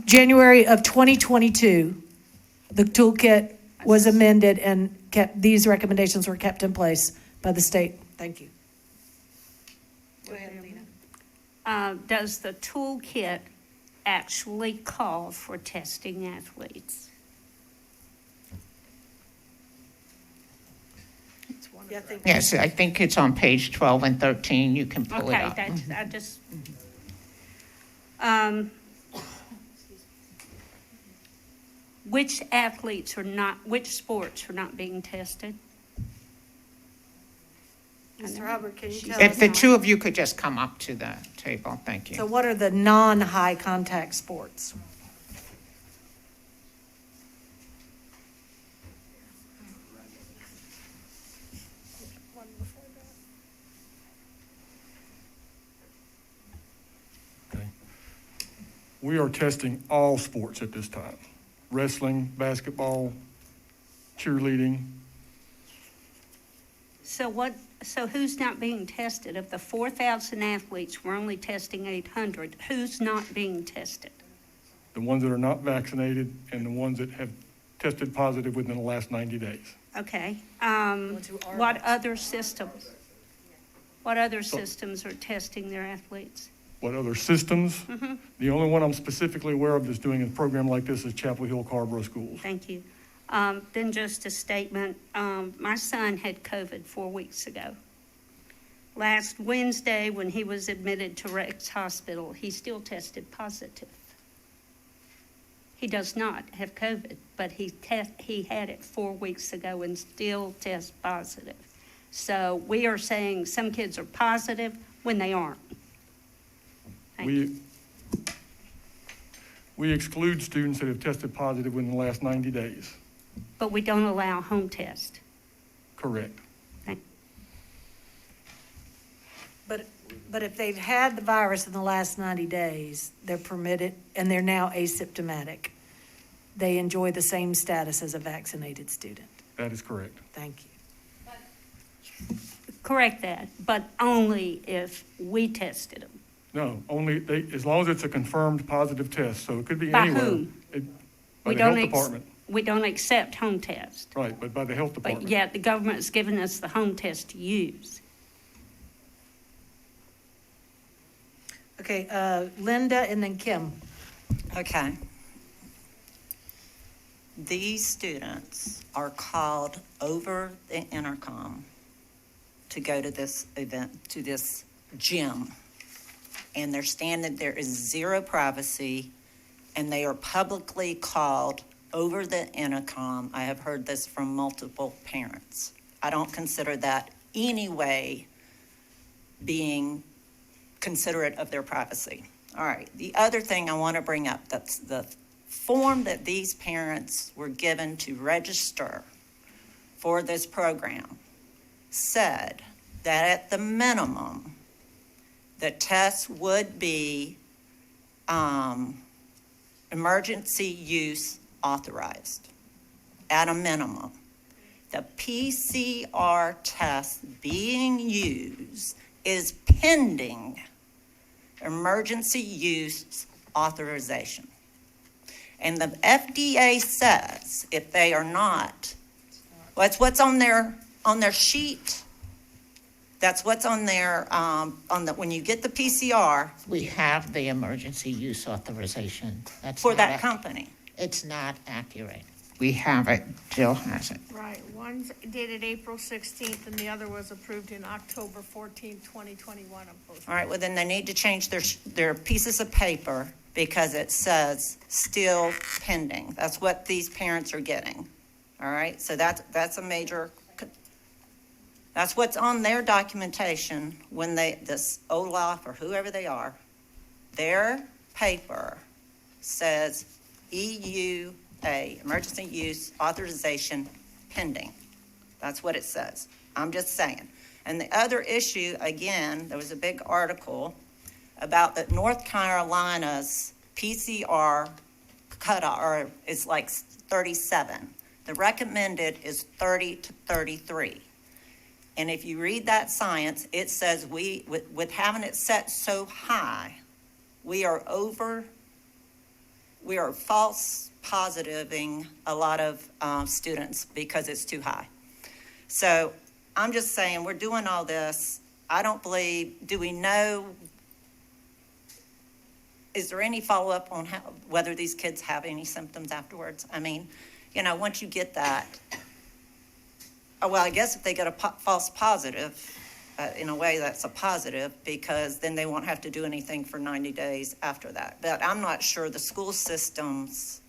January of 2022, the toolkit was amended and these recommendations were kept in place by the state. Thank you. Go ahead, Lena. Does the toolkit actually call for testing athletes? Yes, I think it's on page 12 and 13. You can pull it up. Okay, I just, which athletes are not, which sports are not being tested? Mr. Hubbard, can you tell If us? the two of you could just come up to the table, thank So you. what are the non-high contact sports? We are testing all sports at this time. Wrestling, basketball, cheerleading. So who's not being tested? Of the 4,000 athletes, we're only testing 800. Who's not being tested? The ones that are not vaccinated and the ones that have tested positive within the last 90 days. Okay. What other systems? What other systems are testing their athletes? What other systems? Mm-hmm. The only one I'm specifically aware of that's doing a program like this is Chapel Hill Carborough Schools. Thank you. Then just a statement. My son had COVID 4 weeks ago. Last Wednesday, when he was admitted to Rex Hospital, he still tested positive. He does not have COVID, but he had it 4 weeks ago and still tests positive. So we are saying some kids are positive when they aren't. We exclude students that have tested positive within the last 90 days. But we don't allow home test. Correct. But if they've had the virus in the last 90 days, they're permitted, and they're now asymptomatic. They enjoy the same status as a vaccinated student. That is correct. Thank you. Correct that, but only if we tested them. No, only as long as it's a confirmed positive test. So it could be By anywhere. whom? By the health department. We don't accept home test. Right, but by the health But department. yet the government's given us the home test to use. Okay, Linda and then Kim. Okay. These students are called over the intercom to go to this event, to this gym. And they're standing, there is zero privacy, and they are publicly called over the intercom. I have heard this from multiple parents. I don't consider that any way being considerate of their privacy. All right, the other thing I want to bring up, that's the form that these parents were given to register for this program, said that at the minimum, the test would be emergency use authorized, at a minimum. The PCR test being used is pending emergency use authorization. And the FDA says if they are not, that's what's on their sheet. That's what's on there, when you get the PCR. We have the emergency use authorization. That's For not that company. It's not accurate. We have it, Jill has it. Right, one's dated April 16th and the other was approved in October 14th, 2021. All right, well, then they need to change their pieces of paper because it says still pending. That's what these parents are getting. All right, so that's a major, that's what's on their documentation when this OLAF or whoever they are, their paper says EUA, emergency use authorization pending. That's what it says. I'm just saying. And the other issue, again, there was a big article about that North Carolina's PCR cutoff is like 37. The recommended is 30 to 33. And if you read that science, it says with having it set so high, we are false positiving a lot of students because it's too high. So I'm just saying, we're doing all this. I don't believe, do we know, is there any follow-up on whether these kids have any symptoms afterwards? I mean, once you get that, well, I guess if they get a false positive, in a way that's a positive, because then they won't have to do anything for 90 days after that. But I'm not sure the school systems,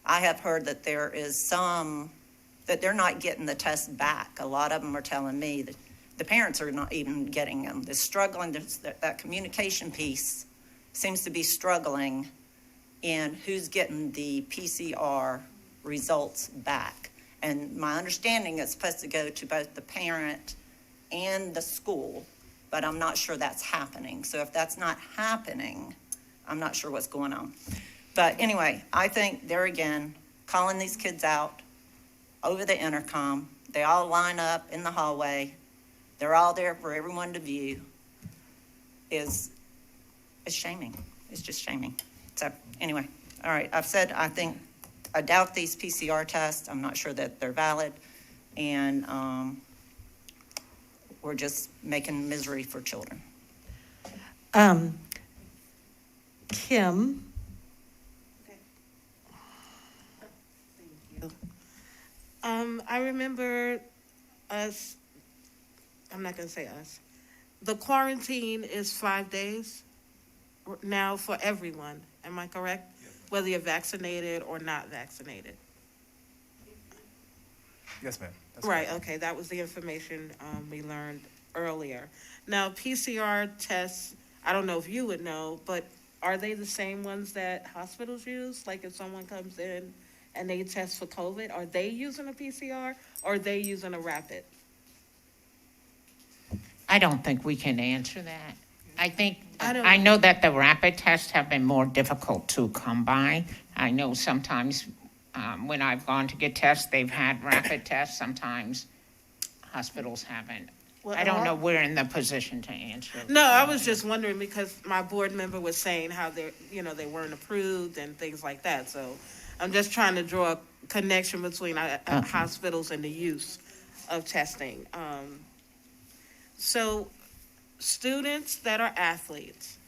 I have heard that there is some, that they're not getting the test back. A lot of them are telling me that the parents are not even getting them. They're struggling, that communication piece seems to be struggling in who's getting the PCR results back. And my understanding is supposed to go to both the parent and the school, but I'm not sure that's happening. So if that's not happening, I'm not sure what's going on. But anyway, I think there again, calling these kids out over the intercom, they all line up in the hallway, they're all there for everyone to view, is shaming. It's just shaming. So anyway, all right, I've said I doubt these PCR tests. I'm not sure that they're valid. And we're just making misery for children. Kim? I remember us, I'm not going to say us, the quarantine is 5 days now for everyone. Am I correct? Whether you're vaccinated or not vaccinated. Yes, ma'am. That's Right, okay, that was the information we learned earlier. Now, PCR tests, I don't know if you would know, but are they the same ones that hospitals use? Like if someone comes in and they test for COVID, are they using a PCR or are they using a rapid? I don't think we can answer that. I don't I know that the rapid tests have been more difficult to come by. I know sometimes when I've gone to get tests, they've had rapid tests. Sometimes hospitals haven't. Well, I don't know we're in the position to answer. No, I was just wondering because my board member was saying how they weren't approved and things like that. So I'm just trying to draw a connection between hospitals and the use of testing. So students that are athletes,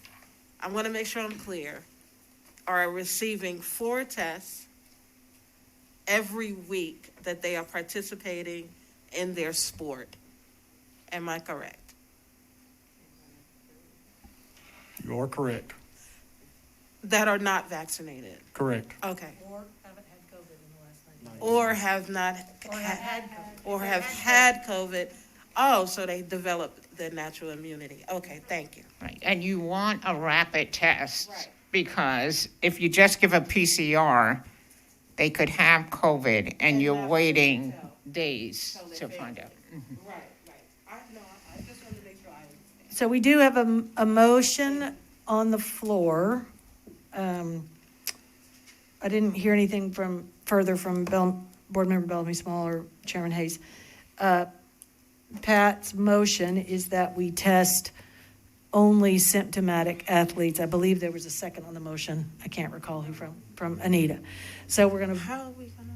I want to make sure I'm clear, are receiving 4 tests every week that they are participating in their sport. Am I correct? You are correct. That are not vaccinated? Correct. Okay. Or haven't had COVID in the last 90 days. Or have not or have had COVID. Oh, so they developed their natural immunity. Okay, thank you. Right, and you want a rapid test because if you just give a PCR, they could have COVID and you're waiting days to find out. Right. I just wanted to make sure I understand. So we do have a motion on the floor. I didn't hear anything further from Board Member Bellamy Small or Chairman Hayes. Pat's motion is that we test only symptomatic athletes. I believe there was a second on the motion. I can't recall who from Anita. So we're going to. How are we going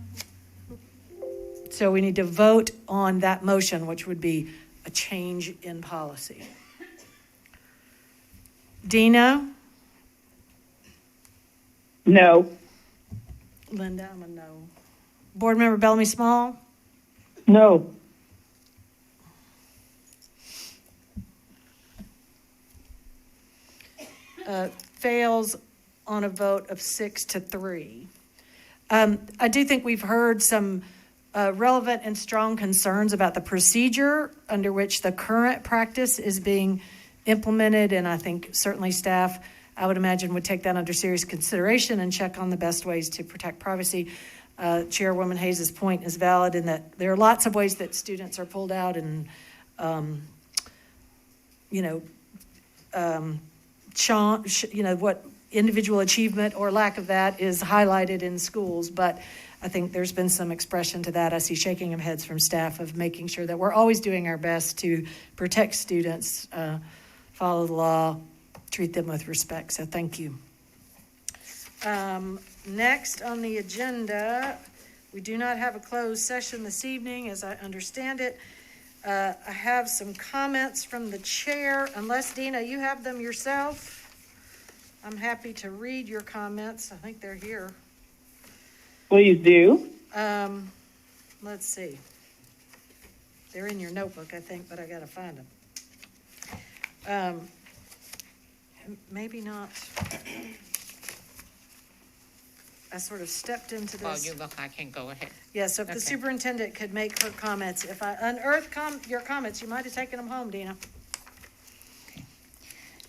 to? So we need to vote on that motion, which would be a change in policy. Dina? No. Linda, I'm a no. Board Member Bellamy Small? No. Fails on a vote of 6-3. I do think we've heard some relevant and strong concerns about the procedure under which the current practice is being implemented, and I think certainly staff, I would imagine, would take that under serious consideration and check on the best ways to protect privacy. Chairwoman Hayes' point is valid in that there are lots of ways that students are pulled out and, what individual achievement or lack of that is highlighted in schools. But I think there's been some expression to that. I see shaking of heads from staff of making sure that we're always doing our best to protect students, follow the law, treat them with respect. So thank you. Next on the agenda, we do not have a closed session this evening, as I understand it. I have some comments from the chair. Unless, Dina, you have them yourself, I'm happy to read your comments. I think they're here. Please do. Let's see. They're in your notebook, I think, but I got to find them. Maybe not. I sort of stepped into Well, this. you look, I can go ahead. Yeah, so if the Okay. superintendent could make her comments, if I unearthed your comments, you might have taken them home, Dina.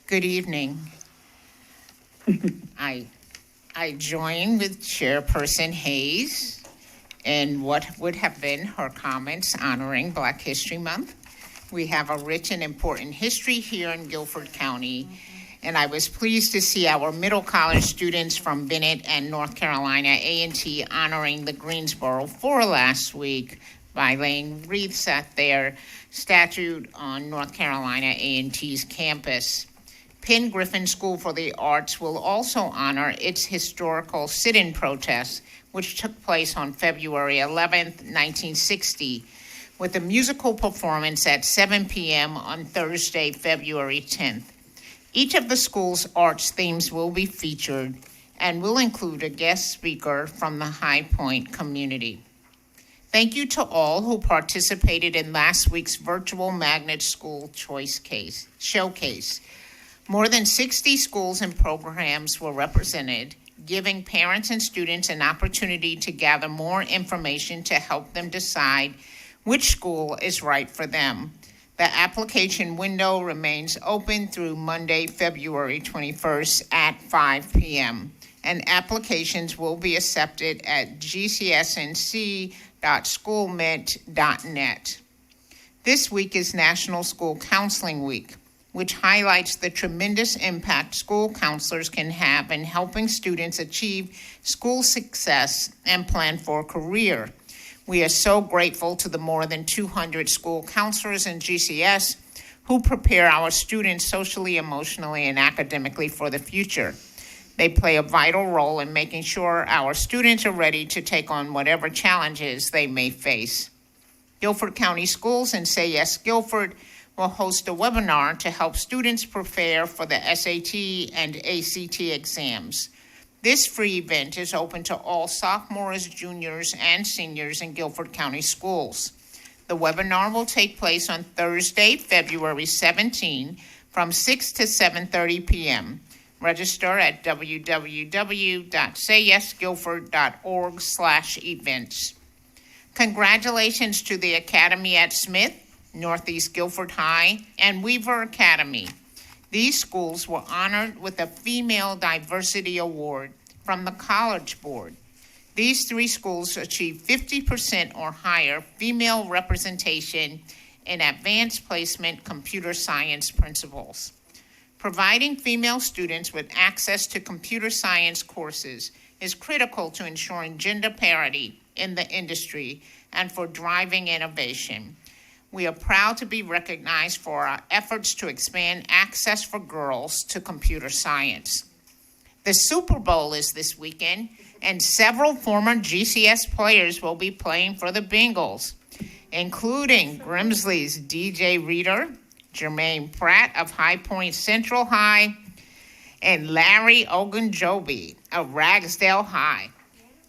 Good evening. I join with Chairperson Hayes in what would have been her comments honoring Black History Month. We have a rich and important history here in Guilford County, and I was pleased to see our middle college students from Bennett and North Carolina A&T honoring the Greensboro Four last week by laying wreaths at their statue on North Carolina A&T's campus. Penn Griffin School for the Arts will also honor its historical sit-in protest, which took place on February 11th, 1960, with a musical performance at 7 p.m. on Thursday, February 10th. Each of the school's arts themes will be featured and will include a guest speaker from the High Point community. Thank you to all who participated in last week's virtual Magnet School Choice Showcase. More than 60 schools and programs were represented, giving parents and students an opportunity to gather more information to help them decide which school is right for them. The application window remains open through Monday, February 21st at 5 p.m., and applications will be accepted at gcsnc.schoolmint.net. This week is National School Counseling Week, which highlights the tremendous impact school counselors can have in helping students achieve school success and plan for a career. We are so grateful to the more than 200 school counselors in GCS who prepare our students socially, emotionally, and academically for the future. They play a vital role in making sure our students are ready to take on whatever challenges they may face. Guilford County Schools and Say Yes Guilford will host a webinar to help students prepare for the SAT and ACT exams. This free event is open to all sophomores, juniors, and seniors in Guilford County Schools. The webinar will take place on Thursday, February 17, from 6 to 7:30 p.m. Register at www.sayyesguilford.org/events. Congratulations to the Academy at Smith, Northeast Guilford High, and Weaver Academy. These schools were honored with a Female Diversity Award from the College Board. These three schools achieved 50% or higher female representation in advanced placement computer science principles. Providing female students with access to computer science courses is critical to ensuring gender parity in the industry and for driving innovation. We are proud to be recognized for our efforts to expand access for girls to computer science. The Super Bowl is this weekend, and several former GCS players will be playing for the Bengals, including Grimsley's DJ Reader, Jermaine Pratt of High Point Central High, and Larry Ogunjobi of Ragsdale High.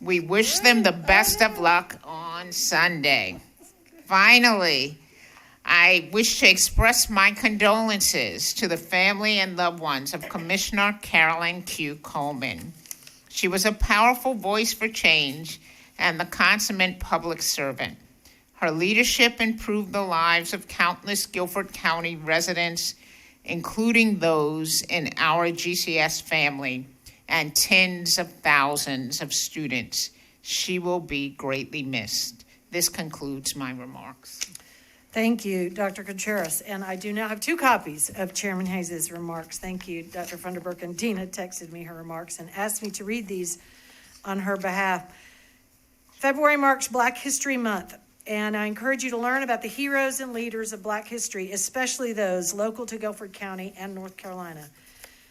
We wish them the best of luck on Sunday. Finally, I wish to express my condolences to the family and loved ones of Commissioner Carolyn Q. Coleman. She was a powerful voice for change and the consummate public servant. Her leadership improved the lives of countless Guilford County residents, including those in our GCS family, and tens of thousands of students. She will be greatly missed. This concludes my remarks. Thank you, Dr. Contreras. And I do now have 2 copies of Chairman Hayes' remarks. Thank you, Dr. Funderburk. And Dina texted me her remarks and asked me to read these on her behalf. February marks Black History Month, and I encourage you to learn about the heroes and leaders of Black history, especially those local to Guilford County and North Carolina.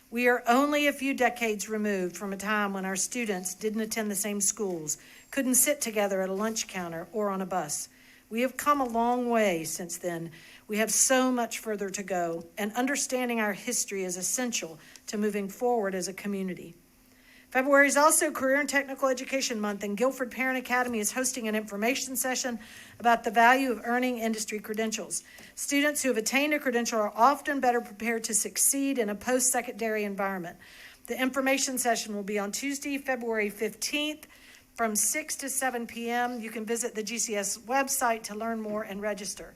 We are only a few decades removed from a time when our students didn't attend the same schools, couldn't sit together at a lunch counter or on a bus. We have come a long way since then. We have so much further to go, and understanding our history is essential to moving forward as a community. February is also Career and Technical Education Month, and Guilford Parent Academy is hosting an information session about the value of earning industry credentials. Students who have attained a credential are often better prepared to succeed in a post-secondary environment. The information session will be on Tuesday, February 15th from 6 to 7 p.m. You can visit the GCS website to learn more and register.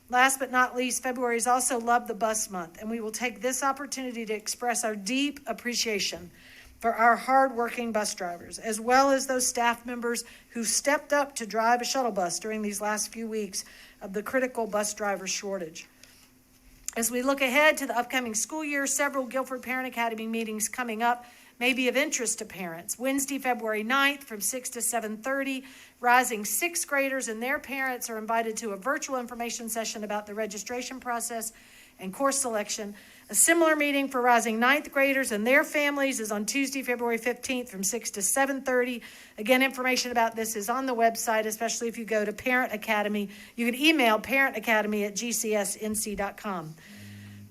Last but not least, February is also Love the Bus Month, and we will take this opportunity to express our deep appreciation for our hardworking bus drivers, as well as those staff members who stepped up to drive a shuttle bus during these last few weeks of the critical bus driver shortage. As we look ahead to the upcoming school year, several Guilford Parent Academy meetings coming up may be of interest to parents. Wednesday, February 9th from 6 to 7:30, rising sixth graders and their parents are invited to a virtual information session about the registration process and course selection. A similar meeting for rising ninth graders and their families is on Tuesday, February 15th from 6 to 7:30. Again, information about this is on the website, especially if you go to Parent Academy. You can email parentacademy@gcsnc.com.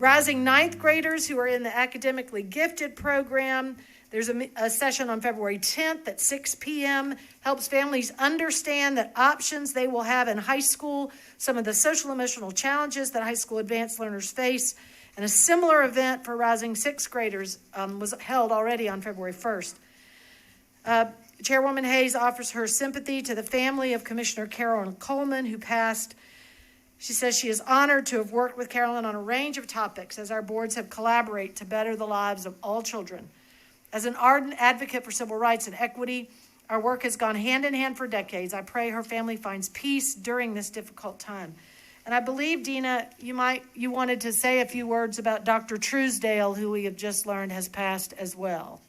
Rising ninth graders who are in the academically gifted program, there's a session on February 10th at 6 p.m. Helps families understand the options they will have in high school, some of the social emotional challenges that high school advanced learners face. And a similar event for rising sixth graders was held already on February 1st. Chairwoman Hayes offers her sympathy to the family of Commissioner Carolyn Coleman, who passed. She says she is honored to have worked with Carolyn on a range of topics as our boards have collaborated to better the lives of all children. As an ardent advocate for civil rights and equity, our work has gone hand in hand for decades. I pray her family finds peace during this difficult time. And I believe, Dina, you wanted to say a few words about Dr. Truesdale, who we have just learned has passed as well.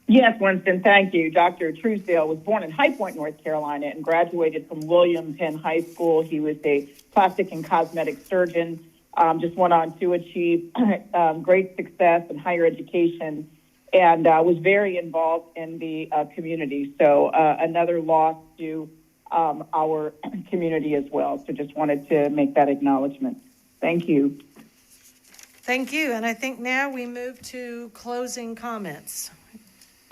Yes, Winston, thank you. Dr. Truesdale was born in High Point, North Carolina, and graduated from William Penn High School. He was a plastic and cosmetic surgeon, just went on to achieve great success in higher education, and was very involved in the community. So another loss to our community as well. So just wanted to make that acknowledgement. Thank you. Thank you. And I think now we move to closing comments.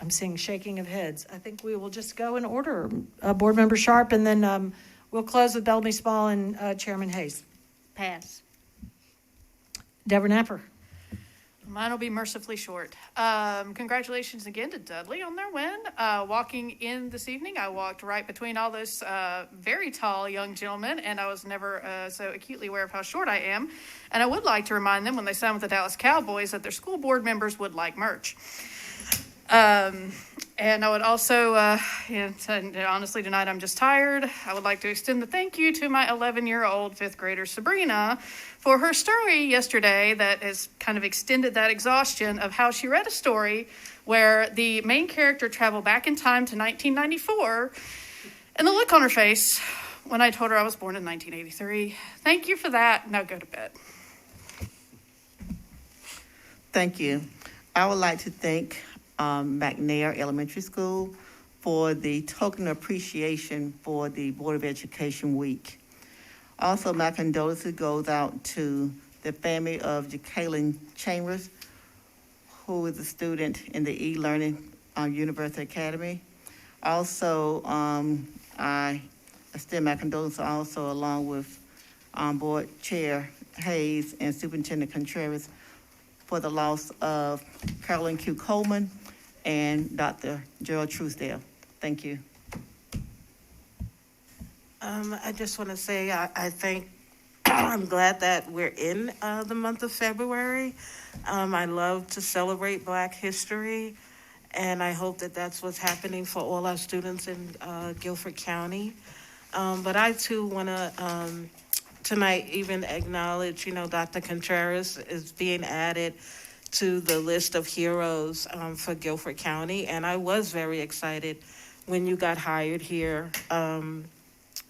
I'm seeing shaking of heads. I think we will just go in order. Board Member Sharp, and then we'll close with Bellamy Small and Chairman Hayes. Pass. Deborah Napper. Mine will be mercifully short. Congratulations again to Dudley on their win. Walking in this evening, I walked right between all those very tall young gentlemen, and I was never so acutely aware of how short I am. And I would like to remind them when they signed with the Dallas Cowboys that their school board members would like merch. And I would also, honestly, tonight I'm just tired. I would like to extend the thank you to my 11-year-old fifth grader, Sabrina, for her story yesterday that has kind of extended that exhaustion of how she read a story where the main character traveled back in time to 1994, and the look on her face when I told her I was born in 1983. Thank you for that. Now go to bed. Thank you. I would like to thank McNair Elementary School for the token of appreciation for the Board of Education Week. Also, my condolences goes out to the family of Jacqueline Chambers, who is a student in the e-learning University Academy. Also, I extend my condolences also along with Board Chair Hayes and Superintendent Contreras for the loss of Carolyn Q. Coleman and Dr. Gerald Truesdale. Thank you. I just want to say I think I'm glad that we're in the month of February. I love to celebrate Black history, and I hope that that's what's happening for all our students in Guilford County. But I, too, want to tonight even acknowledge, Dr. Contreras is being added to the list of heroes for Guilford County, and I was very excited when you got hired here.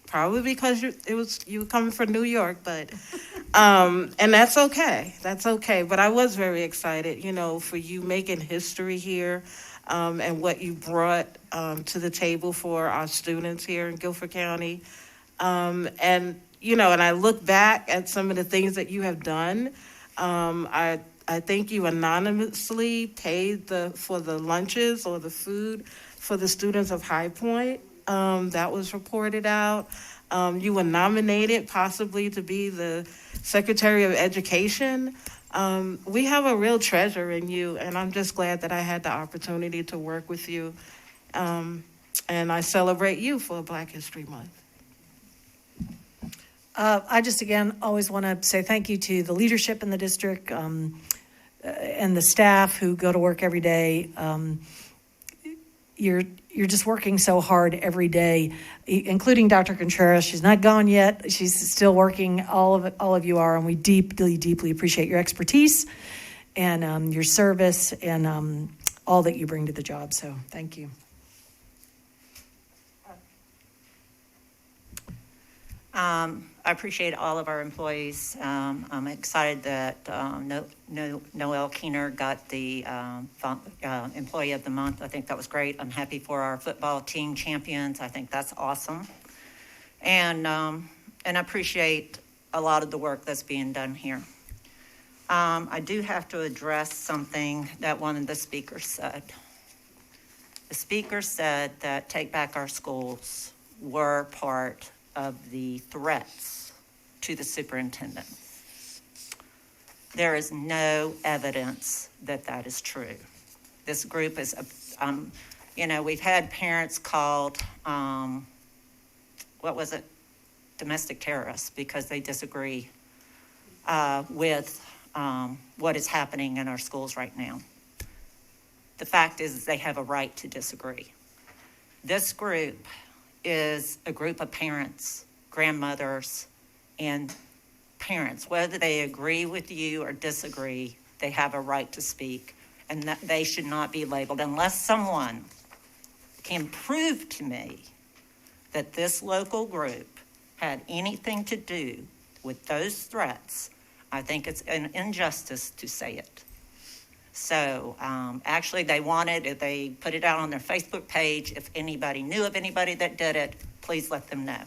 Probably because you were coming from New York, but and that's okay. That's okay. But I was very excited, for you making history here, and what you brought to the table for our students here in Guilford County. And I look back at some of the things that you have done. I think you anonymously paid for the lunches or the food for the students of High Point. That was reported out. You were nominated possibly to be the Secretary of Education We have a real treasure in you, and I'm just glad that I had the opportunity to work with you. And I celebrate you for Black History Month. I just, again, always want to say thank you to the leadership in the district and the staff who go to work every day. You're just working so hard every day, including Dr. Contreras. She's not gone yet. She's still working. All of you are, and we deeply, deeply appreciate your expertise and your service and all that you bring to the job. So thank you. I appreciate all of our employees. I'm excited that Noel Keener got the Employee of the Month. I think that was great. I'm happy for our football team champions. I think that's awesome. And I appreciate a lot of the work that's being done here. I do have to address something that one of the speakers said. The speaker said that Take Back Our Schools were part of the threats to the superintendent. There is no evidence that that is true. This group is, we've had parents called, domestic terrorists because they disagree with what is happening in our schools right now. The fact is they have a right to disagree. This group is a group of parents, grandmothers, and parents. Whether they agree with you or disagree, they have a right to speak, and that they should not be labeled unless someone can prove to me that this local group had anything to do with those threats. I think it's an injustice to say it. So actually they put it out on their Facebook page. If anybody knew of anybody that did it, please let them know.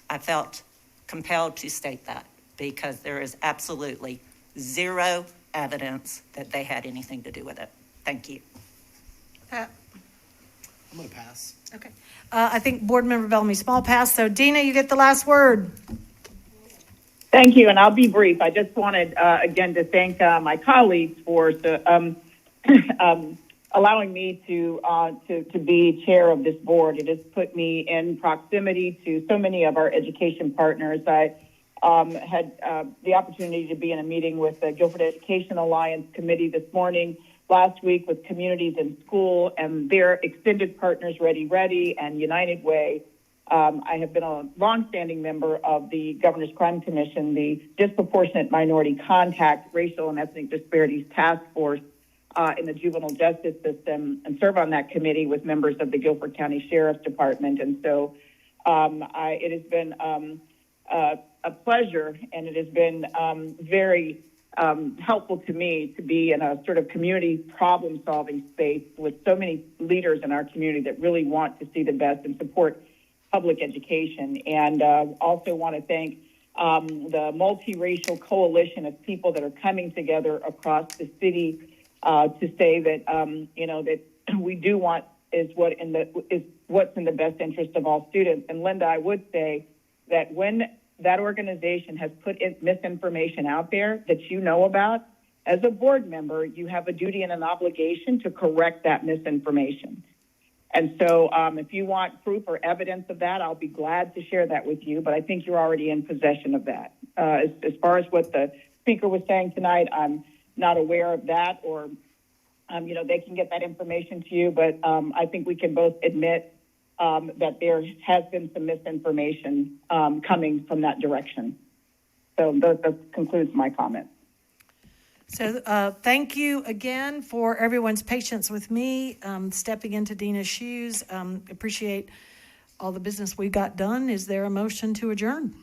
I felt compelled to state that because there is absolutely zero evidence that they had anything to do with it. Thank you. Pat? I'm going to pass. Okay. I think Board Member Bellamy Small passed. So Dina, you get the last word. Thank you, and I'll be brief. I just wanted, again, to thank my colleagues for allowing me to be chair of this board. It has put me in proximity to so many of our education partners. I had the opportunity to be in a meeting with the Guilford Education Alliance Committee this morning, last week with Communities in School, and their extended partners, Ready and United Way. I have been a longstanding member of the Governor's Crime Commission, the Disproportionate Minority Contact, Racial and Ethnic Disparities Task Force in the juvenile justice system, and serve on that committee with members of the Guilford County Sheriff's Department. And so it has been a pleasure, and it has been very helpful to me to be in a sort of community problem-solving space with so many leaders in our community that really want to see the best and support public education. And also want to thank the multiracial coalition of people that are coming together across the city to say that that we do want is what's in the best interest of all students. And Linda, I would say that when that organization has put misinformation out there that you know about, as a board member, you have a duty and an obligation to correct that misinformation. And so if you want proof or evidence of that, I'll be glad to share that with you, but I think you're already in possession of that. As far as what the speaker was saying tonight, I'm not aware of that, or, they can get that information to you, but I think we can both admit that there has been some misinformation coming from that direction. So that concludes my comments. So thank you again for everyone's patience with me, stepping into Dina's shoes. Appreciate all the business we got done. Is there a motion to adjourn?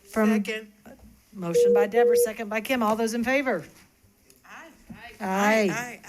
Second. Motion by Deborah, second by Kim. All those in favor? Aye. Aye. Aye.